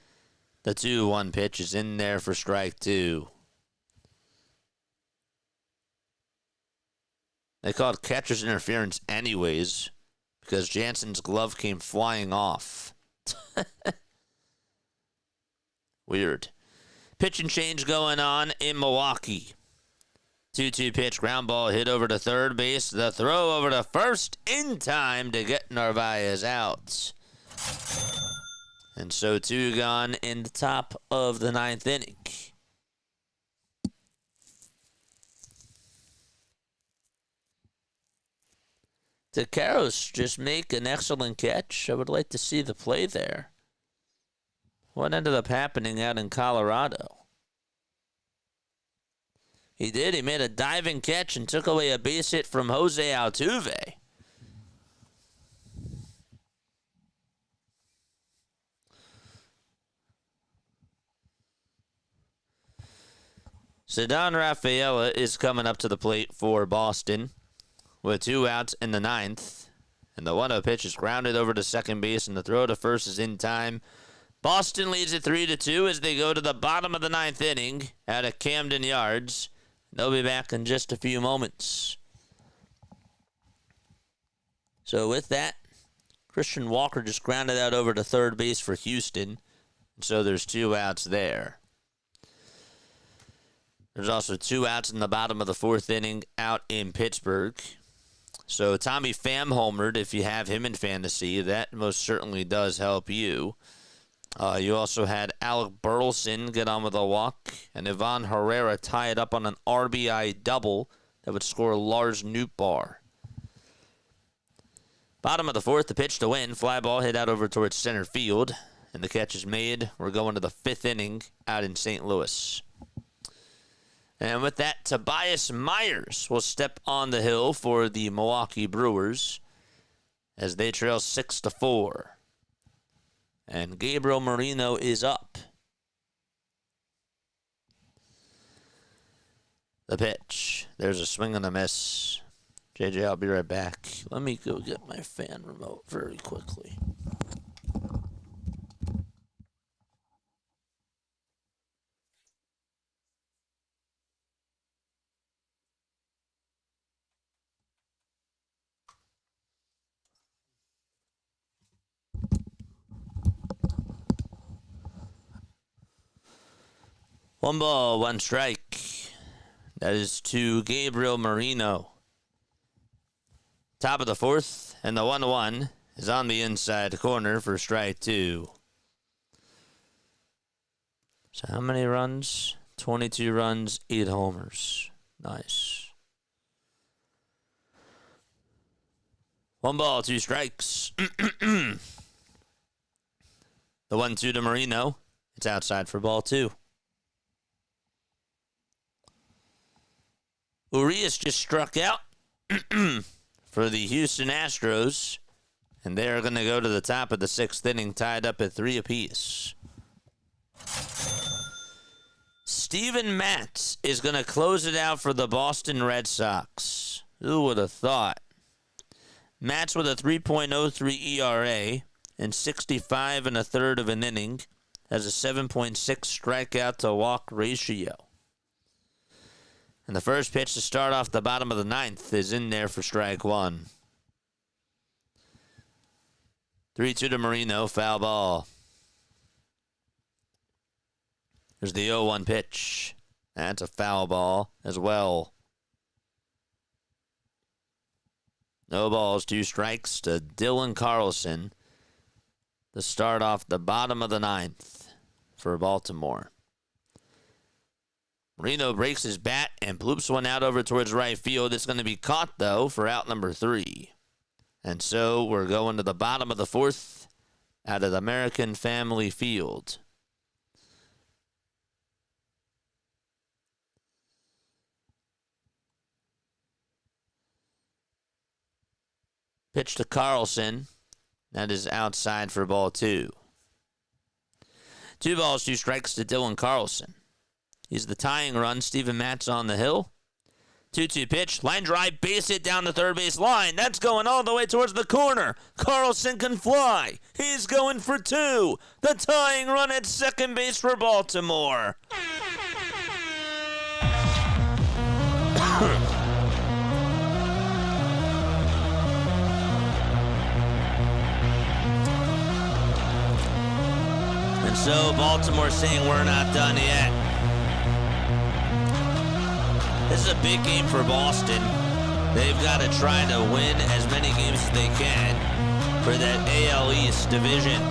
The 2-1 pitch is in there for strike 2. They called catcher's interference anyways because Jansen's glove came flying off. Weird. Pitching change going on in Milwaukee. 2-2 pitch, ground ball hit over to third base. The throw over to first in time to get Narvaez out. And so 2 gone in the top of the 9th inning. Did Karros just make an excellent catch? I would like to see the play there. What ended up happening out in Colorado? He did. He made a diving catch and took away a base hit from Jose Altuve. Ceddanne Rafaela is coming up to the plate for Boston with 2 outs in the 9th. And the 1-0 pitch is grounded over to second base, and the throw to first is in time. Boston leads it 3-2 as they go to the bottom of the 9th inning out of Camden Yards. They'll be back in just a few moments. So with that, Christian Walker just grounded out over to third base for Houston. So there's 2 outs there. There's also 2 outs in the bottom of the 4th inning out in Pittsburgh. So Tommy Pham homered. If you have him in fantasy, that most certainly does help you. You also had Alec Burleson get on with a walk, and Ivan Herrera tie it up on an RBI double that would score Lars Nootbaar. Bottom of the 4th, the pitch to win. Fly ball hit out over towards center field, and the catch is made. We're going to the 5th inning out in St. Louis. And with that, Tobias Myers will step on the hill for the Milwaukee Brewers as they trail 6-4. And Gabriel Moreno is up. The pitch. There's a swing and a miss. JJ, I'll be right back. Let me go get my fan remote very quickly. One ball, 1 strike. That is to Gabriel Moreno. Top of the 4th, and the 1-1 is on the inside corner for strike 2. So how many runs? 22 runs, 8 homers. Nice. 1 ball, 2 strikes. The 1-2 to Moreno. It's outside for ball 2. Urias just struck out for the Houston Astros, and they're going to go to the top of the 6th inning, tied up at 3 apiece. Steven Matz is going to close it out for the Boston Red Sox. Who would have thought? Matz with a 3.03 ERA and 65 1/3 of an inning has a 7.6 strikeout to walk ratio. And the first pitch to start off the bottom of the 9th is in there for strike 1. 3-2 to Moreno, foul ball. There's the 0-1 pitch. That's a foul ball as well. No balls, 2 strikes to Dylan Carlson to start off the bottom of the 9th for Baltimore. Moreno breaks his bat and bloops one out over towards right field. It's going to be caught, though, for out number 3. And so we're going to the bottom of the 4th. out of the American Family Field. Pitch to Carlson. That is outside for ball 2. 2 balls, 2 strikes to Dylan Carlson. He's the tying run. Steven Matt's on the hill. 2-2 pitch. Line drive, base hit down the third base line. That's going all the way towards the corner. Carlson can fly. He's going for 2. The tying run at second base for Baltimore. And so Baltimore saying we're not done yet. This is a big game for Boston. They've got to try to win as many games as they can for that AL East division.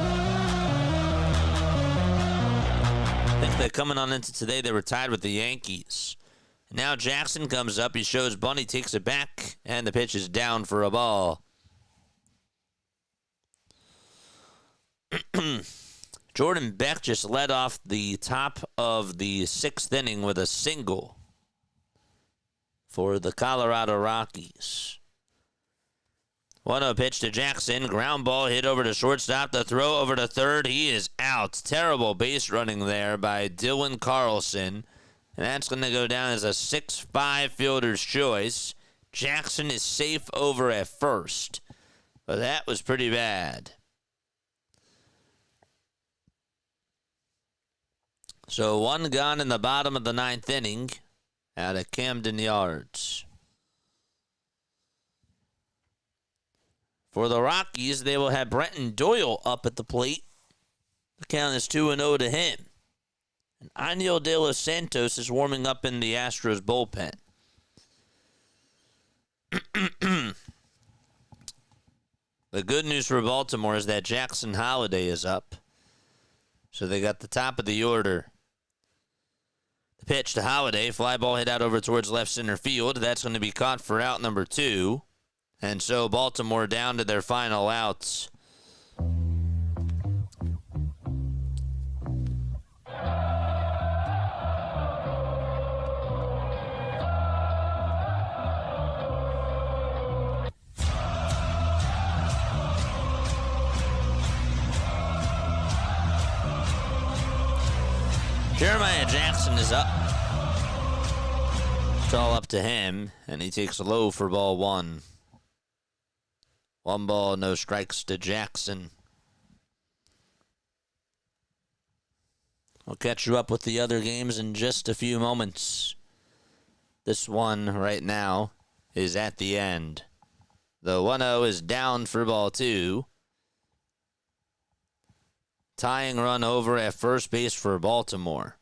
I think they're coming on into today. They were tied with the Yankees. Now Jackson comes up. He shows Bunny, takes it back, and the pitch is down for a ball. Jordan Beck just led off the top of the 6th inning with a single for the Colorado Rockies. 1-0 pitch to Jackson. Ground ball hit over to shortstop. The throw over to third. He is out. Terrible base running there by Dylan Carlson. And that's going to go down as a 6-5 fielder's choice. Jackson is safe over at first. But that was pretty bad. So 1 gone in the bottom of the 9th inning out of Camden Yards. For the Rockies, they will have Brenton Doyle up at the plate. The count is 2-0 to him. And Aniel De Los Santos is warming up in the Astros bullpen. The good news for Baltimore is that Jackson Holliday is up. So they got the top of the order. The pitch to Holliday. Fly ball hit out over towards left center field. That's going to be caught for out number 2. And so Baltimore down to their final outs. Jeremiah Jackson is up. It's all up to him, and he takes a low for ball 1. 1 ball, no strikes to Jackson. I'll catch you up with the other games in just a few moments. This one right now is at the end. The 1-0 is down for ball 2. Tying run over at first base for Baltimore.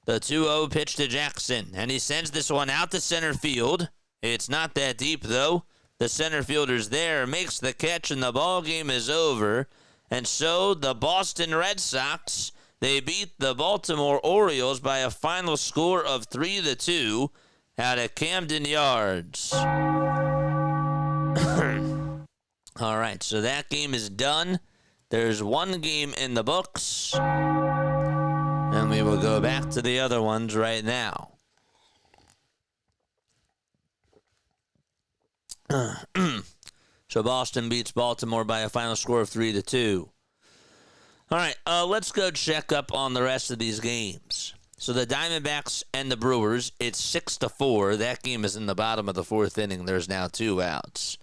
The 2-0 pitch to Jackson, and he sends this one out to center field. It's not that deep, though. The center fielder's there, makes the catch, and the ball game is over. And so the Boston Red Sox, they beat the Baltimore Orioles by a final score of 3-2 out at Camden Yards. All right, so that game is done. There's 1 game in the books, and we will go back to the other ones right now. So Boston beats Baltimore by a final score of 3-2. All right, let's go check up on the rest of these games. So the Diamondbacks and the Brewers, it's 6-4. That game is in the bottom of the 4th inning. There's now 2 outs.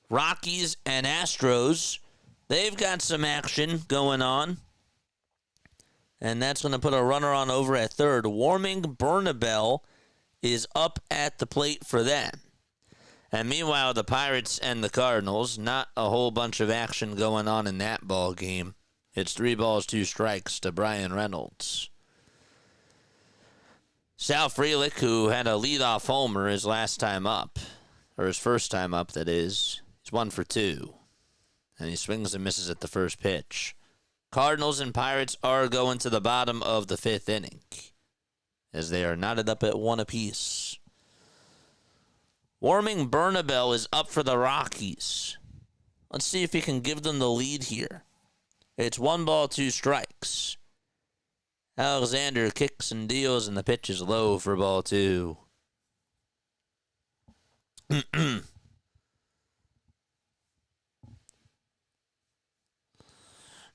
Rockies and Astros, they've got some action going on. And that's going to put a runner on over at third. Warming Bernabel is up at the plate for them. And meanwhile, the Pirates and the Cardinals, not a whole bunch of action going on in that ball game. It's 3 balls, 2 strikes to Brian Reynolds. Sal Frelick, who had a leadoff homer his last time up, or his first time up, that is, he's 1 for 2. And he swings and misses at the first pitch. Cardinals and Pirates are going to the bottom of the 5th inning, as they are knotted up at 1 apiece. Warming Bernabel is up for the Rockies. Let's see if he can give them the lead here. It's 1 ball, 2 strikes. Alexander kicks and deals, and the pitch is low for ball 2.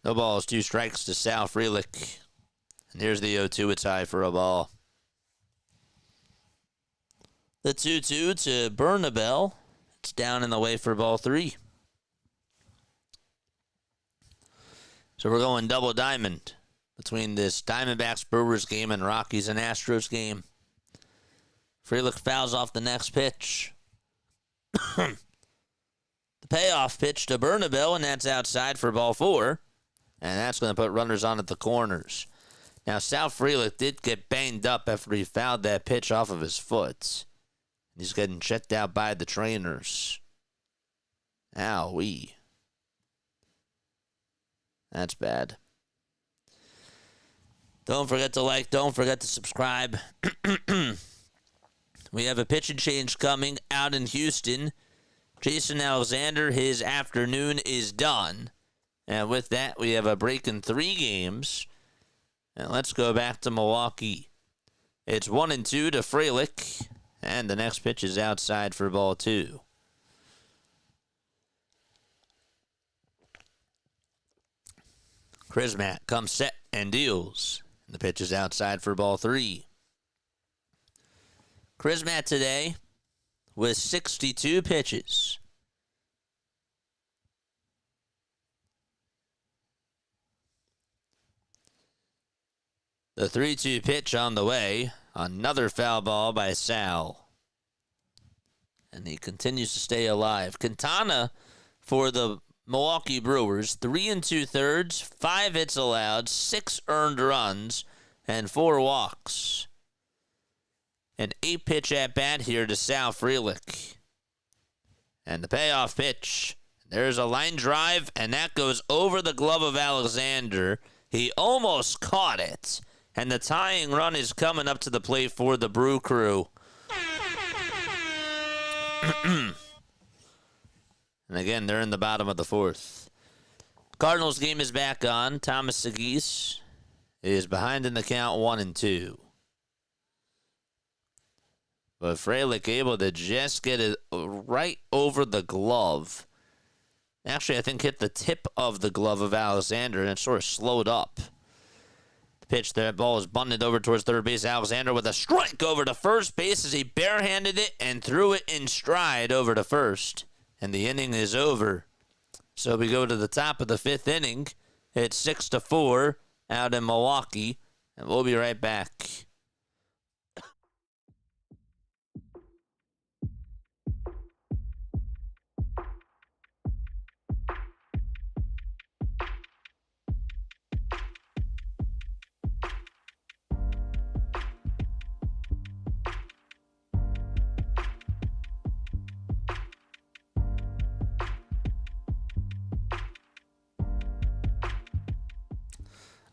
No balls, 2 strikes to Sal Frelick. And here's the 0-2. It's high for a ball. The 2-2 to Bernabel. It's down in the way for ball 3. So we're going double diamond between this Diamondbacks Brewers game and Rockies and Astros game. Frelick fouls off the next pitch. The payoff pitch to Bernabel, and that's outside for ball 4. And that's going to put runners on at the corners. Now, Sal Frelick did get banged up after he fouled that pitch off of his foot. He's getting checked out by the trainers. Owie. That's bad. Don't forget to like. Don't forget to subscribe. We have a pitching change coming out in Houston. Jason Alexander, his afternoon is done. And with that, we have a break in 3 games. And let's go back to Milwaukee. It's 1-2 to Frelick. And the next pitch is outside for ball 2. Krismat comes set and deals. And the pitch is outside for ball 3. Krismat today with 62 pitches. The 3-2 pitch on the way. Another foul ball by Sal. And he continues to stay alive. Quintana for the Milwaukee Brewers. 3 2/3, 5 hits allowed, 6 earned runs, and 4 walks. An 8-pitch at-bat here to Sal Frelick. And the payoff pitch. There's a line drive, and that goes over the glove of Alexander. He almost caught it. And the tying run is coming up to the plate for the Brew Crew. And again, they're in the bottom of the 4th. Cardinals game is back on. Thomas Segis is behind in the count 1-2. But Frelick able to just get it right over the glove. Actually, I think hit the tip of the glove of Alexander, and it sort of slowed up. Pitch, that ball is bunted over towards third base. Alexander with a strike over to first base as he barehanded it and threw it in stride over to first. And the inning is over. So we go to the top of the 5th inning. It's 6-4 out in Milwaukee. And we'll be right back.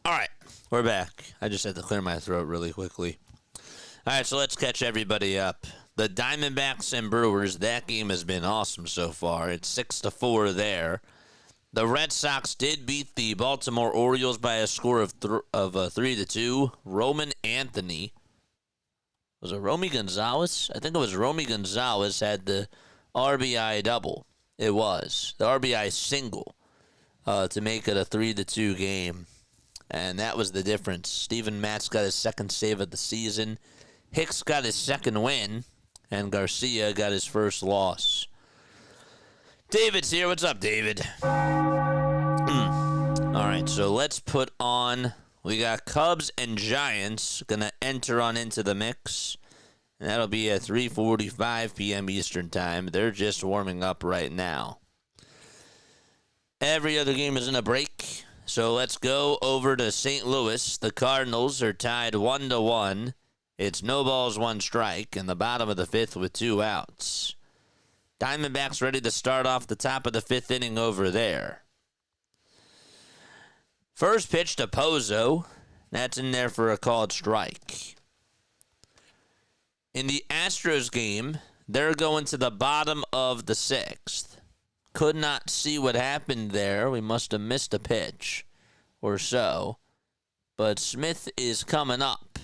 All right, we're back. I just had to clear my throat really quickly. All right, so let's catch everybody up. The Diamondbacks and Brewers, that game has been awesome so far. It's 6-4 there. The Red Sox did beat the Baltimore Orioles by a score of 3-2. Roman Anthony. Was it Romy Gonzalez? I think it was Romy Gonzalez had the RBI double. It was. The RBI single to make it a 3-2 game. And that was the difference. Steven Matz got his 2nd save of the season. Hicks got his 2nd win. And Garcia got his 1st loss. David's here. What's up, David? All right, so let's put on... We got Cubs and Giants going to enter on into the mix. And that'll be at 3:45 p.m. Eastern Time. They're just warming up right now. Every other game is in a break. So let's go over to St. Louis. The Cardinals are tied 1-1. It's no balls, 1 strike, in the bottom of the 5th with 2 outs. Diamondbacks ready to start off the top of the 5th inning over there. First pitch to Pozo. That's in there for a called strike. In the Astros game, they're going to the bottom of the 6th. Could not see what happened there. We must have missed a pitch or so. But Smith is coming up.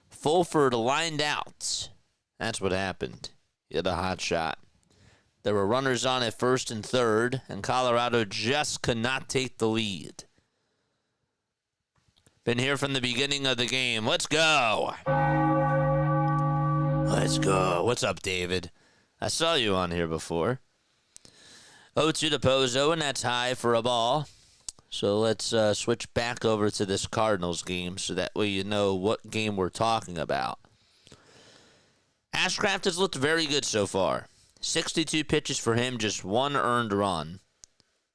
Fulford lined out. That's what happened. He had a hot shot. There were runners on at first and third, and Colorado just could not take the lead. Been here from the beginning of the game. Let's go. Let's go. What's up, David? I saw you on here before. 0-2 to Pozo, and that's high for a ball. So let's switch back over to this Cardinals game so that way you know what game we're talking about. Ashcraft has looked very good so far. 62 pitches for him, just one earned run.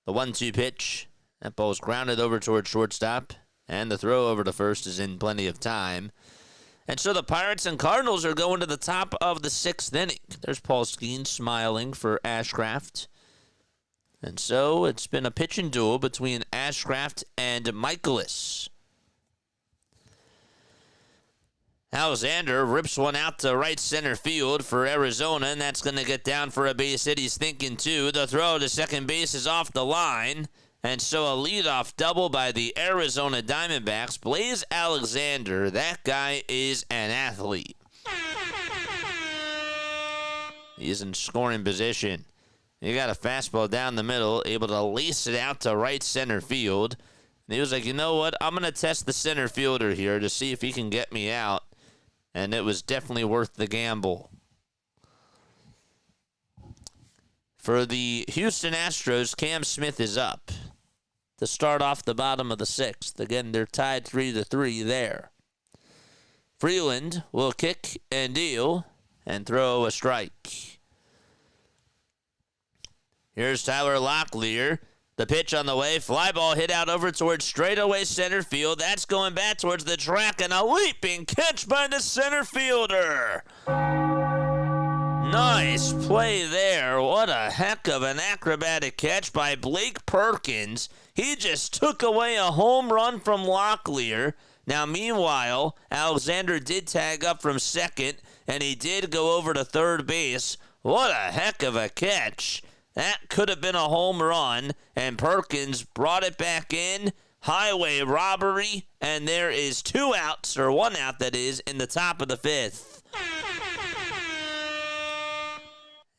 The 1-2 pitch, that ball's grounded over towards shortstop, and the throw over to first is in plenty of time. And so the Pirates and Cardinals are going to the top of the 6th inning. There's Paul Skeen smiling for Ashcraft. And so it's been a pitching duel between Ashcraft and Michaelis. Alexander rips one out to right center field for Arizona, and that's going to get down for a base hit. He's thinking two. The throw to second base is off the line. And so a leadoff double by the Arizona Diamondbacks. Blaze Alexander, that guy is an athlete. He's in scoring position. He got a fastball down the middle, able to lace it out to right center field. And he was like, you know what? I'm going to test the center fielder here to see if he can get me out. And it was definitely worth the gamble. For the Houston Astros, Cam Smith is up to start off the bottom of the 6th. Again, they're tied 3-3 there. Freeland will kick and deal and throw a strike. Here's Tyler Locklear. The pitch on the way. Fly ball hit out over towards straightaway center field. That's going back towards the track, and a leaping catch by the center fielder. Nice play there. What a heck of an acrobatic catch by Blake Perkins. He just took away a home run from Locklear. Now, meanwhile, Alexander did tag up from second, and he did go over to third base. What a heck of a catch. That could have been a home run, and Perkins brought it back in. Highway robbery, and there is 2 outs, or 1 out that is, in the top of the 5th.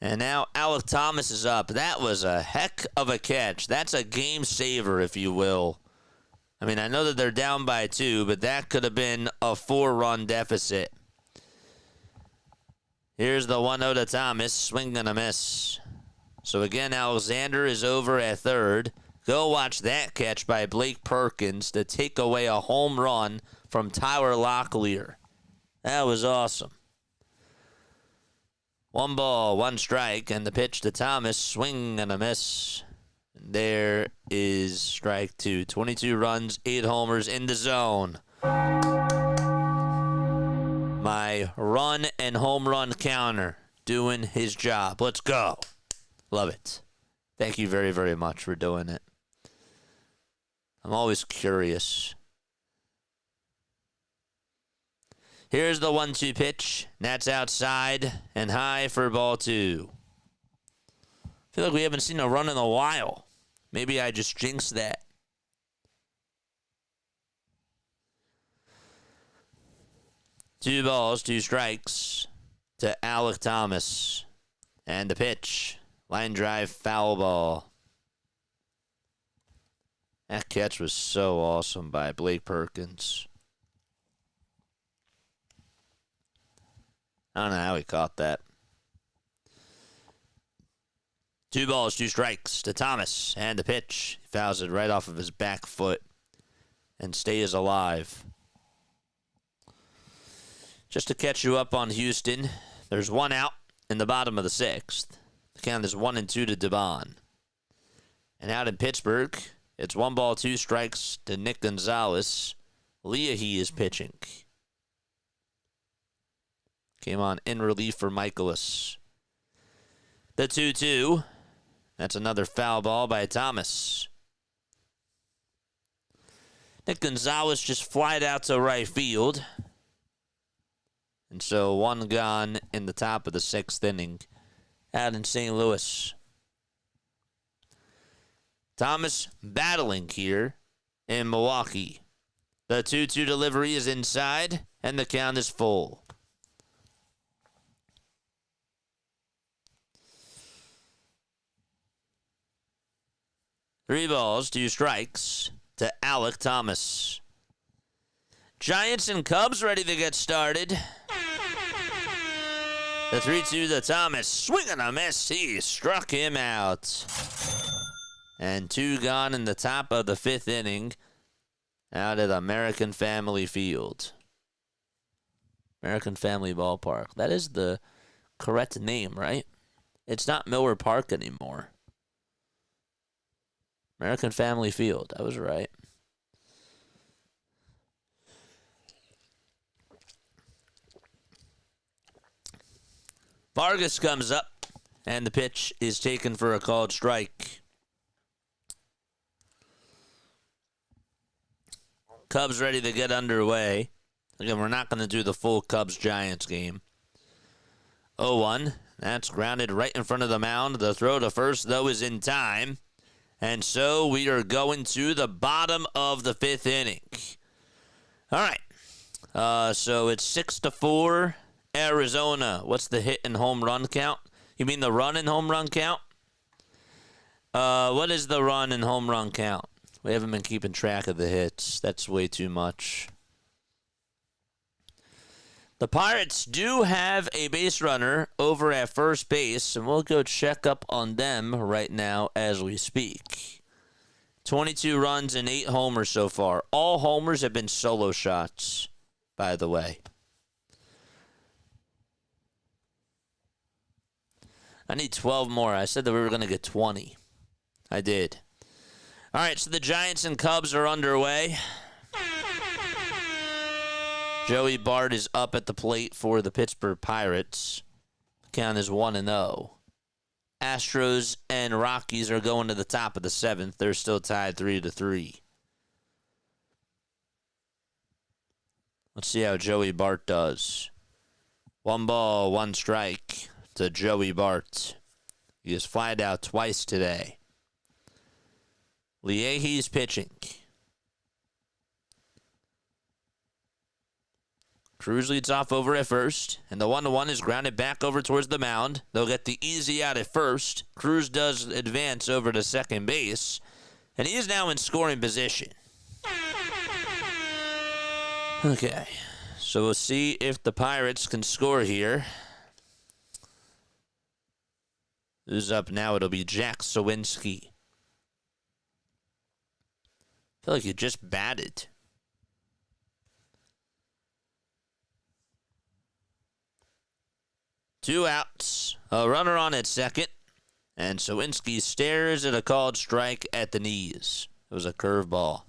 And now Alec Thomas is up. That was a heck of a catch. That's a game saver, if you will. I mean, I know that they're down by 2, but that could have been a 4-run deficit. Here's the 1-0 to Thomas. Swing and a miss. So again, Alexander is over at third. Go watch that catch by Blake Perkins to take away a home run from Tyler Locklear. That was awesome. 1 ball, 1 strike, and the pitch to Thomas. Swing and a miss. And there is strike 2. 22 runs, 8 homers in the zone. My run and home run counter doing his job. Let's go. Love it. Thank you very, very much for doing it. I'm always curious. Here's the 1-2 pitch. That's outside and high for ball 2. I feel like we haven't seen a run in a while. Maybe I just jinxed that. Two balls, 2 strikes to Alec Thomas. And the pitch. Line drive, foul ball. That catch was so awesome by Blake Perkins. I don't know how he caught that. 2 balls, 2 strikes to Thomas. And the pitch. He fouls it right off of his back foot and stays alive. Just to catch you up on Houston, there's 1 out in the bottom of the 6th. The count is 1-2 to Devon. And out in Pittsburgh, it's 1 ball, 2 strikes to Nick Gonzalez. Leahy is pitching. Came on in relief for Michaelis. The 2-2. That's another foul ball by Thomas. Nick Gonzalez just flied out to right field. And so 1 gone in the top of the 6th inning out in St. Louis. Thomas battling here in Milwaukee. The 2-2 delivery is inside, and the count is full. Three balls, 2 strikes to Alec Thomas. Giants and Cubs ready to get started. The 3-2 to Thomas. Swing and a miss. He struck him out. And 2 gone in the top of the 5th inning out at American Family Field. American Family Ballpark. That is the correct name, right? It's not Miller Park anymore. American Family Field. I was right. Vargas comes up, and the pitch is taken for a called strike. Cubs ready to get underway. Again, we're not going to do the full Cubs-Giants game. 0-1. That's grounded right in front of the mound. The throw to first, though, is in time. And so we are going to the bottom of the 5th inning. All right. So it's 6-4. Arizona. What's the hit and home run count? You mean the run and home run count? What is the run and home run count? We haven't been keeping track of the hits. That's way too much. The Pirates do have a base runner over at first base, and we'll go check up on them right now as we speak. 22 runs and 8 homers so far. All homers have been solo shots, by the way. I need 12 more. I said that we were going to get 20. I did. All right, so the Giants and Cubs are underway. Joey Bart is up at the plate for the Pittsburgh Pirates. Count is 1-0. Astros and Rockies are going to the top of the 7th. They're still tied 3-3. Let's see how Joey Bart does. 1 ball, 1 strike to Joey Bart. He has flied out twice today. Leahy's pitching. Cruz leads off over at first, and the 1-1 is grounded back over towards the mound. They'll get the easy out at first. Cruz does advance over to second base, and he is now in scoring position. Okay, so we'll see if the Pirates can score here. Who's up now? It'll be Jack Sawinski. I feel like you just batted. Two outs, a runner on at second, and Sawinski stares at a called strike at the knees. It was a curveball.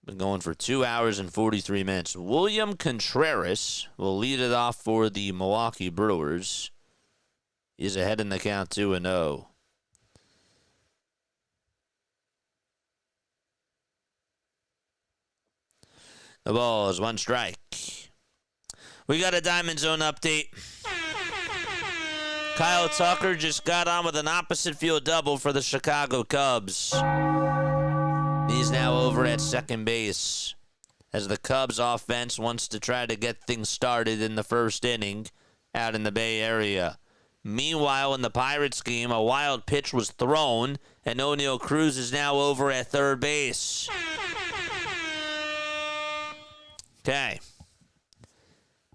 Been going for 2 hours and 43 minutes. William Contreras will lead it off for the Milwaukee Brewers. He's ahead in the count 2-0. The ball is 1 strike. We got a Diamond Zone update. Kyle Tucker just got on with an opposite field double for the Chicago Cubs. He's now over at second base as the Cubs offense wants to try to get things started in the first inning out in the Bay Area. Meanwhile, in the Pirates game, a wild pitch was thrown, and O'Neal Cruz is now over at third base. Okay.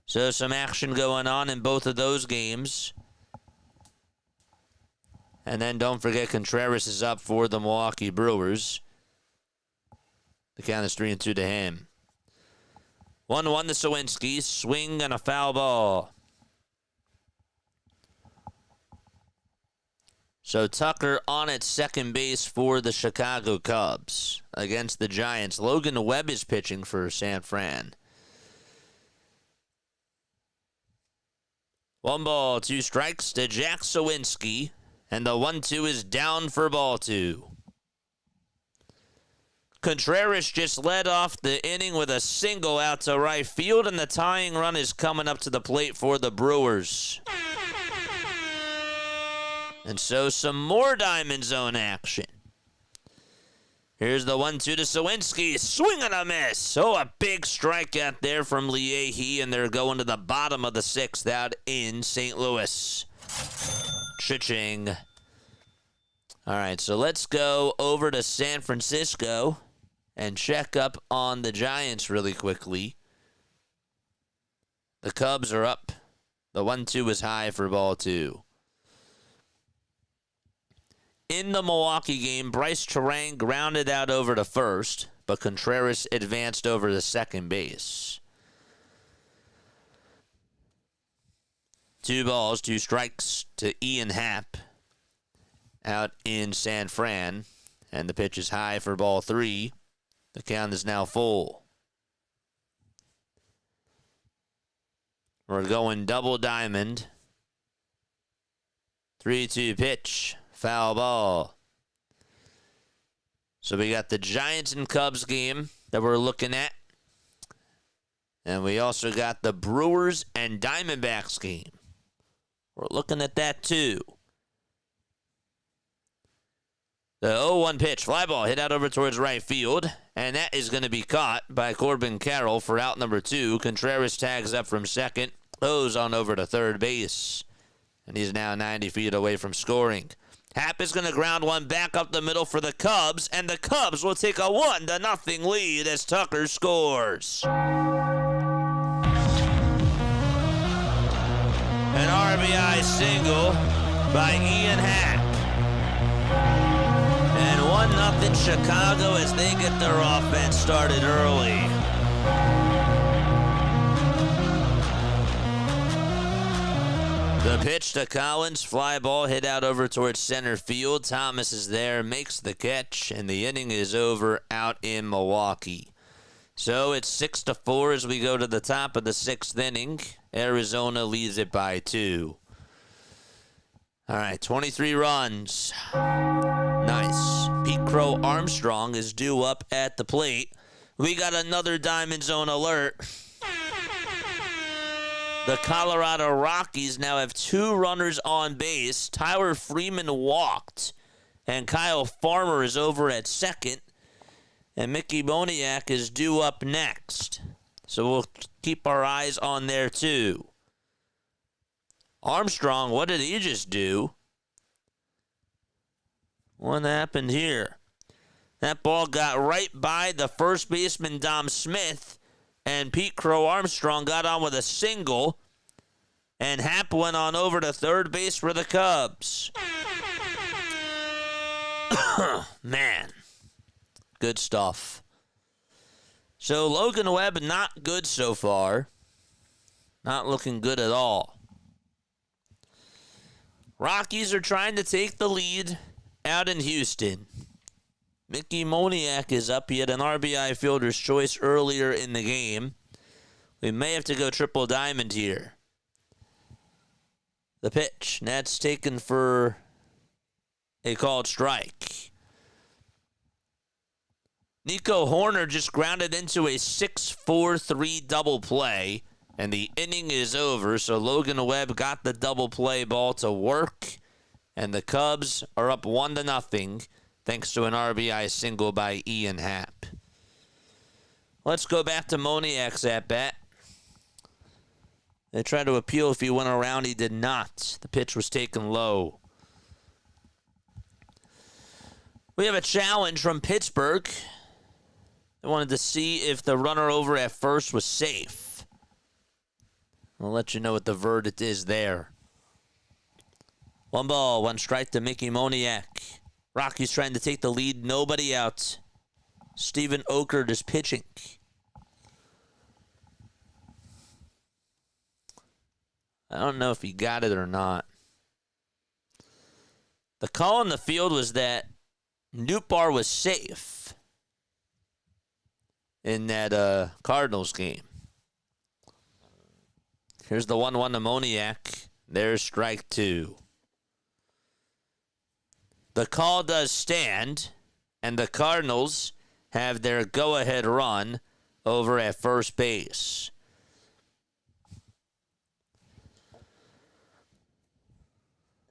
So some action going on in both of those games. And then don't forget Contreras is up for the Milwaukee Brewers. The count is 3-2 to him. 1-1 to Sawinski. Swing and a foul ball. So Tucker on at second base for the Chicago Cubs against the Giants. Logan Webb is pitching for San Fran. 1 ball, 2 strikes to Jack Sawinski. And the 1-2 is down for ball 2. Contreras just led off the inning with a single out to right field, and the tying run is coming up to the plate for the Brewers. And so some more Diamond Zone action. Here's the 1-2 to Sawinski. Swing and a miss. Oh, a big strikeout there from Leahy, and they're going to the bottom of the 6th out in St. Louis. Cha-ching. All right, so let's go over to San Francisco and check up on the Giants really quickly. The Cubs are up. The 1-2 is high for ball 2. In the Milwaukee game, Bryce Terang grounded out over to first, but Contreras advanced over to second base. 2 balls, 2 strikes to Ian Happ out in San Fran, and the pitch is high for ball 3. The count is now full. We're going double diamond. 3-2 pitch. Foul ball. So we got the Giants and Cubs game that we're looking at. And we also got the Brewers and Diamondbacks game. We're looking at that too. The 0-1 pitch. Fly ball hit out over towards right field. And that is going to be caught by Corbin Carroll for out number 2. Contreras tags up from second. Goes on over to third base. And he's now 90 feet away from scoring. Happ is going to ground one back up the middle for the Cubs. And the Cubs will take a 1-0 lead as Tucker scores. An RBI single by Ian Happ. And 1-0 Chicago as they get their offense started early. The pitch to Collins, fly ball hit out over towards center field. Thomas is there, makes the catch, and the inning is over out in Milwaukee. So it's 6-4 as we go to the top of the 6th inning. Arizona leads it by 2. All right, 23 runs. Nice. Pete Crow Armstrong is due up at the plate. We got another Diamond Zone alert. The Colorado Rockies now have 2 runners on base. Tyler Freeman walked, and Kyle Farmer is over at second. And Mickey Moniak is due up next. So we'll keep our eyes on there too. Armstrong, what did he just do? What happened here? That ball got right by the first baseman, Dom Smith, and Pete Crow Armstrong got on with a single, and Happ went on over to third base for the Cubs. Man, good stuff. So Logan Webb, not good so far. Not looking good at all. Rockies are trying to take the lead out in Houston. Mickey Moniak is up. He had an RBI fielder's choice earlier in the game. We may have to go triple diamond here. The pitch. That's taken for a called strike. Nico Horner just grounded into a 6-4-3 double play, and the inning is over, so Logan Webb got the double play ball to work, and the Cubs are up 1-0 thanks to an RBI single by Ian Happ. Let's go back to Moniak's at-bat. They tried to appeal if he went around. He did not. The pitch was taken low. We have a challenge from Pittsburgh. They wanted to see if the runner over at first was safe. I'll let you know what the verdict is there. 1 ball, 1 strike to Mickey Moniak. Rockies trying to take the lead. Nobody out. Steven Okert is pitching. I don't know if he got it or not. The call on the field was that Nootbaar was safe in that Cardinals game. Here's the 1-1 to Moniak. There's strike 2. The call does stand, and the Cardinals have their go-ahead run over at first base.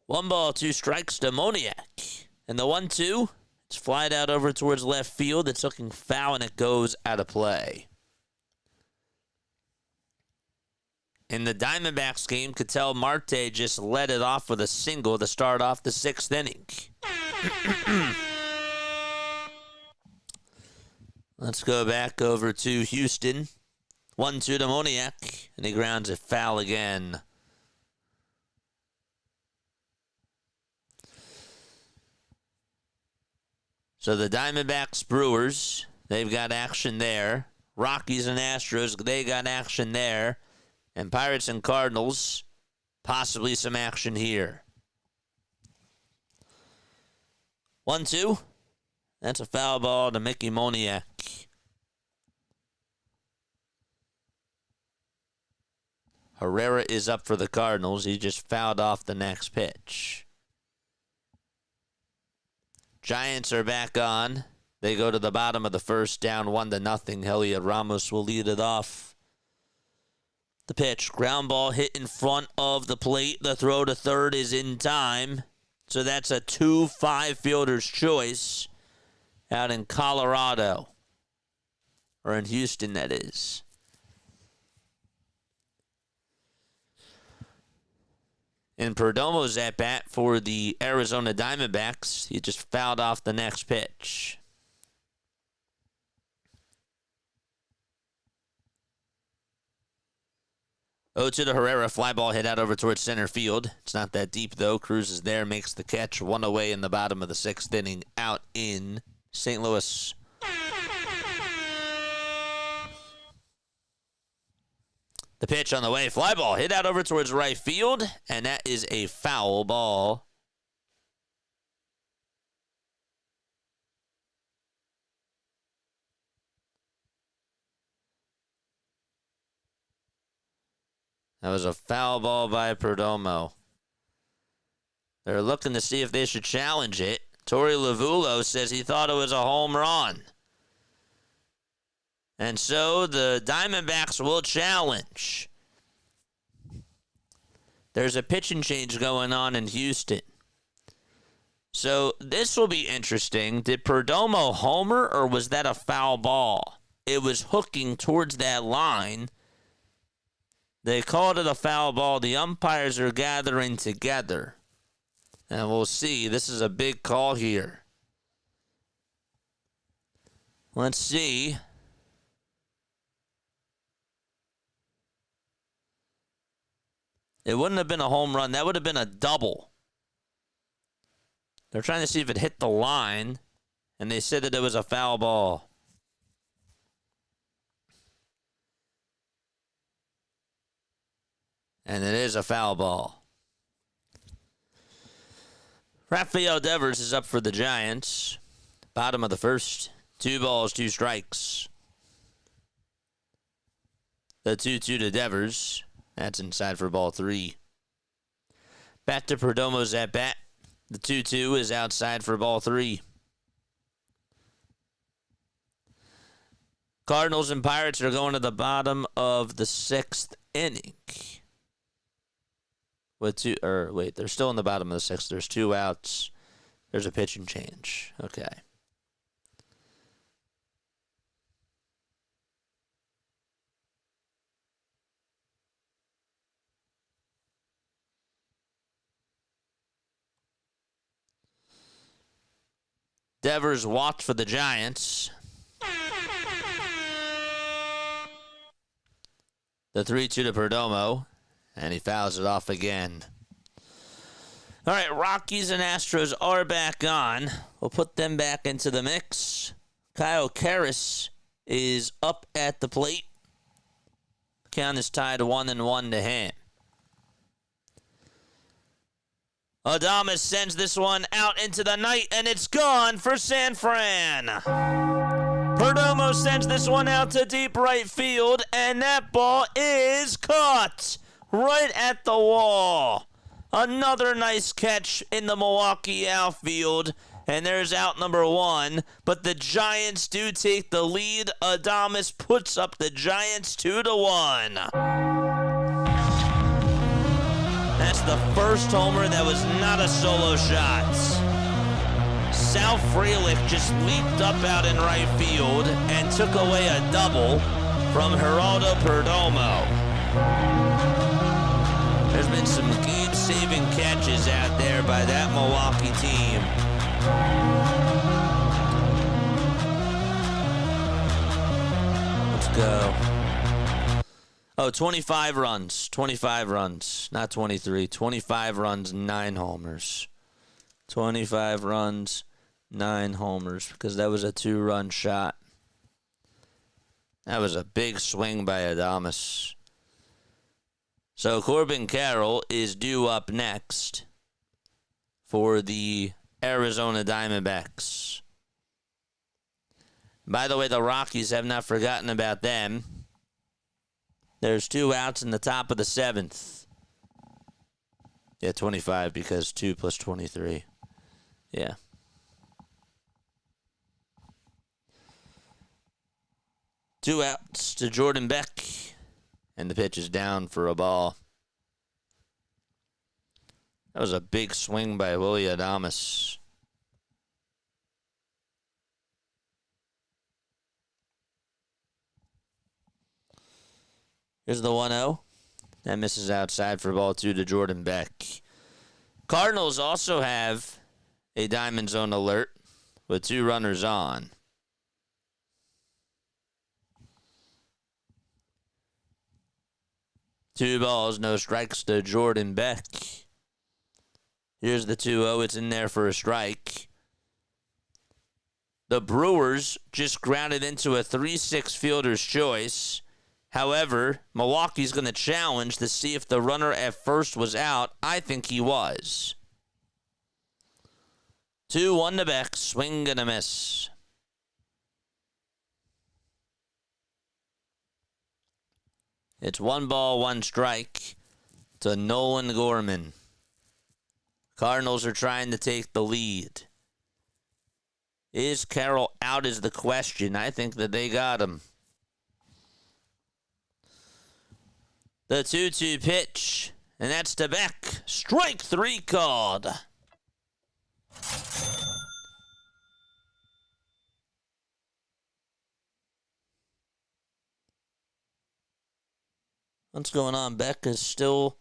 One ball, two strikes to Moniak. And the 1-2, it's flied out over towards left field. It's looking foul, and it goes out of play. In the Diamondbacks game, Ketel Marte just led it off with a single to start off the 6th inning. Let's go back over to Houston. 1-2 to Moniak, and he grounds it foul again. So the Diamondbacks, Brewers, they've got action there. Rockies and Astros, they got action there. And Pirates and Cardinals, possibly some action here. 1-2. That's a foul ball to Mickey Moniak. Herrera is up for the Cardinals. He just fouled off the next pitch. Giants are back on. They go to the bottom of the first, down 1-0. Heliot Ramos will lead it off. The pitch, ground ball hit in front of the plate. The throw to third is in time. So that's a 2-5 fielder's choice out in Colorado. Or in Houston, that is. In Perdomo's at-bat for the Arizona Diamondbacks, he just fouled off the next pitch. Oh, to the Herrera, fly ball hit out over towards center field. It's not that deep, though. Cruz is there, makes the catch. One away in the bottom of the 6th inning, out in St. Louis. The pitch on the way, fly ball hit out over towards right field, and that is a foul ball. That was a foul ball by Perdomo. They're looking to see if they should challenge it. Torey Lavulo says he thought it was a home run. And so the Diamondbacks will challenge. There's a pitching change going on in Houston. So this will be interesting. Did Perdomo homer, or was that a foul ball? It was hooking towards that line. They called it a foul ball. The umpires are gathering together. And we'll see. This is a big call here. Let's see. It wouldn't have been a home run. That would have been a double. They're trying to see if it hit the line, and they said that it was a foul ball. And it is a foul ball. Rafael Devers is up for the Giants. Bottom of the first. 2 balls, 2 strikes. The 2-2 to Devers. That's inside for ball 3. Back to Perdomo's at bat. The 2-2 is outside for ball 3. Cardinals and Pirates are going to the bottom of the 6th inning. They're still in the bottom of the 6th. There's 2 outs. There's a pitching change. Okay. Devers walked for the Giants. The 3-2 to Perdomo, and he fouls it off again. All right, Rockies and Astros are back on. We'll put them back into the mix. Kyle Karras is up at the plate. Count is tied 1-1 to him. Adames sends this one out into the night, and it's gone for San Fran. Perdomo sends this one out to deep right field, and that ball is caught right at the wall. Another nice catch in the Milwaukee outfield, and there's out number 1. But the Giants do take the lead. Adames puts up the Giants 2-1. That's the first homer that was not a solo shot. Sal Frelick just leaped up out in right field and took away a double from Geraldo Perdomo. There's been some game-saving catches out there by that Milwaukee team. Let's go. Oh, 25 runs. 25 runs. Not 23. 25 runs, 9 homers. 25 runs, 9 homers, because that was a 2-run shot. That was a big swing by Adames. So Corbin Carroll is due up next for the Arizona Diamondbacks. By the way, the Rockies have not forgotten about them. There's 2 outs in the top of the 7th. Yeah, 25 because 2 plus 23. Yeah. Two outs to Jordan Beck. And the pitch is down for a ball. That was a big swing by Willie Adames. Here's the 1-0. That misses outside for ball 2 to Jordan Beck. Cardinals also have a Diamond Zone alert with 2 runners on. Two balls, no strikes to Jordan Beck. Here's the 2-0. It's in there for a strike. The Brewers just grounded into a 3-6 fielder's choice. However, Milwaukee's going to challenge to see if the runner at first was out. I think he was. 2-1 to Beck. Swing and a miss. It's 1 ball, 1 strike to Nolan Gorman. Cardinals are trying to take the lead. Is Carroll out is the question. I think that they got him. The 2-2 pitch, and that's to Beck. Strike 3 called. What's going on? Beck is still...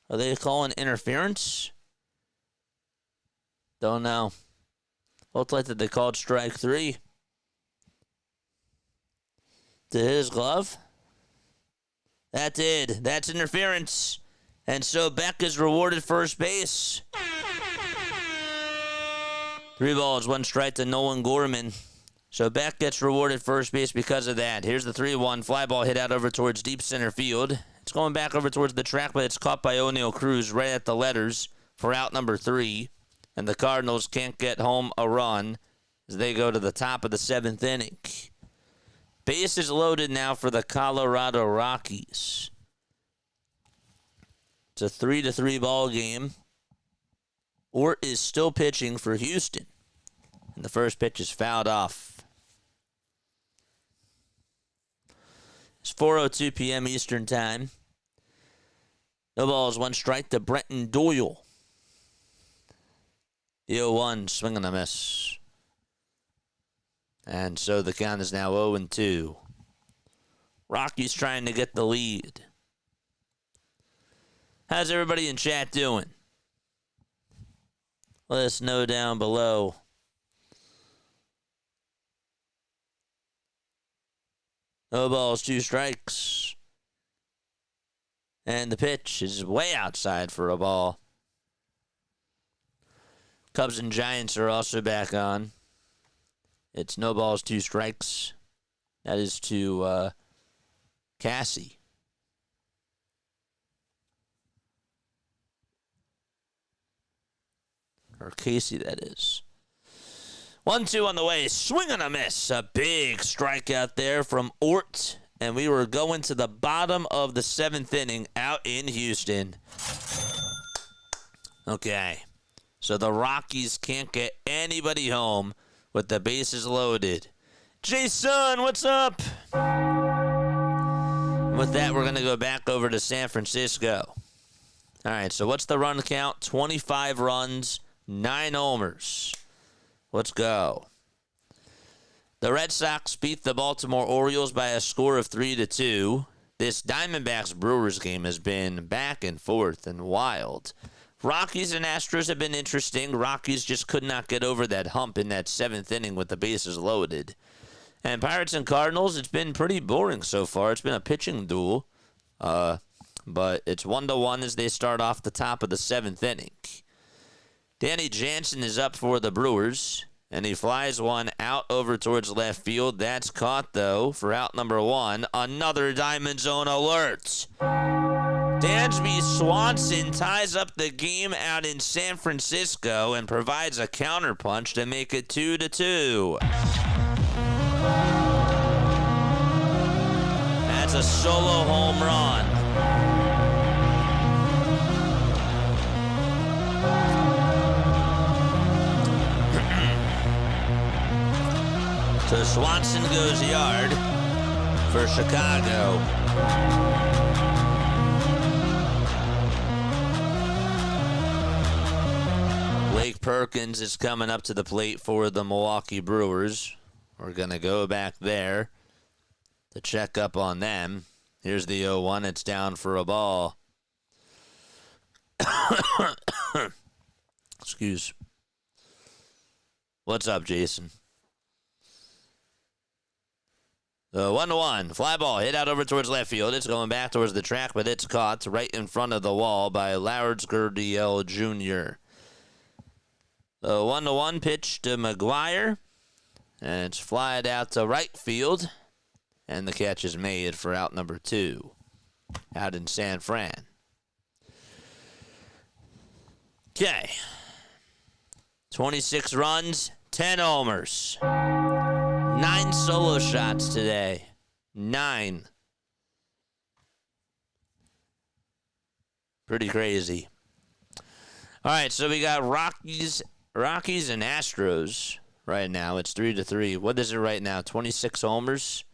Are they calling interference? Don't know. Looked like that they called strike 3. To his glove. That did. That's interference. And so Beck is rewarded first base. 3 balls, 1 strike to Nolan Gorman. So Beck gets rewarded first base because of that. Here's the 3-1. Fly ball hit out over towards deep center field. It's going back over towards the track, but it's caught by O'Neal Cruz right at the letters for out number 3. And the Cardinals can't get home a run as they go to the top of the 7th inning. Bases loaded now for the Colorado Rockies. It's a 3-3 ball game. Ort is still pitching for Houston. And the first pitch is fouled off. It's 4:02 p.m. Eastern Time. No balls, 1 strike to Brenton Doyle. The 0-1, swing and a miss. And so the count is now 0-2. Rockies trying to get the lead. How's everybody in chat doing? Let us know down below. No balls, 2 strikes. And the pitch is way outside for a ball. Cubs and Giants are also back on. It's no balls, 2 strikes. That is to Cassie. Or Casey, that is. 1-2 on the way. Swing and a miss. A big strikeout there from Ort. And we were going to the bottom of the 7th inning out in Houston. Okay. So the Rockies can't get anybody home with the bases loaded. Jason, what's up? With that, we're going to go back over to San Francisco. All right, so what's the run count? 25 runs, 9 homers. Let's go. The Red Sox beat the Baltimore Orioles by a score of 3-2. This Diamondbacks Brewers game has been back and forth and wild. Rockies and Astros have been interesting. Rockies just could not get over that hump in that 7th inning with the bases loaded. And Pirates and Cardinals, it's been pretty boring so far. It's been a pitching duel. But it's 1-1 as they start off the top of the 7th inning. Danny Jansen is up for the Brewers, and he flies one out over towards left field. That's caught, though, for out number 1. Another Diamond Zone alert. Dansby Swanson ties up the game out in San Francisco and provides a counterpunch to make it 2-2. That's a solo home run. So Swanson goes yard for Chicago. Blake Perkins is coming up to the plate for the Milwaukee Brewers. We're going to go back there to check up on them. Here's the 0-1. It's down for a ball. Excuse. What's up, Jason? 1-1. Fly ball hit out over towards left field. It's going back towards the track, but it's caught right in front of the wall by Lourdes Gurriel Jr. The 1-1 pitch to McGuire. And it's flied out to right field. And the catch is made for out number 2 out in San Fran. Okay. 26 runs, 10 homers. 9 solo shots today. 9. Pretty crazy. All right, so we got Rockies and Astros right now. It's 3-3. What is it right now? 26 homers?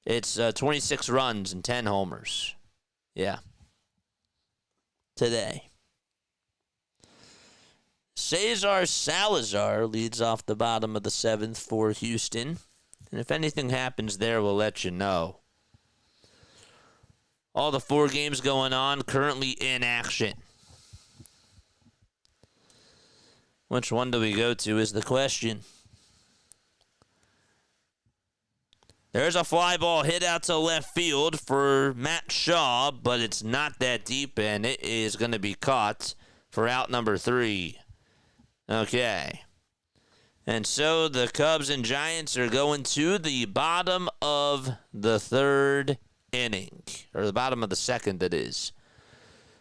It's 26 runs and 10 homers. Yeah. Today. Cesar Salazar leads off the bottom of the 7th for Houston. And if anything happens there, we'll let you know. All the 4 games going on, currently in action. Which one do we go to is the question. There's a fly ball hit out to left field for Matt Shaw, but it's not that deep, and it is going to be caught for out number 3. Okay. And so the Cubs and Giants are going to the bottom of the 3rd inning, or the bottom of the 2nd, that is.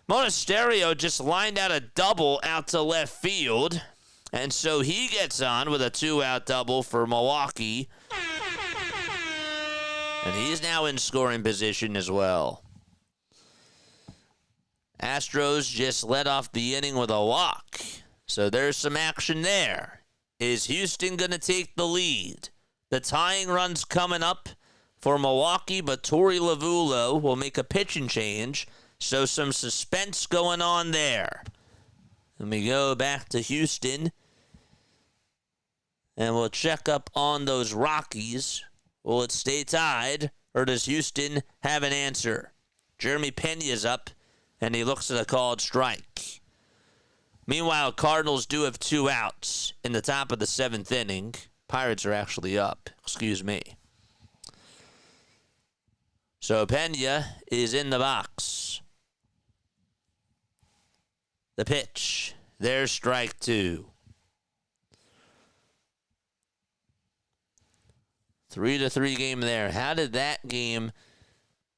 Monasterio just lined out a double out to left field, and so he gets on with a 2-out double for Milwaukee. And he's now in scoring position as well. Astros just led off the inning with a walk. So there's some action there. Is Houston going to take the lead? The tying run's coming up for Milwaukee, but Torey Lovullo will make a pitching change. So some suspense going on there. Let me go back to Houston. And we'll check up on those Rockies. Will it stay tied, or does Houston have an answer? Jeremy Pena's up, and he looks at a called strike. Meanwhile, Cardinals do have 2 outs in the top of the 7th inning. Pirates are actually up. Excuse me. So Pena is in the box. The pitch. There's strike 2. 3-3 game there. How did that game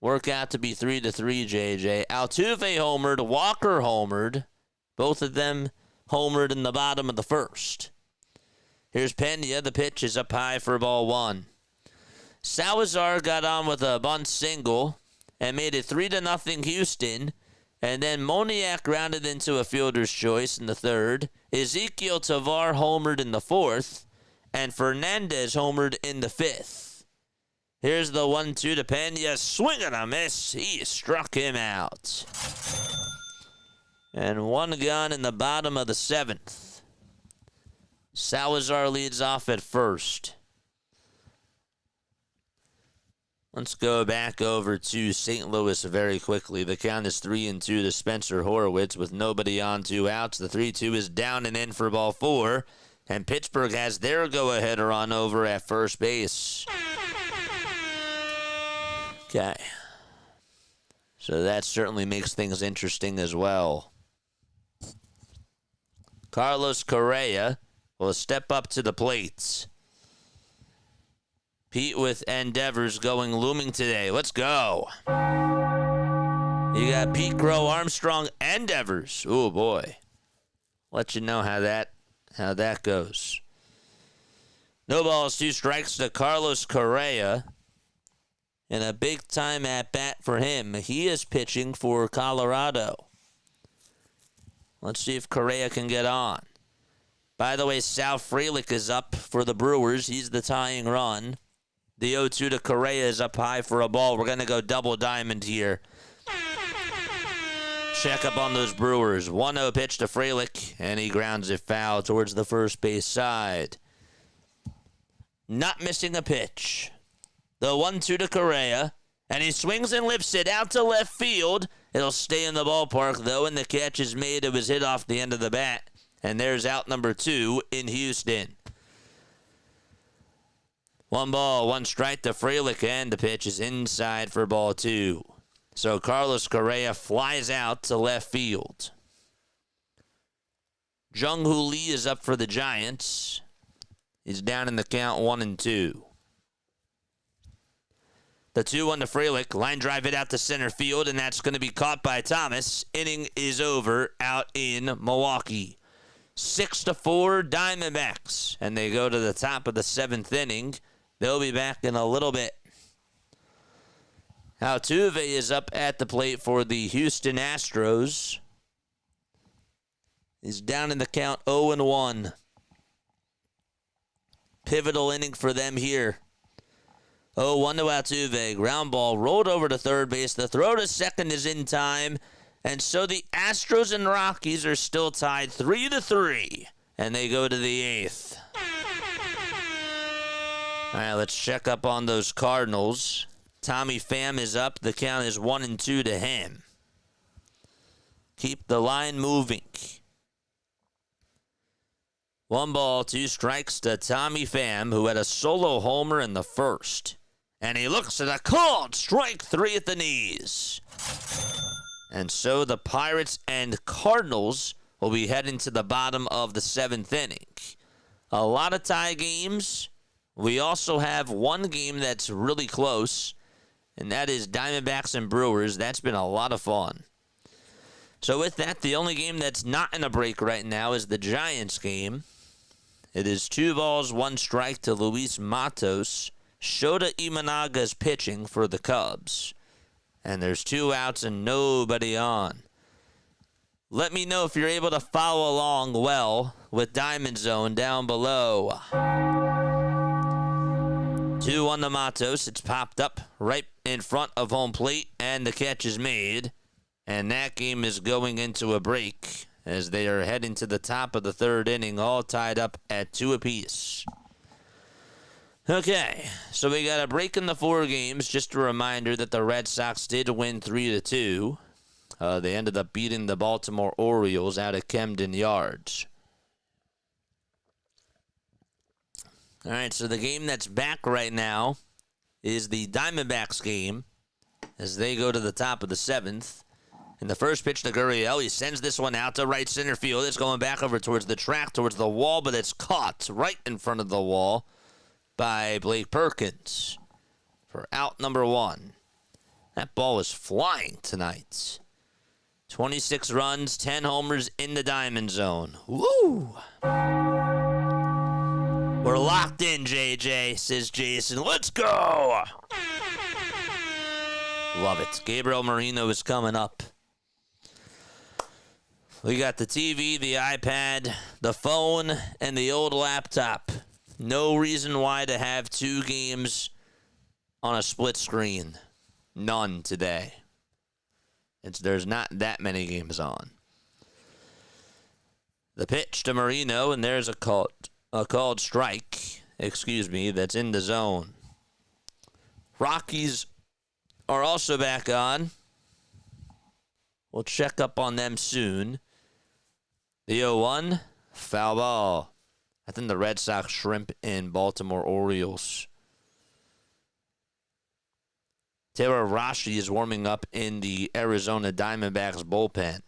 work out to be 3-3, JJ? Altuve homered, Walker homered. Both of them homered in the bottom of the 1st. Here's Pena. The pitch is up high for ball 1. Salazar got on with a bunt single and made it 3-0 Houston. And then Moniak grounded into a fielder's choice in the 3rd. Ezekiel Tovar homered in the 4th. And Fernandez homered in the 5th. Here's the 1-2 to Pena. Swing and a miss. He struck him out. And one gone in the bottom of the 7th. Salazar leads off at first. Let's go back over to St. Louis very quickly. The count is 3-2 to Spencer Horowitz with nobody on, 2 outs. The 3-2 is down and in for ball 4. And Pittsburgh has their go-aheader on over at first base. Okay. So that certainly makes things interesting as well. Carlos Correa will step up to the plate. Pete with endeavors looming today. Let's go. You got Pete, Crow, Armstrong, endeavors. Oh boy. Let you know how that goes. No balls, 2 strikes to Carlos Correa. And a big time at bat for him. He is pitching for Colorado. Let's see if Correa can get on. By the way, Sal Frelick is up for the Brewers. He's the tying run. The 0-2 to Correa is up high for a ball. We're going to go double diamond here. Check up on those Brewers. 1-0 pitch to Frelick, and he grounds it foul towards the first base side. Not missing a pitch. The 1-2 to Correa, and he swings and lifts it out to left field. It'll stay in the ballpark, though, and the catch is made. It was hit off the end of the bat, and there's out number 2 in Houston. 1 ball, 1 strike to Frelick, and the pitch is inside for ball 2. So Carlos Correa flies out to left field. Jung-Hoo Lee is up for the Giants. He's down in the count 1-2. The 2-1 to Frelick. Line drive it out to center field, and that's going to be caught by Thomas. Inning is over out in Milwaukee. 6-4 Diamondbacks. And they go to the top of the 7th inning. They'll be back in a little bit. Altuve is up at the plate for the Houston Astros. He's down in the count 0-1. Pivotal inning for them here. 0-1 to Altuve. Ground ball rolled over to third base. The throw to second is in time. And so the Astros and Rockies are still tied 3-3. And they go to the 8th. All right, let's check up on those Cardinals. Tommy Pham is up. The count is 1-2 to him. Keep the line moving. 1 ball, 2 strikes to Tommy Pham, who had a solo homer in the first. And he looks at a called strike 3 at the knees. And so the Pirates and Cardinals will be heading to the bottom of the 7th inning. A lot of tie games. We also have one game that's really close, and that is Diamondbacks and Brewers. That's been a lot of fun. So with that, the only game that's not in a break right now is the Giants game. It is 2 balls, 1 strike to Luis Matos. Shota Imanaga is pitching for the Cubs. And there's 2 outs and nobody on. Let me know if you're able to follow along well with Diamond Zone down below. 2-1 to Matos. It's popped up right in front of home plate, and the catch is made. And that game is going into a break as they are heading to the top of the 3rd inning, all tied up at 2 apiece. Okay, so we got a break in the 4 games. Just a reminder that the Red Sox did win 3-2. They ended up beating the Baltimore Orioles out at Camden Yards. All right, so the game that's back right now is the Diamondbacks game as they go to the top of the 7th. And the first pitch to Gurriel, he sends this one out to right center field. It's going back over towards the track, towards the wall, but it's caught right in front of the wall by Blake Perkins for out number 1. That ball is flying tonight. 26 runs, 10 homers in the Diamond Zone. Woo! We're locked in, JJ, says Jason. Let's go! Love it. Gabriel Marino is coming up. We got the TV, the iPad, the phone, and the old laptop. No reason why to have 2 games on a split screen. None today. There's not that many games on. The pitch to Marino, and there's a called strike. That's in the zone. Rockies are also back on. We'll check up on them soon. The 0-1, foul ball. I think the Red Sox shrimp in Baltimore Orioles. Taylor Rashi is warming up in the Arizona Diamondbacks bullpen.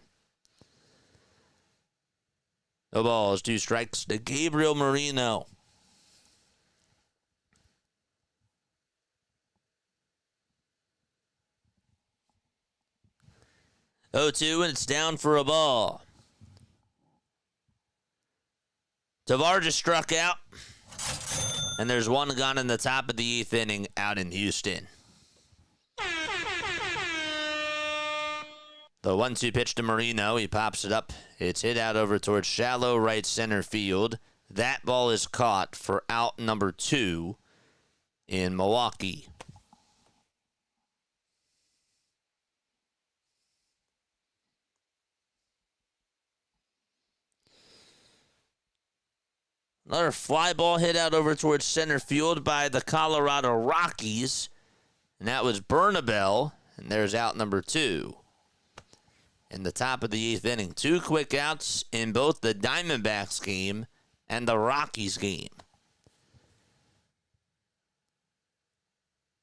No balls, 2 strikes to Gabriel Marino. Oh, 2, and it's down for a ball. Tavar just struck out, and there's one gone in the top of the 8th inning out in Houston. The 1-2 pitch to Marino. He pops it up. It's hit out over towards shallow right center field. That ball is caught for out number 2 in Milwaukee. Another fly ball hit out over towards center field by the Colorado Rockies. And that was Bernabel. And there's out number 2. In the top of the 8th inning. 2 quick outs in both the Diamondbacks game and the Rockies game.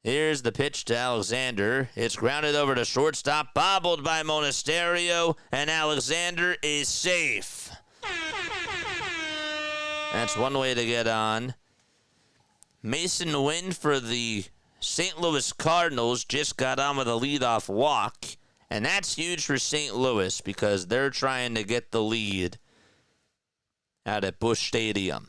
Here's the pitch to Alexander. It's grounded over to shortstop, bobbled by Monasterio, and Alexander is safe. That's one way to get on. Mason Wynn for the St. Louis Cardinals just got on with a leadoff walk. And that's huge for St. Louis because they're trying to get the lead out at Busch Stadium.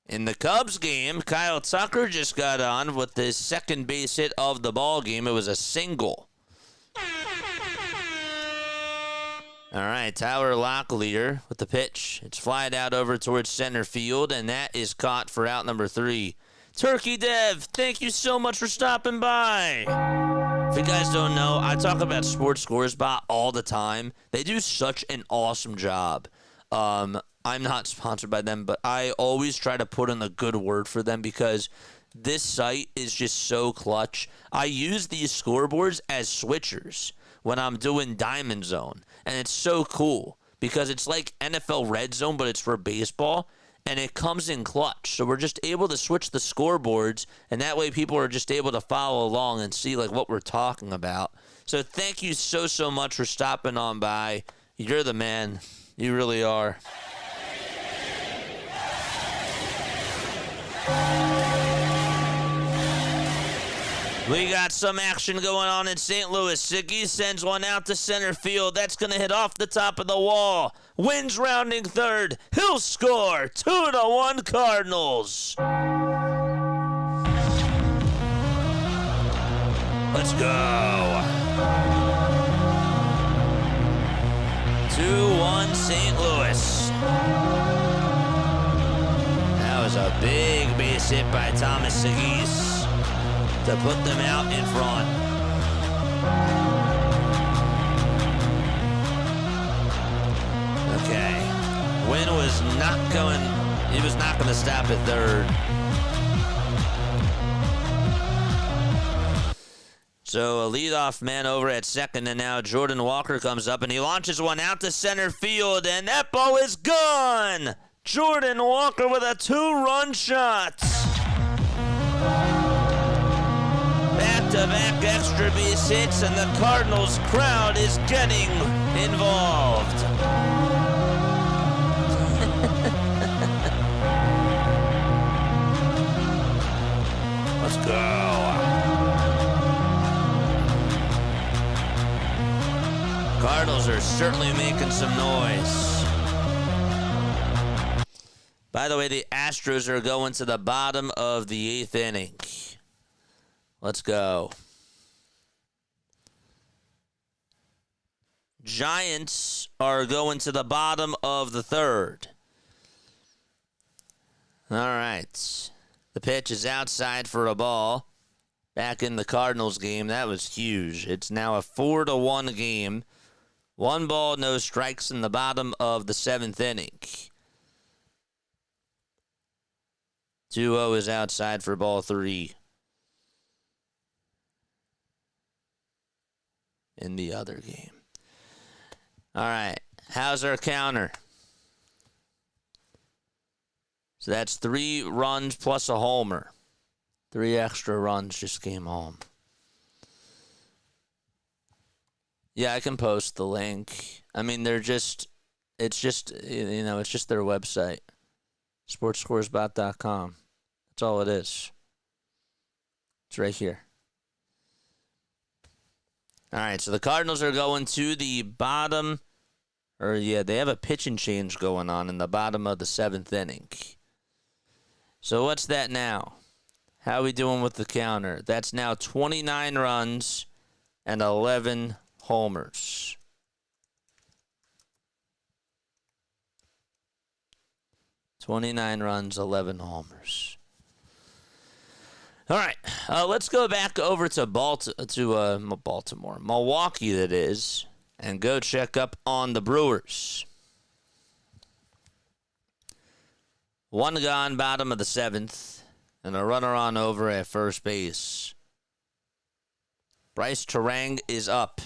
In the Cubs game, Kyle Tucker just got on with his second base hit of the ball game. It was a single. All right, Tyler Locklear with the pitch. It's flied out over towards center field, and that is caught for out number 3. Turkey Dev, thank you so much for stopping by. If you guys don't know, I talk about Sports Scores Bot all the time. They do such an awesome job. I'm not sponsored by them, but I always try to put in a good word for them because this site is just so clutch. I use these scoreboards as switchers when I'm doing Diamond Zone. And it's so cool because it's like NFL RedZone, but it's for baseball. And it comes in clutch. So we're just able to switch the scoreboards. And that way people are just able to follow along and see like what we're talking about. So thank you so much for stopping on by. You're the man. You really are. We got some action going on in St. Louis. Siggy sends one out to center field. That's going to hit off the top of the wall. Wins rounding third. He'll score. 2-1 Cardinals. Let's go. 2-1 St. Louis. That was a big base hit by Thomas Siggy to put them out in front. Okay. Wynn was not going to stop at third. So a leadoff man over at second, and now Jordan Walker comes up, and he launches one out to center field, and that ball is gone! Jordan Walker with a 2-run shot. Back-to-back extra base hits, and the Cardinals crowd is getting involved. Let's go. Cardinals are certainly making some noise. By the way, the Astros are going to the bottom of the 8th inning. Let's go. Giants are going to the bottom of the 3rd. All right. The pitch is outside for a ball. back in the Cardinals game. That was huge. It's now a 4-1 game. 1 ball, no strikes in the bottom of the 7th inning. 2-0 is outside for ball 3 in the other game. All right, how's our counter? So that's 3 runs plus a homer. 3 extra runs just came home. Yeah, I can post the link. I mean, it's just their website. Sportscoresbot.com. That's all it is. It's right here. All right, so the Cardinals are going to the bottom, they have a pitching change going on in the bottom of the 7th inning. So what's that now? How are we doing with the counter? That's now 29 runs and 11 homers. (29 runs, 11 homers). All right, let's go back over to Baltimore, Milwaukee, that is, and go check up on the Brewers. 1 gone, bottom of the 7th, and a runner on over at first base. Bryce Terang is up.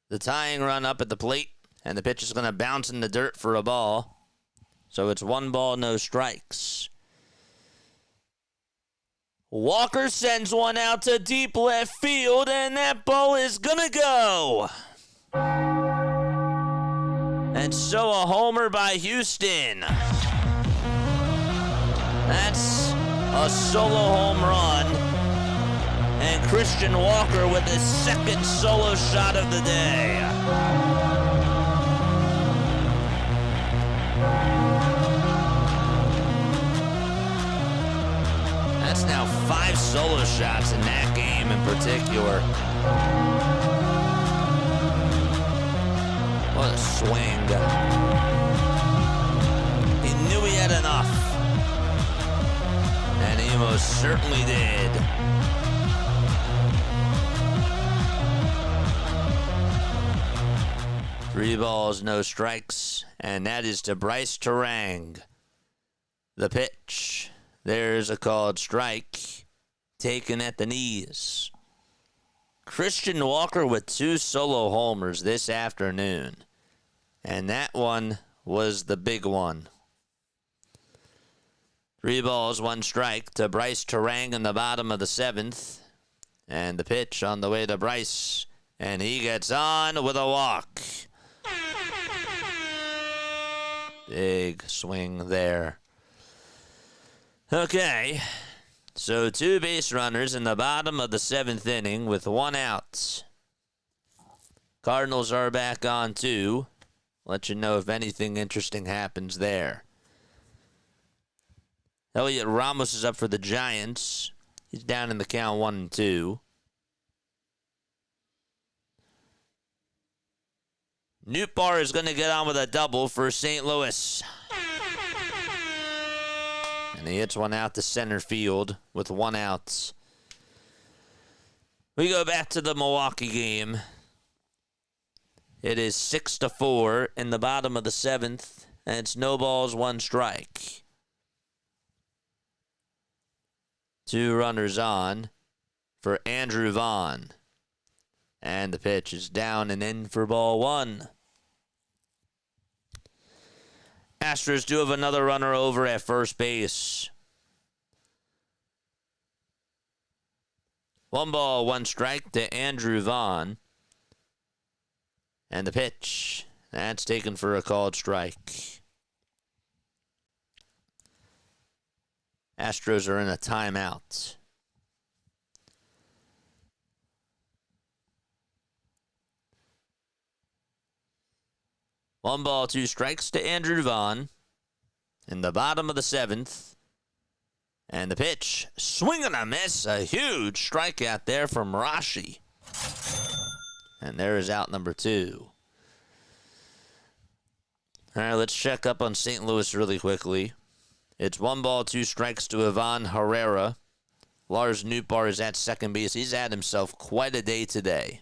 The tying run up at the plate, and the pitch is going to bounce in the dirt for a ball. So it's 1 ball, no strikes. Walker sends one out to deep left field, and that ball is going to go. And so a homer by Houston. That's a solo home run. And Christian Walker with his 2nd solo shot of the day. That's now 5 solo shots in that game in particular. What a swing. He knew he had enough. And he most certainly did. Three balls, no strikes, and that is to Bryce Terang. The pitch. There's a called strike, taken at the knees. Christian Walker with 2 solo homers this afternoon, and that one was the big one. 3 balls, 1 strike to Bryce Terang in the bottom of the 7th, and the pitch on the way to Bryce, and he gets on with a walk. Big swing there. Okay, so 2 base runners in the bottom of the 7th inning with 1 out. Cardinals are back on 2. Let you know if anything interesting happens there. Elliot Ramos is up for the Giants. He's down in the count 1-2. Nootbaar is going to get on with a double for St. Louis. And he hits one out to center field with 1 out. We go back to the Milwaukee game. It is 6-4 in the bottom of the 7th, and it's no balls, 1 strike. 2 runners on for Andrew Vaughn. And the pitch is down and in for ball 1. Astros do have another runner over at first base. 1 ball, 1 strike to Andrew Vaughn. And the pitch, that's taken for a called strike. Astros are in a timeout. One ball, 2 strikes to Andrew Vaughn in the bottom of the 7th. And the pitch, swing and a miss. A huge strikeout there from Rashi. And there is out number 2. All right, let's check up on St. Louis really quickly. It's 1-2 to Ivan Herrera. Lars Nootbaar is at second base. He's had himself quite a day today.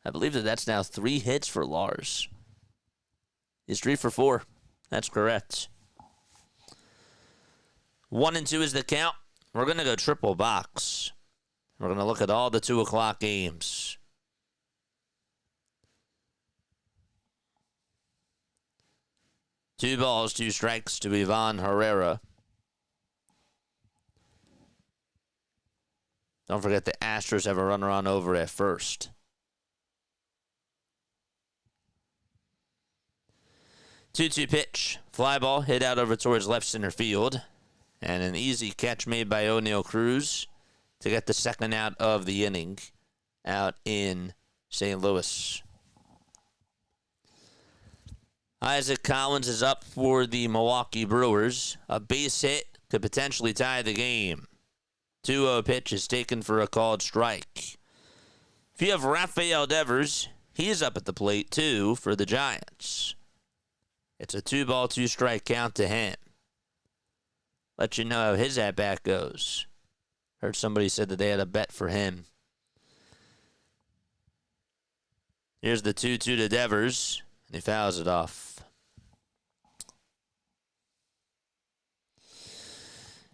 I believe that's now 3 hits for Lars. He's 3 for 4. That's correct. 1-2 is the count. We're going to go triple box. We're going to look at all the 2 o'clock games. Two balls, 2 strikes to Ivan Herrera. Don't forget the Astros have a runner on over at first. 2-2 pitch. Fly ball hit out over towards left center field. And an easy catch made by O'Neal Cruz to get the second out of the inning out in St. Louis. Isaac Collins is up for the Milwaukee Brewers. A base hit could potentially tie the game. 2-0 pitch is taken for a called strike. If you have Rafael Devers, he's up at the plate too for the Giants. It's a 2-2 strike count to him. Let you know how his at-bat goes. Heard somebody said that they had a bet for him. Here's the 2-2 to Devers, and he fouls it off.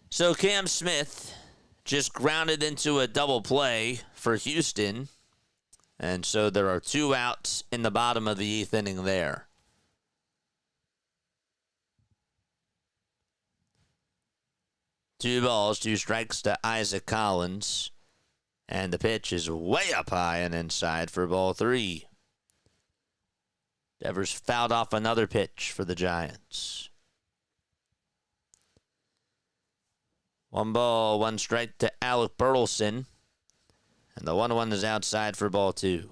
So Cam Smith just grounded into a double play for Houston, and so there are 2 outs in the bottom of the 8th inning there. Two balls, 2 strikes to Isaac Collins. And the pitch is way up high and inside for ball 3. Devers fouled off another pitch for the Giants. 1 ball, 1 strike to Alec Burleson. And the 1-1 is outside for ball 2.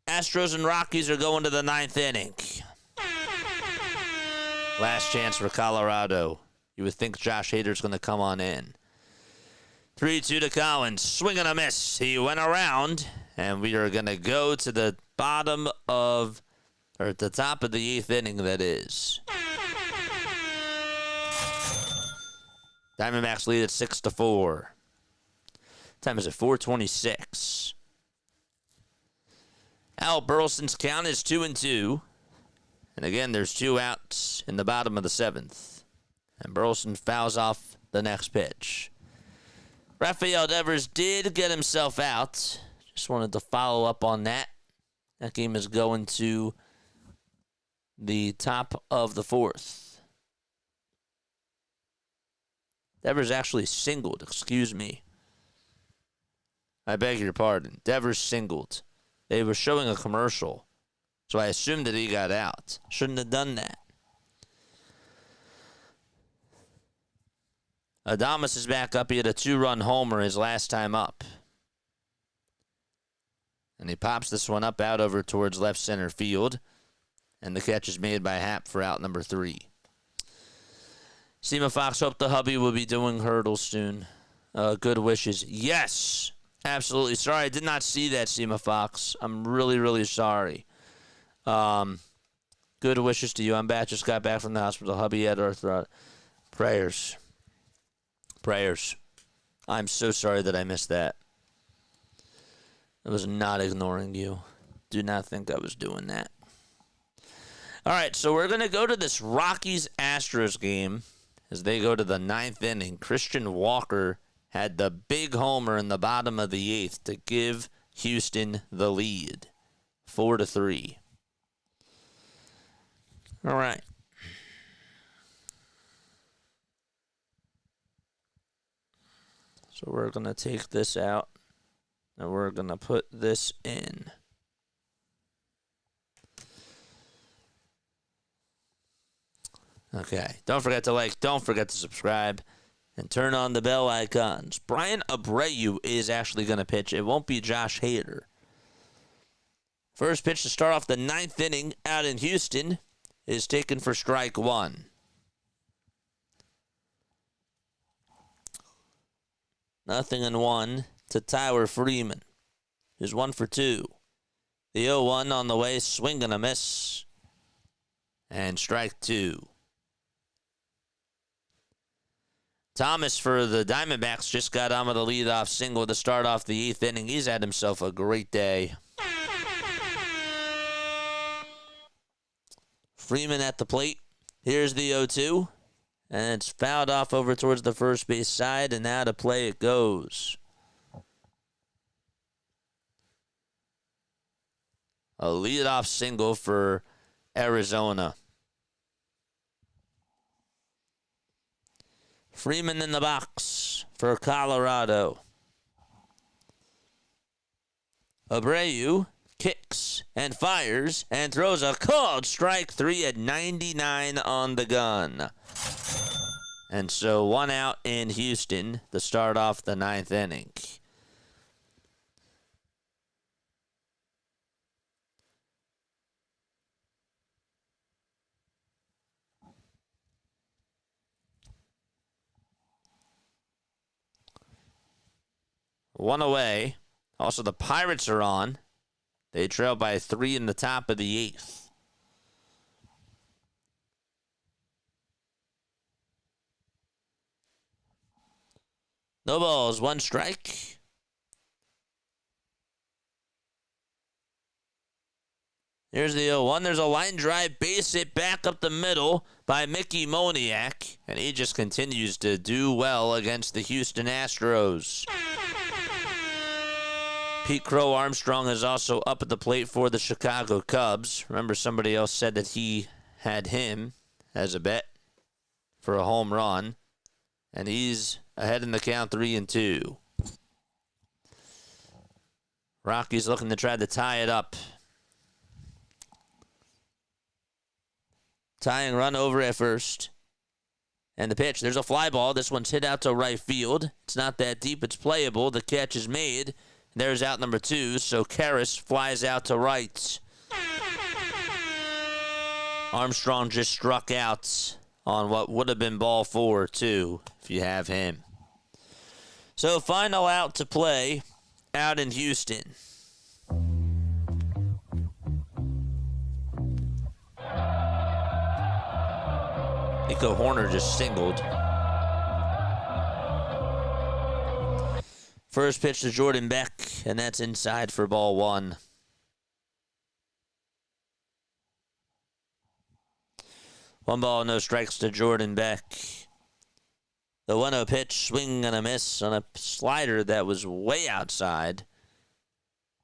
Astros and Rockies are going to the 9th inning. Last chance for Colorado. You would think Josh Hader's going to come on in. 3-2 to Collins. Swing and a miss. He went around, and we are going to go to the bottom of, or at the top of the 8th inning, that is. Diamondbacks lead at 6-4. Time is at 4:26. Al Burleson's count is 2-2. And again, there's 2 outs in the bottom of the 7th. And Burleson fouls off the next pitch. Rafael Devers did get himself out. Just wanted to follow up on that. That game is going to the top of the 4th. Devers actually singled, excuse me. I beg your pardon. Devers singled. They were showing a commercial. So I assumed that he got out. Shouldn't have done that. Adames is back up. He had a 2-run homer his last time up. And he pops this one up out over towards left center field. And the catch is made by Happ for out number 3. Seema Fox, hope the hubby will be doing hurdles soon. Good wishes. Yes, absolutely. Sorry, I did not see that, Seema Fox. I'm really, really sorry. Good wishes to you. I'm back. Just got back from the hospital. Hubby had arthritis. Prayers. I'm so sorry that I missed that. I was not ignoring you. Do not think I was doing that. All right, so we're going to go to this Rockies-Astros game as they go to the 9th inning. Christian Walker had the big homer in the bottom of the 8th to give Houston the lead. 4-3. All right. So we're going to take this out, and we're going to put this in. Okay. Don't forget to like, don't forget to subscribe, and turn on the bell icons. Brian Abreu is actually going to pitch. It won't be Josh Hader. First pitch to start off the 9th inning out in Houston is taken for strike 1. Nothing in 1 to Tyler Freeman, who's 1 for 2. The 0-1 on the way, swing and a miss. And strike 2. Thomas for the Diamondbacks just got on with a leadoff single to start off the 8th inning. He's had himself a great day. Freeman at the plate. Here's the 0-2. And it's fouled off over towards the first base side, and now to play it goes. A leadoff single for Arizona. Freeman in the box for Colorado. Abreu kicks and fires and throws a called strike 3 at 99 on the gun. And so 1 out in Houston to start off the 9th inning. One away. Also, the Pirates are on. They trail by 3 in the top of the 8th. No balls, 1 strike. Here's the 0-1. There's a line drive, base hit back up the middle by Mickey Moniak. And he just continues to do well against the Houston Astros. Pete Crow Armstrong is also up at the plate for the Chicago Cubs. Remember, somebody else said that he had him as a bet for a home run. And he's ahead in the count 3-2. Rockies looking to try to tie it up. Tying run over at first. And the pitch, there's a fly ball. This one's hit out to right field. It's not that deep, it's playable. The catch is made. There's out number 2, so Karras flies out to right. Armstrong just struck out on what would have been ball 4, too, if you have him. So final out to play out in Houston. Nico Horner just singled. First pitch to Jordan Beck, and that's inside for ball 1. One ball, no strikes to Jordan Beck. The 1-0 pitch, swing and a miss on a slider that was way outside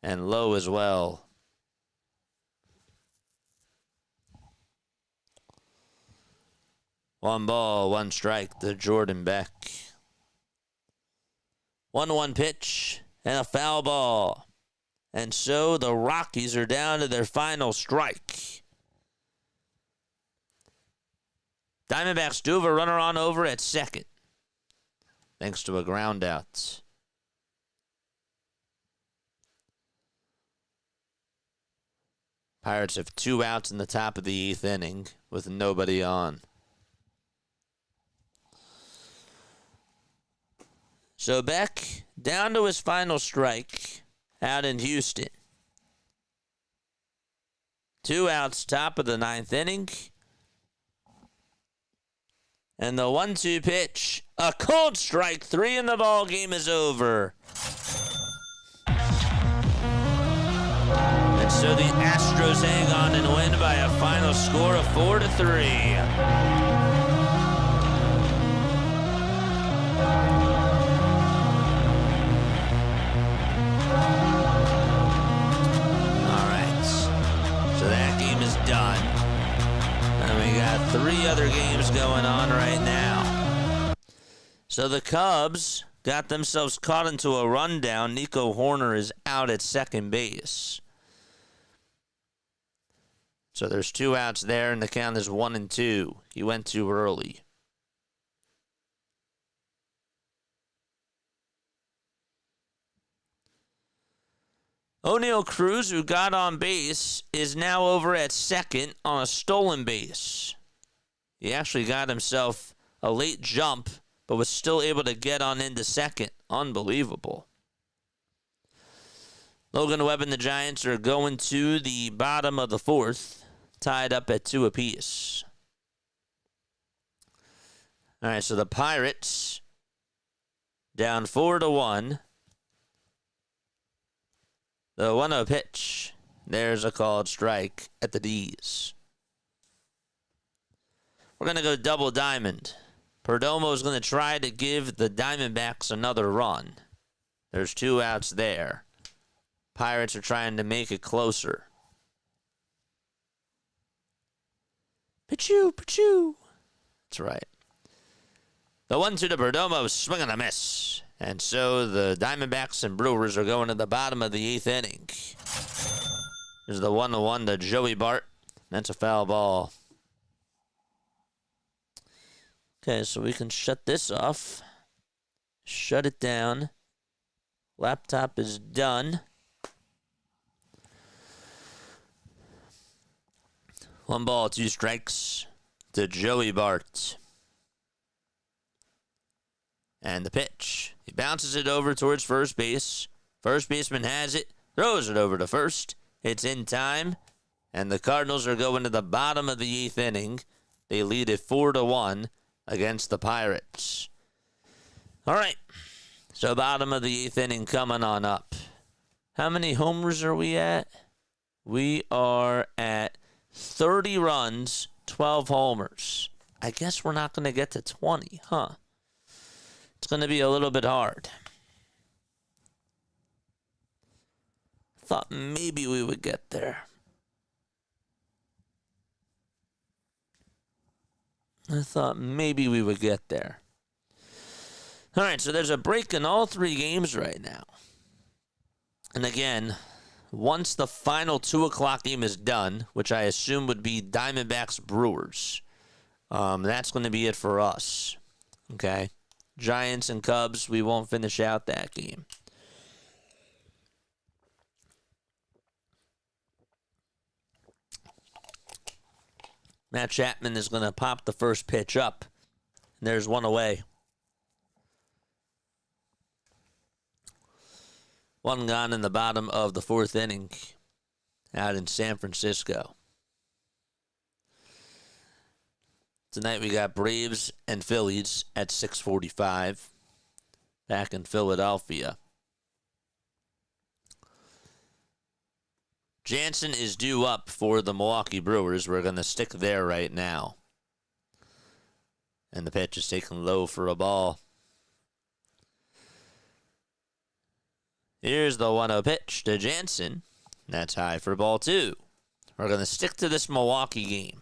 and low as well. One ball, 1 strike to Jordan Beck. 1-1 pitch and a foul ball. And so the Rockies are down to their final strike. Diamondbacks do have a runner on over at second, thanks to a ground out. Pirates have 2 outs in the top of the 8th inning with nobody on. So Beck down to his final strike out in Houston. 2 outs, top of the 9th inning. And the 1-2 pitch, a cold strike 3 and the ball game is over. And so the Astros hang on and win by a final score of 4-3. Done. And we got 3 other games going on right now. So the Cubs got themselves caught into a rundown. Nico Horner is out at second base. So there's 2 outs there, and the count is 1-2. He went too early. O'Neal Cruz, who got on base, is now over at second on a stolen base. He actually got himself a late jump, but was still able to get on into second. Unbelievable. Logan Webb and the Giants are going to the bottom of the 4th, tied up at 2 apiece. All right, so the Pirates Down 4-1. The 1-0 pitch. There's a called strike at the D's. We're going to go double diamond. Perdomo's going to try to give the Diamondbacks another run. There's 2 outs there. Pirates are trying to make it closer. Pichu, pichu. That's right. The 1-2 to Perdomo, swing and a miss. And so the Diamondbacks and Brewers are going to the bottom of the 8th inning. There's the 1-1 to Joey Bart. That's a foul ball. Okay, so we can shut this off. Shut it down. Laptop is done. 1 ball, 2 strikes to Joey Bart. And the pitch. He bounces it over towards first base. First baseman has it, throws it over to first. It's in time, and the Cardinals are going to the bottom of the 8th inning. They lead it 4-1 against the Pirates. All right, so bottom of the 8th inning coming on up. How many homers are we at? We are at 30 runs, 12 homers. I guess we're not going to get to 20, huh? It's going to be a little bit hard. Thought maybe we would get there. All right, so there's a break in all 3 games right now. And again, once the final 2 o'clock game is done, which I assume would be Diamondbacks Brewers, that's going to be it for us. Okay? Giants and Cubs, we won't finish out that game. Matt Chapman is going to pop the first pitch up. And there's 1 away. 1 gone in the bottom of the 4th inning out in San Francisco. Tonight we got Braves and Phillies at 6:45 back in Philadelphia. Jansen is due up for the Milwaukee Brewers. We're going to stick there right now. And the pitch is taken low for a ball. Here's the 1-0 pitch to Jansen. That's high for ball 2. We're going to stick to this Milwaukee game,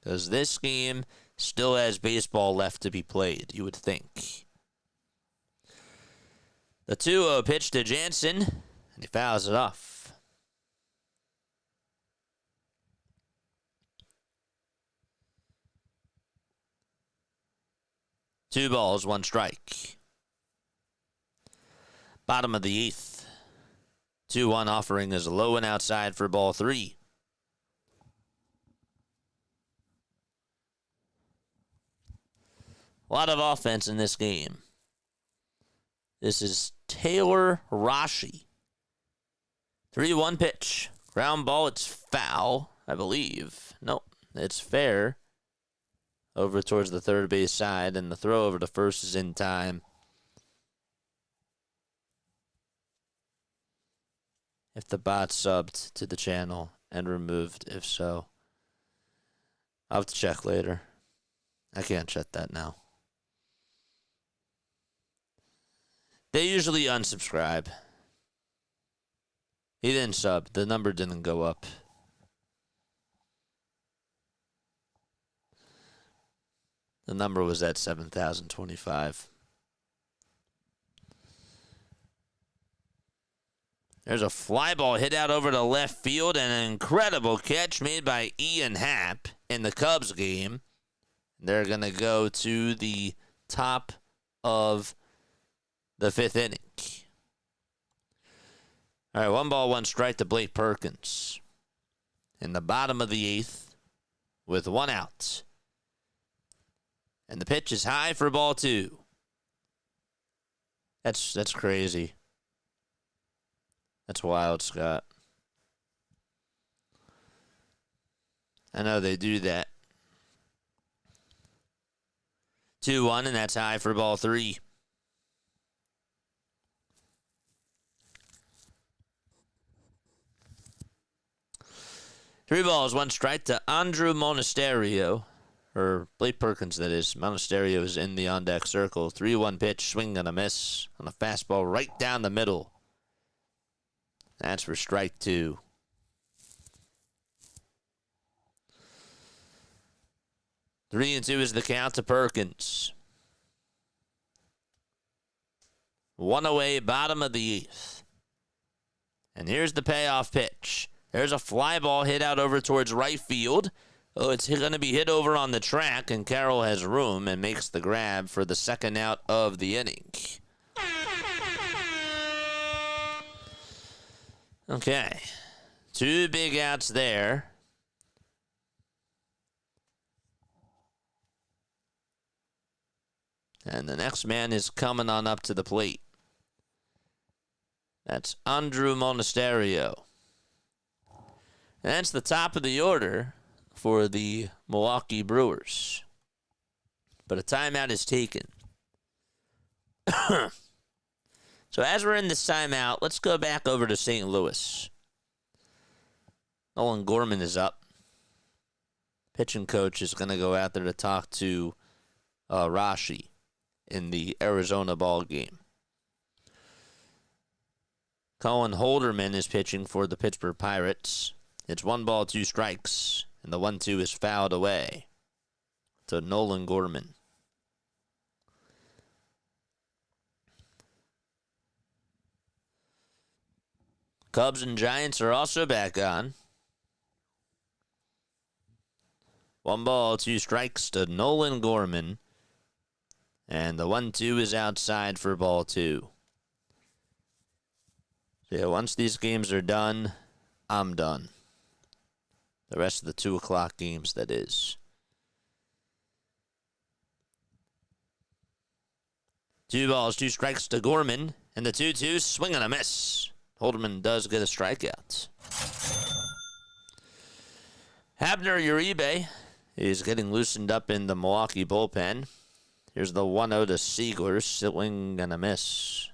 because this game still has baseball left to be played, you would think. The 2-0 pitch to Jansen, and he fouls it off. 2 balls, 1 strike. Bottom of the 8th. 2-1 offering is low and outside for ball 3. A lot of offense in this game. This is Taylor Rashi. 3-1 pitch. Ground ball, it's foul, I believe. Nope, it's fair. Over towards the third base side, and the throw over to first is in time. If the bot subbed to the channel and removed, if so. I'll have to check later. I can't check that now. They usually unsubscribe. He didn't sub. The number didn't go up. The number was at 7,025. There's a fly ball hit out over to left field, and an incredible catch made by Ian Happ in the Cubs game. They're going to go to the top of the 5th inning. All right, 1 ball, 1 strike to Blake Perkins. In the bottom of the 8th with 1 out. And the pitch is high for ball 2. That's crazy. That's wild, Scott. I know they do that. 2-1, and that's high for ball 3. 3 balls, 1 strike to Andrew Monasterio. Or Blake Perkins, that is. Monasterio is in the on-deck circle. 3-1 pitch, swing and a miss on a fastball right down the middle. That's for strike 2. Three and 2 is the count to Perkins. 1 away, bottom of the 8th. And here's the payoff pitch. There's a fly ball hit out over towards right field. Oh, it's going to be hit over on the track, and Carroll has room and makes the grab for the second out of the inning. Okay. 2 big outs there. And the next man is coming on up to the plate. That's Andrew Monasterio. And that's the top of the order for the Milwaukee Brewers. But a timeout is taken. So as we're in this timeout, let's go back over to St. Louis. Nolan Gorman is up. Pitching coach is going to go out there to talk to Rashi in the Arizona ball game. Colin Holderman is pitching for the Pittsburgh Pirates. It's 1 ball, 2 strikes, and the 1-2 is fouled away to Nolan Gorman. Cubs and Giants are also back on. 1 ball, 2 strikes to Nolan Gorman. And the 1-2 is outside for ball 2. So yeah, once these games are done, I'm done. The rest of the 2 o'clock games, that is. 2 balls, 2 strikes to Gorman. And the 2-2, swing and a miss. Holderman does get a strikeout. Abner Uribe is getting loosened up in the Milwaukee bullpen. Here's the 1-0 to Siegler, swing and a miss.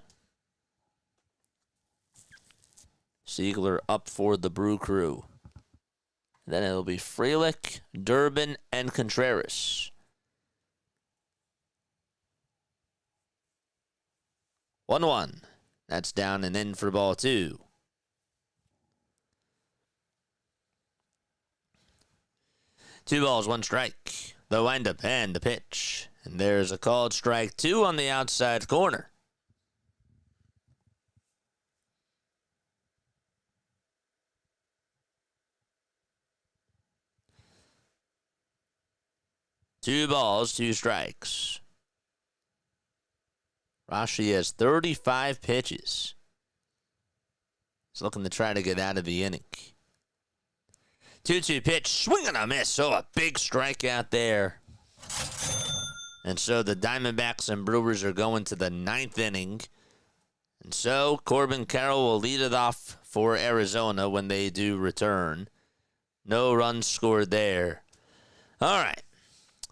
Siegler up for the Brew Crew. Then it'll be Frelick, Durbin, and Contreras. 1-1. That's down and in for ball 2. Two balls, 1 strike. The windup and the pitch. And there's a called strike 2 on the outside corner. Two balls, 2 strikes. Rashi has 35 pitches. He's looking to try to get out of the inning. 2-2 pitch, swing and a miss. Oh, a big strikeout there. And so the Diamondbacks and Brewers are going to the 9th inning. And so Corbin Carroll will lead it off for Arizona when they do return. No runs scored there. All right.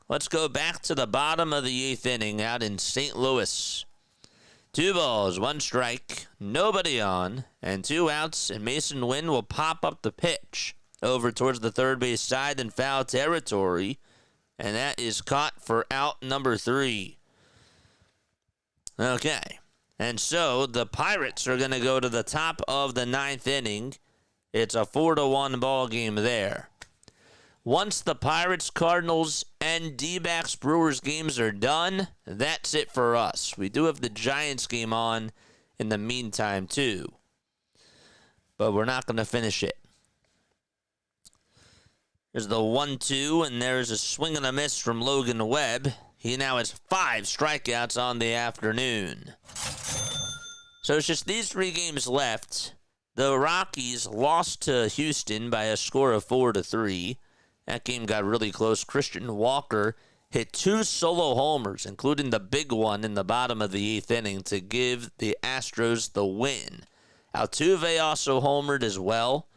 Let's go back to the bottom of the 8th inning out in St. Louis. 2 balls, 1 strike, nobody on, and 2 outs, and Mason Wynn will pop up the pitch over towards the third base side in foul territory, and that is caught for out number 3. Okay, and so the Pirates are going to go to the top of the 9th inning. It's a 4-1 ball game there. Once the Pirates, Cardinals, and D-backs Brewers games are done, that's it for us. We do have the Giants game on in the meantime, too. But we're not going to finish it. There's the 1-2, and there's a swing and a miss from Logan Webb. He now has 5 strikeouts on the afternoon. So it's just these 3 games left. The Rockies lost to Houston by a score of 4-3. That game got really close. Christian Walker hit 2 solo homers, including the big one in the bottom of the 8th inning to give the Astros the win. Altuve also homered as well.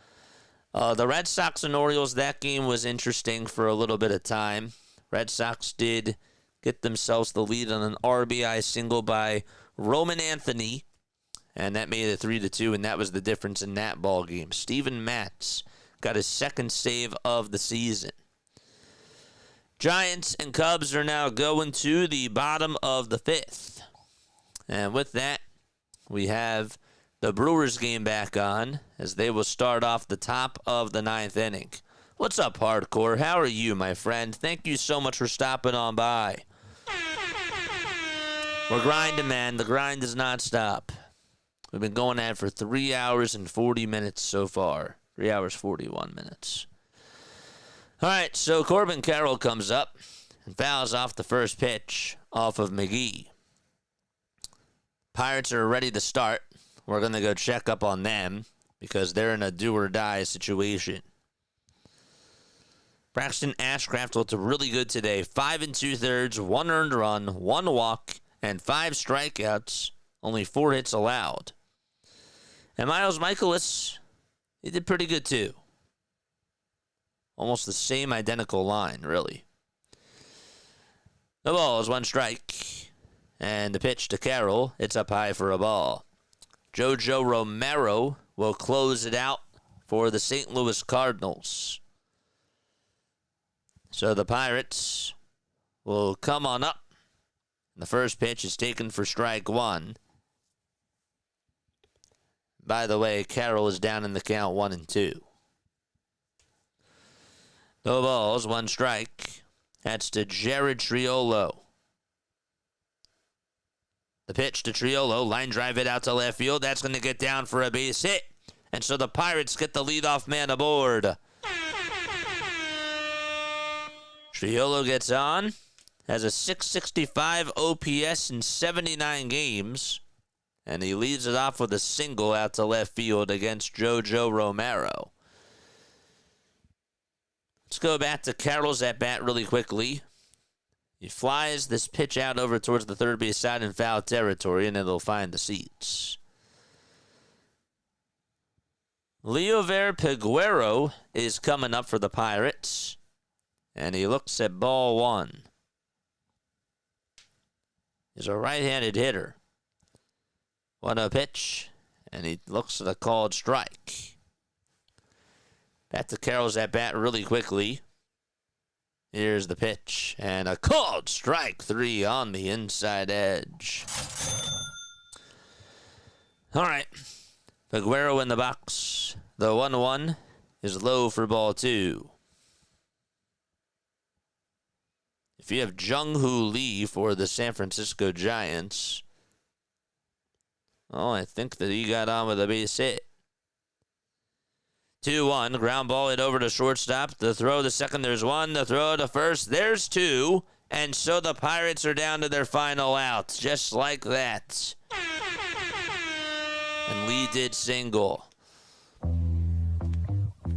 The Red Sox and Orioles, that game was interesting for a little bit of time. Red Sox did get themselves the lead on an RBI single by Roman Anthony, and that made it 3-2, and that was the difference in that ball game. Steven Matz got his second save of the season. Giants and Cubs are now going to the bottom of the 5th. And with that, we have the Brewers game back on as they will start off the top of the 9th inning. What's up, Hardcore? How are you, my friend? Thank you so much for stopping on by. We're grinding, man. The grind does not stop. We've been going at it for 3 hours and 40 minutes so far. 3 hours, 41 minutes. All right, so Corbin Carroll comes up and fouls off the first pitch off of McGee. Pirates are ready to start. We're going to go check up on them because they're in a do-or-die situation. Braxton Ashcraft looked really good today. 5 2/3, 1 earned run, 1 walk, and 5 strikeouts. Only 4 hits allowed. And Miles Michaelis, he did pretty good too. Almost the same identical line, really. The ball is 1 strike. And the pitch to Carroll, it's up high for a ball. JoJo Romero will close it out for the St. Louis Cardinals. So the Pirates will come on up. The first pitch is taken for strike 1. By the way, Carroll is down in the count 1-2. No balls, 1 strike. That's to Jared Triolo. The pitch to Triolo, line drive it out to left field. That's going to get down for a base hit. And so the Pirates get the leadoff man aboard. Triolo gets on, has a 665 OPS in 79 games, and he leads it off with a single out to left field against JoJo Romero. Let's go back to Carroll's at-bat really quickly. He flies this pitch out over towards the third base side in foul territory, and then they'll find the seats. Leover Peguero is coming up for the Pirates, and he looks at ball 1. He's a right-handed hitter. 1-0 pitch, and he looks at a called strike. Back to Carroll's at bat really quickly. Here's the pitch, and a called strike 3 on the inside edge. All right, Peguero in the box. The 1-1 is low for ball 2. If you have Jung-Hoo Lee for the San Francisco Giants, I think that he got on with a base hit. 2-1, ground ball hit over to shortstop. The throw to second, there's 1. The throw to first, there's 2. And so the Pirates are down to their final out, just like that. And Lee did single.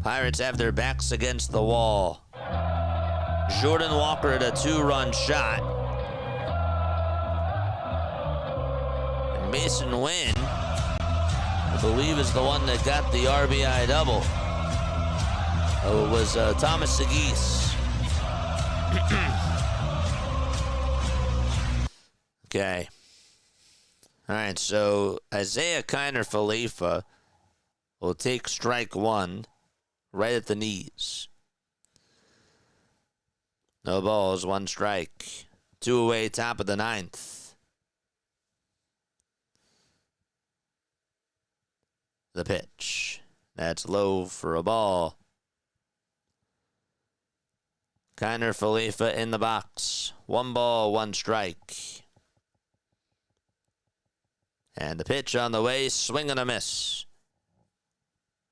Pirates have their backs against the wall. Jordan Walker at a 2-run shot. And Mason Wynn, I believe, is the one that got the RBI double. Oh, it was Thomas Segis. Okay. All right, so Isaiah Kiner Falefa will take strike 1 right at the knees. No balls, 1 strike. 2 away, top of the 9th. The pitch. That's low for a ball. Kiner Falefa in the box. 1 ball, 1 strike. And the pitch on the way, swing and a miss.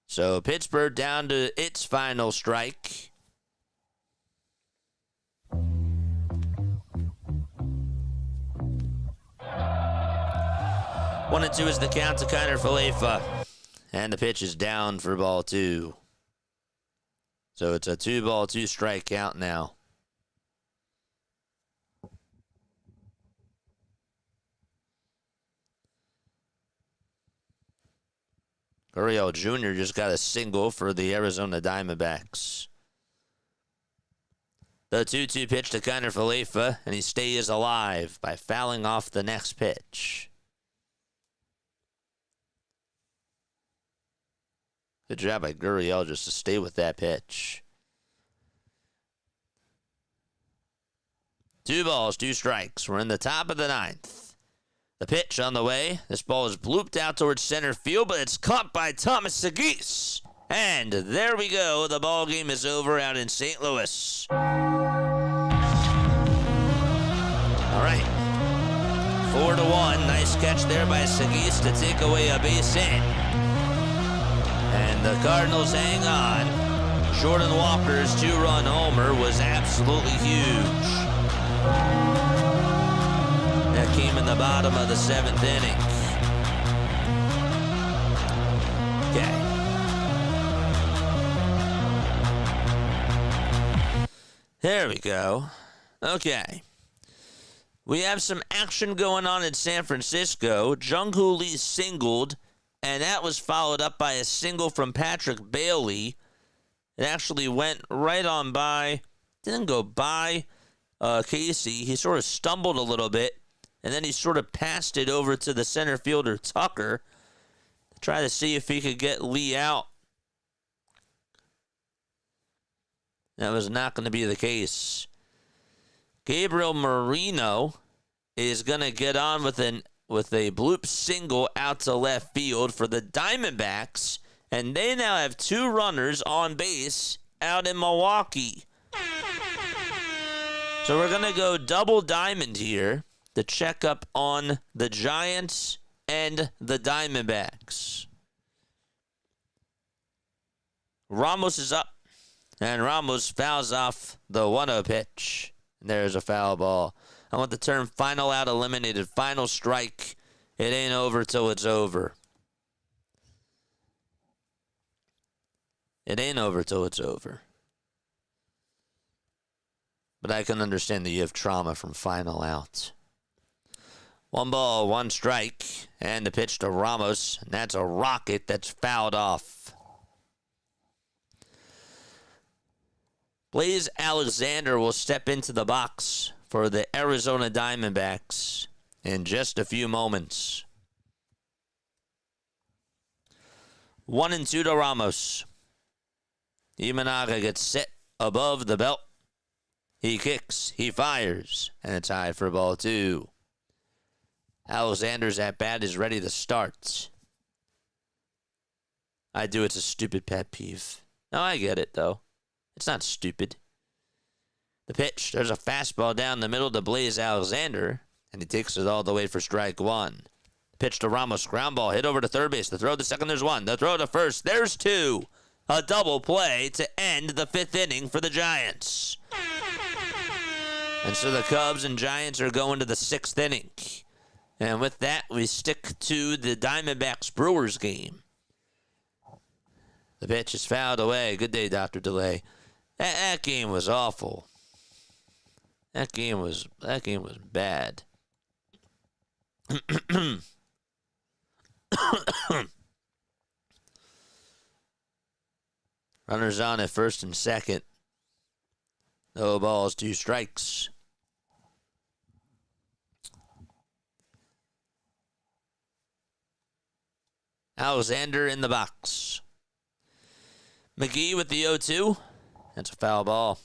So Pittsburgh down to its final strike. 1-2 is the count to Kiner Falefa. And the pitch is down for ball 2. So it's a 2-ball, 2-strike count now. Gurriel Jr. just got a single for the Arizona Diamondbacks. The 2-2 pitch to Kiner Falefa, and he stays alive by fouling off the next pitch. Good job by Gurriel just to stay with that pitch. 2 balls, 2 strikes. We're in the top of the 9th. The pitch on the way. This ball is blooped out towards center field, but it's caught by Thomas Segis. And there we go. The ball game is over out in St. Louis. All right. 4-1. Nice catch there by Segis to take away a base hit. And the Cardinals hang on. Jordan Walker's 2-run homer was absolutely huge. That came in the bottom of the 7th inning. Okay. There we go. Okay. We have some action going on in San Francisco. Jung-Hoo Lee singled, and that was followed up by a single from Patrick Bailey. It actually went right on by, didn't go by Casey. He sort of stumbled a little bit, and then he sort of passed it over to the center fielder, Tucker, to try to see if he could get Lee out. That was not going to be the case. Gabriel Marino is going to get on with a bloop single out to left field for the Diamondbacks, and they now have 2 runners on base out in Milwaukee. So we're going to go double diamond here to check up on the Giants and the Diamondbacks. Ramos is up, and Ramos fouls off the 1-0 pitch. And there's a foul ball. I want the term final out eliminated, final strike. It ain't over till it's over. It ain't over till it's over. But I can understand that you have trauma from final out. 1 ball, 1 strike, and the pitch to Ramos, and that's a rocket that's fouled off. Blaze Alexander will step into the box for the Arizona Diamondbacks in just a few moments. 1-2 to Ramos. Imanaga gets set above the belt. He kicks, he fires, and it's high for ball 2. Alexander's at bat is ready to start. It's a stupid pet peeve. No, I get it, though. It's not stupid. The pitch, there's a fastball down the middle to Blaze Alexander, and he takes it all the way for strike 1. Pitch to Ramos, ground ball, hit over to third base. The throw to second, there's 1. The throw to first, there's 2. A double play to end the 5th inning for the Giants. And so the Cubs and Giants are going to the 6th inning. And with that, we stick to the Diamondbacks-Brewers game. The pitch is fouled away. Good day, Dr. Delay. That game was awful. That game was bad. Runners on at first and second. No balls, 2 strikes. Alexander in the box. McGee with the 0-2. That's a foul ball.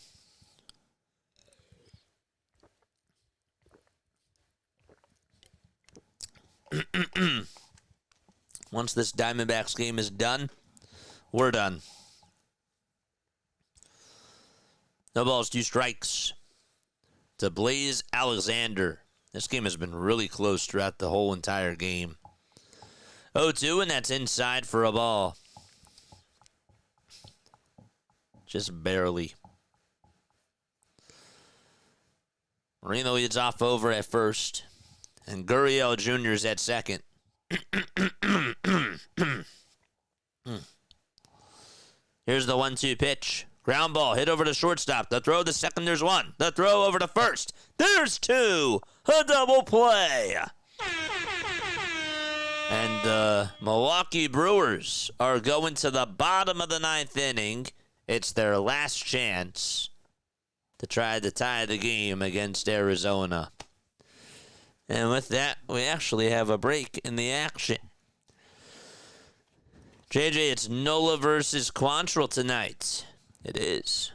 Once this Diamondbacks game is done, we're done. No balls, 2 strikes to Blaze Alexander. This game has been really close throughout the whole entire game. 0-2, and that's inside for a ball. Just barely. Marino leads off over at first, and Gurriel Jr. is at second. Here's the 1-2 pitch. Ground ball, hit over to shortstop. The throw to second, there's 1. The throw over to first, there's 2. A double play. And the Milwaukee Brewers are going to the bottom of the 9th inning. It's their last chance to try to tie the game against Arizona. And with that, we actually have a break in the action. JJ, it's Nola versus Quantrill tonight. It is.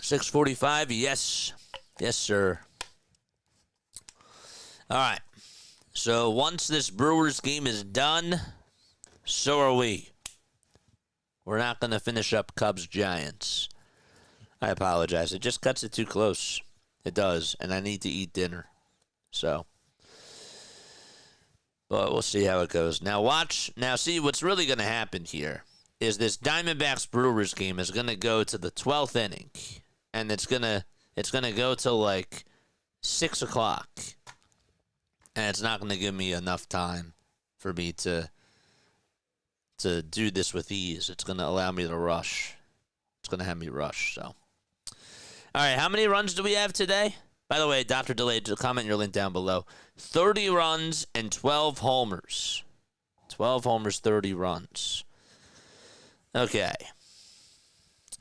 6:45, yes. Yes, sir. All right. So once this Brewers game is done, so are we. We're not going to finish up Cubs-Giants. I apologize. It just cuts it too close. It does, and I need to eat dinner. So, but we'll see how it goes. Now watch. Now see what's really going to happen here is this Diamondbacks-Brewers game is going to go to the 12th inning. And it's gonna go till like 6 o'clock, and it's not gonna give me enough time for me to do this with ease. It's gonna allow me to rush. It's gonna have me rush. So, all right, how many runs do we have today? By the way, Dr. Delayed, comment your link down below. 30 runs and 12 homers. 12 homers, 30 runs. Okay.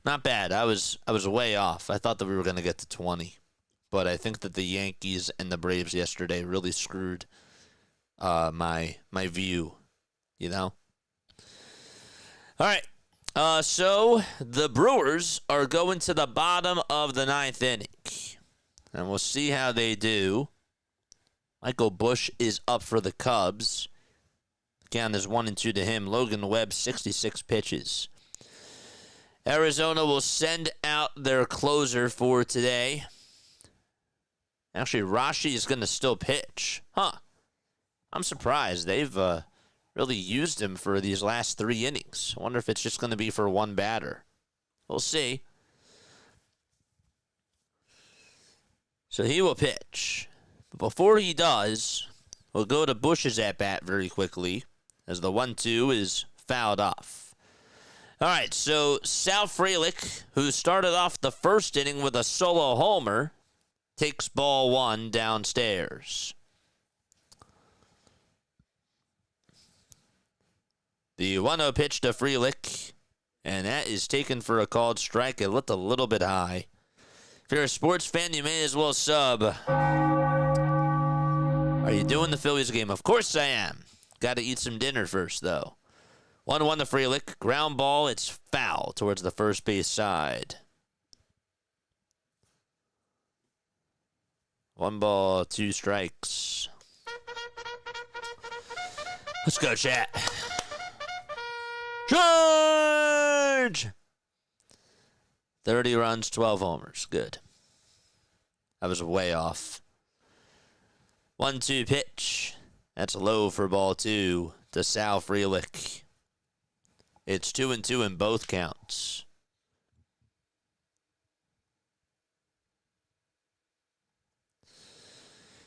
Not bad. I was way off. I thought that we were going to get to 20. But I think that the Yankees and the Braves yesterday really screwed my view, you know? All right. So the Brewers are going to the bottom of the 9th inning. And we'll see how they do. Michael Busch is up for the Cubs. Count is 1-2 to him. Logan Webb, 66 pitches. Arizona will send out their closer for today. Actually, Rashi is going to still pitch. Huh. I'm surprised. They've really used him for these last 3 innings. I wonder if it's just going to be for one batter. We'll see. So he will pitch. But before he does, we'll go to Bush's at-bat very quickly as the 1-2 is fouled off. All right, so Sal Frelick, who started off the first inning with a solo homer, takes ball 1 downstairs. The 1-0 pitch to Frelick, and that is taken for a called strike. It looked a little bit high. If you're a sports fan, you may as well sub. Are you doing the Phillies game? Of course I am. Got to eat some dinner first, though. 1-1 to Frelick. Ground ball. It's foul towards the first base side. 1 ball, 2 strikes. Let's go, chat. Charge! 30 runs, 12 homers. Good. I was way off. 1-2 pitch. That's low for ball 2 to Sal Frelick. It's 2-2 in both counts.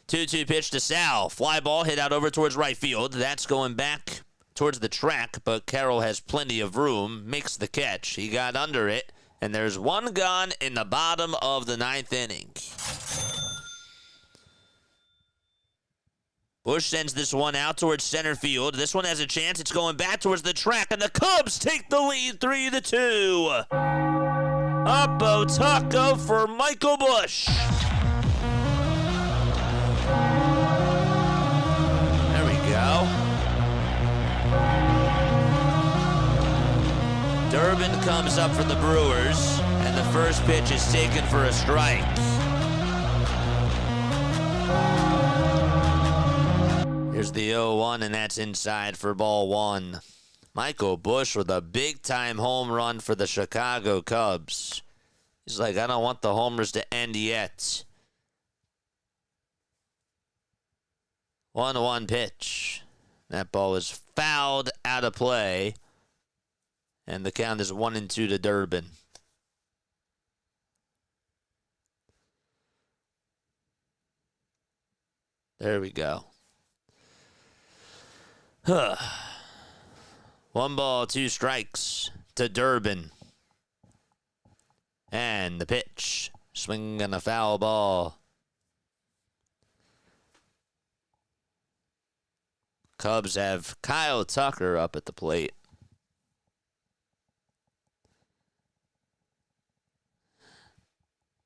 Two-two pitch to Sal. Fly ball hit out over towards right field. That's going back towards the track, but Carroll has plenty of room. Makes the catch. He got under it, and there's 1 gone in the bottom of the 9th inning. Bush sends this one out towards center field. This one has a chance. It's going back towards the track, and the Cubs take the lead 3-2. Oppo Taco for Michael Busch. There we go. Durbin comes up for the Brewers, and the first pitch is taken for a strike. Here's the 0-1, and that's inside for ball 1. Michael Busch with a big-time home run for the Chicago Cubs. He's like, I don't want the homers to end yet. 1-1 pitch. That ball is fouled out of play. And the count is 1-2 to Durbin. There we go. 1 ball, 2 strikes to Durbin. And the pitch. Swing and a foul ball. Cubs have Kyle Tucker up at the plate.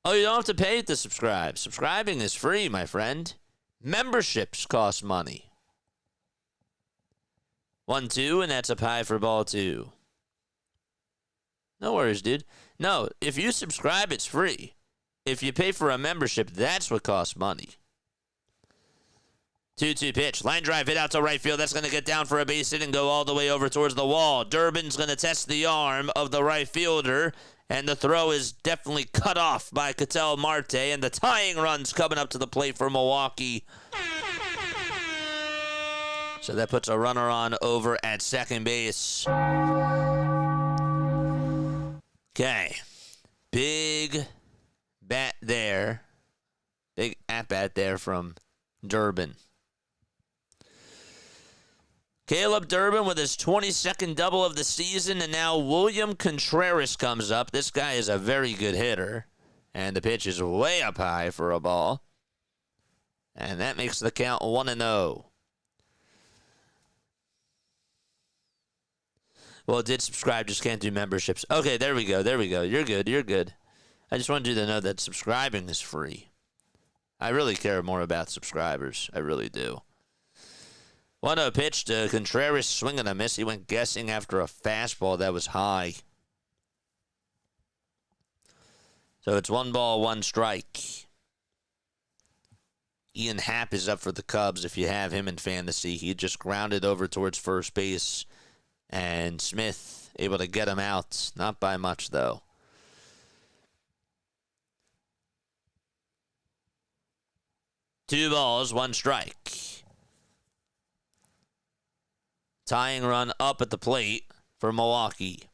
Oh, you don't have to pay to subscribe. Subscribing is free, my friend. Memberships cost money. 1-2, and that's up high for ball 2. No worries, dude. No, if you subscribe, it's free. If you pay for a membership, that's what costs money. 2-2 pitch. Line drive hit out to right field. That's going to get down for a base hit and go all the way over towards the wall. Durbin's going to test the arm of the right fielder, and the throw is definitely cut off by Ketel Marte, and the tying run's coming up to the plate for Milwaukee. So that puts a runner on over at second base. Okay. Big bat there. Big at-bat there from Durbin. Caleb Durbin with his 22nd double of the season, and now William Contreras comes up. This guy is a very good hitter, and the pitch is way up high for a ball. And that makes the count 1-0. Well, did subscribe, just can't do memberships. Okay, there we go. You're good. I just wanted you to know that subscribing is free. I really care more about subscribers. I really do. 1-0 pitch to Contreras, swing and a miss. He went guessing after a fastball that was high. So it's 1 ball, 1 strike. Ian Happ is up for the Cubs if you have him in fantasy. He just grounded over towards first base. And Smith able to get him out. Not by much, though. Two balls, 1 strike. Tying run up at the plate for Milwaukee.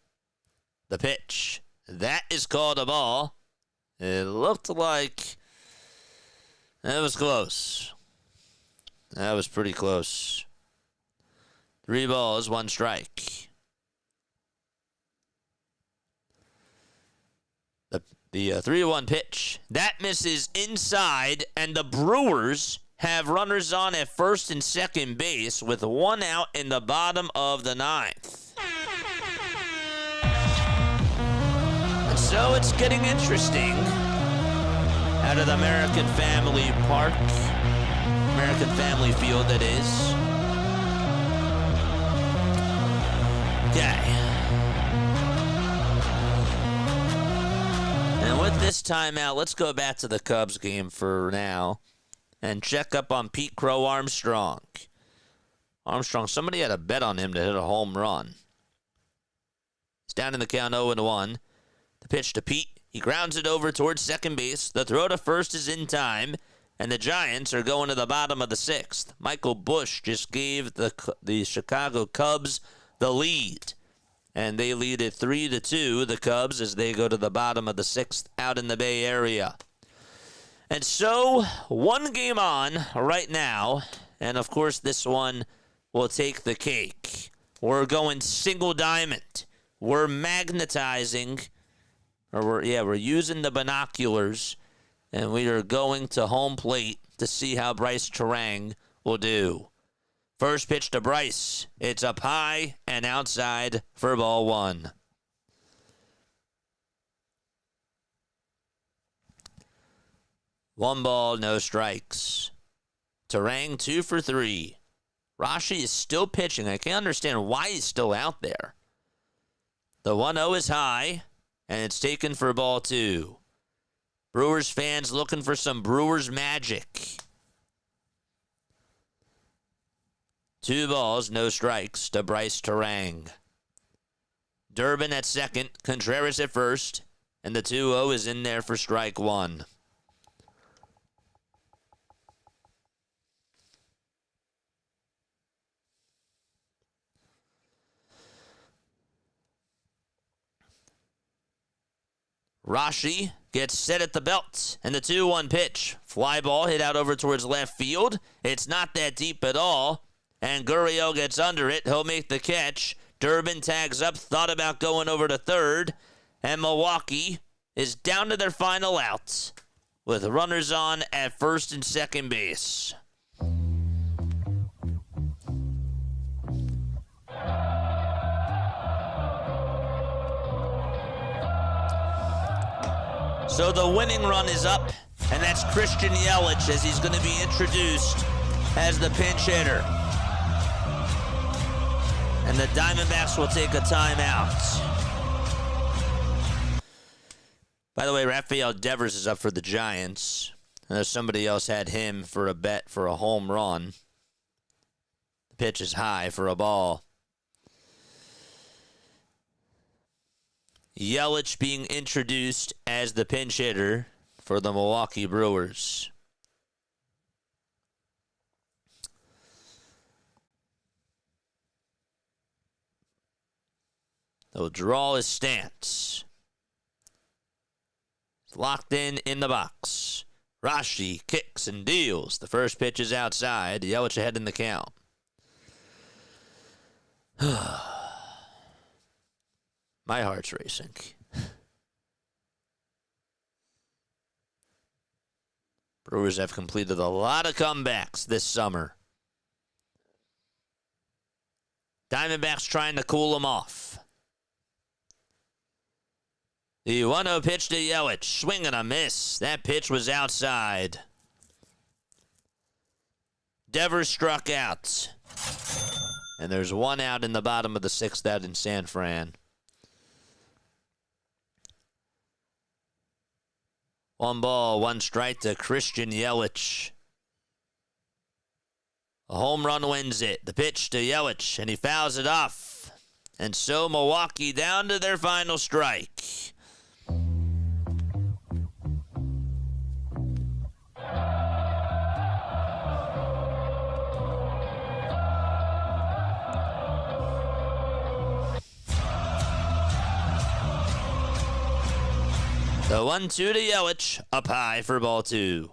The pitch. That is called a ball. It looked like that was close. That was pretty close. 3 balls, 1 strike. The 3-1 pitch. That misses inside, and the Brewers have runners on at first and second base with 1 out in the bottom of the 9th. And so it's getting interesting out of the American Family Park. American Family Field, that is. Okay. And with this timeout, let's go back to the Cubs game for now and check up on Pete Crow Armstrong. Somebody had a bet on him to hit a home run. He's down in the count 0-1. The pitch to Pete. He grounds it over towards second base. The throw to first is in time, and the Giants are going to the bottom of the 6th. Michael Busch just gave the Chicago Cubs the lead. And they lead it 3-2, the Cubs, as they go to the bottom of the 6th out in the Bay Area. And so, 1 game on right now. And, of course, this one will take the cake. We're going single diamond. We're magnetizing. We're using the binoculars. And we are going to home plate to see how Bryce Terang will do. First pitch to Bryce. It's up high and outside for ball 1. One ball, no strikes. Terang 2 for 3. Rashi is still pitching. I can't understand why he's still out there. The 1-0 is high, and it's taken for ball 2. Brewers fans looking for some Brewers magic. 2 balls, no strikes to Bryce Terang. Durbin at second, Contreras at first, and the 2-0 is in there for strike 1. Rashi gets set at the belt, and the 2-1 pitch. Fly ball hit out over towards left field. It's not that deep at all. And Gurriel gets under it. He'll make the catch. Durbin tags up, thought about going over to third. And Milwaukee is down to their final outs with runners on at first and second base. So the winning run is up, and that's Christian Yelich as he's going to be introduced as the pinch hitter. And the Diamondbacks will take a timeout. By the way, Rafael Devers is up for the Giants. And somebody else had him for a bet for a home run. The pitch is high for a ball. Yelich being introduced as the pinch hitter for the Milwaukee Brewers. They'll draw his stance. It's locked in the box. Rashi kicks and deals. The first pitch is outside. Yelich ahead in the count. My heart's racing. Brewers have completed a lot of comebacks this summer. Diamondbacks trying to cool them off. The 1-0 pitch to Yelich. Swing and a miss. That pitch was outside. Devers struck out. And there's one out in the bottom of the sixth out in San Fran. 1 ball, 1 strike to Christian Yelich. A home run wins it. The pitch to Yelich, and he fouls it off. And so Milwaukee down to their final strike. The 1-2 to Yelich, up high for ball 2.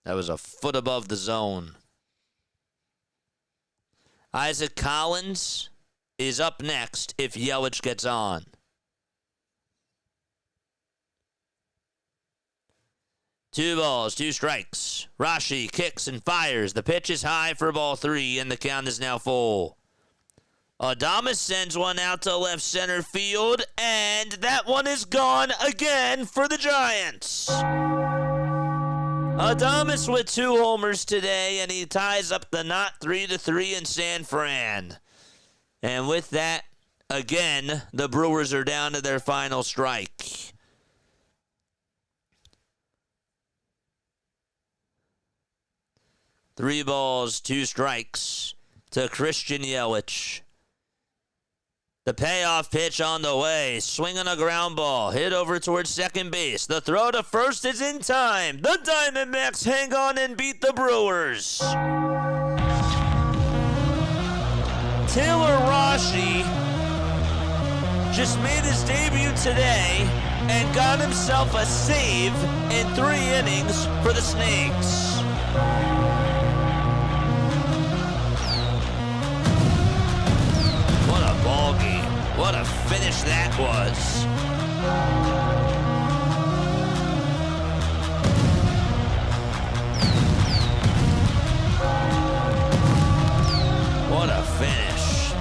That was a foot above the zone. Isaac Collins is up next if Yelich gets on. Two balls, 2 strikes. Rashi kicks and fires. The pitch is high for ball 3, and the count is now full. Adames sends one out to left center field, and that one is gone again for the Giants. Adames with 2 homers today, and he ties up the knot 3-3 in San Fran. And with that, again, the Brewers are down to their final strike. Three balls, 2 strikes to Christian Yelich. The payoff pitch on the way. Swinging a ground ball. Hit over towards second base. The throw to first is in time. The Diamondbacks hang on and beat the Brewers. Taylor Rashi just made his debut today and got himself a save in 3 innings for the Snakes. What a ball game. What a finish that was. What a finish.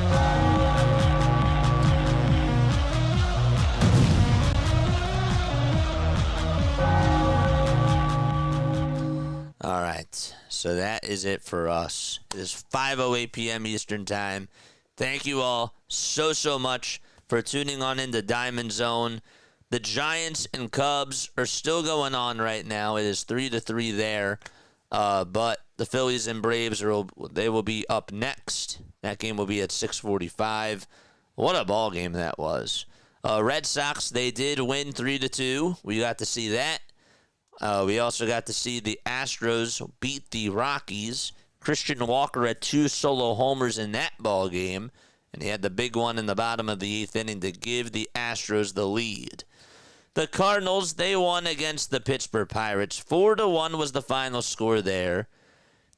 All right. So that is it for us. It is 5:08 p.m. Eastern Time. Thank you all so much for tuning on into Diamond Zone. The Giants and Cubs are still going on right now. It is 3-3 there. But the Phillies and Braves, they will be up next. That game will be at 6:45. What a ball game that was. Red Sox, they did win 3-2. We got to see that. We also got to see the Astros beat the Rockies. Christian Walker had 2 solo homers in that ball game, and he had the big one in the bottom of the 8th inning to give the Astros the lead. The Cardinals, they won against the Pittsburgh Pirates. 4-1 was the final score there.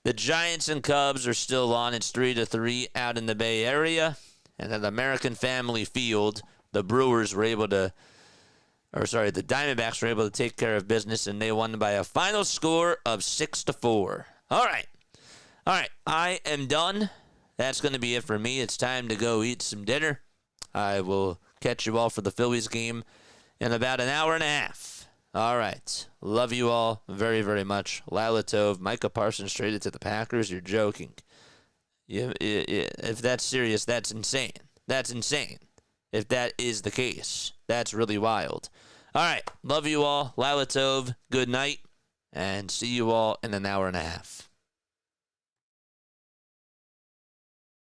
The Giants and Cubs are still on. It's 3-3 out in the Bay Area. And at American Family Field, the Brewers were able to, the Diamondbacks were able to take care of business, and they won by a final score of 6-4. All right, I am done. That's going to be it for me. It's time to go eat some dinner. I will catch you all for the Phillies game in about an hour and a half. All right. Love you all very, very much. Lila Tove, Micah Parsons traded to the Packers. You're joking. If that's serious, that's insane. That's insane. If that is the case, that's really wild. All right. Love you all. Lila Tov. Good night. And see you all in an hour and a half.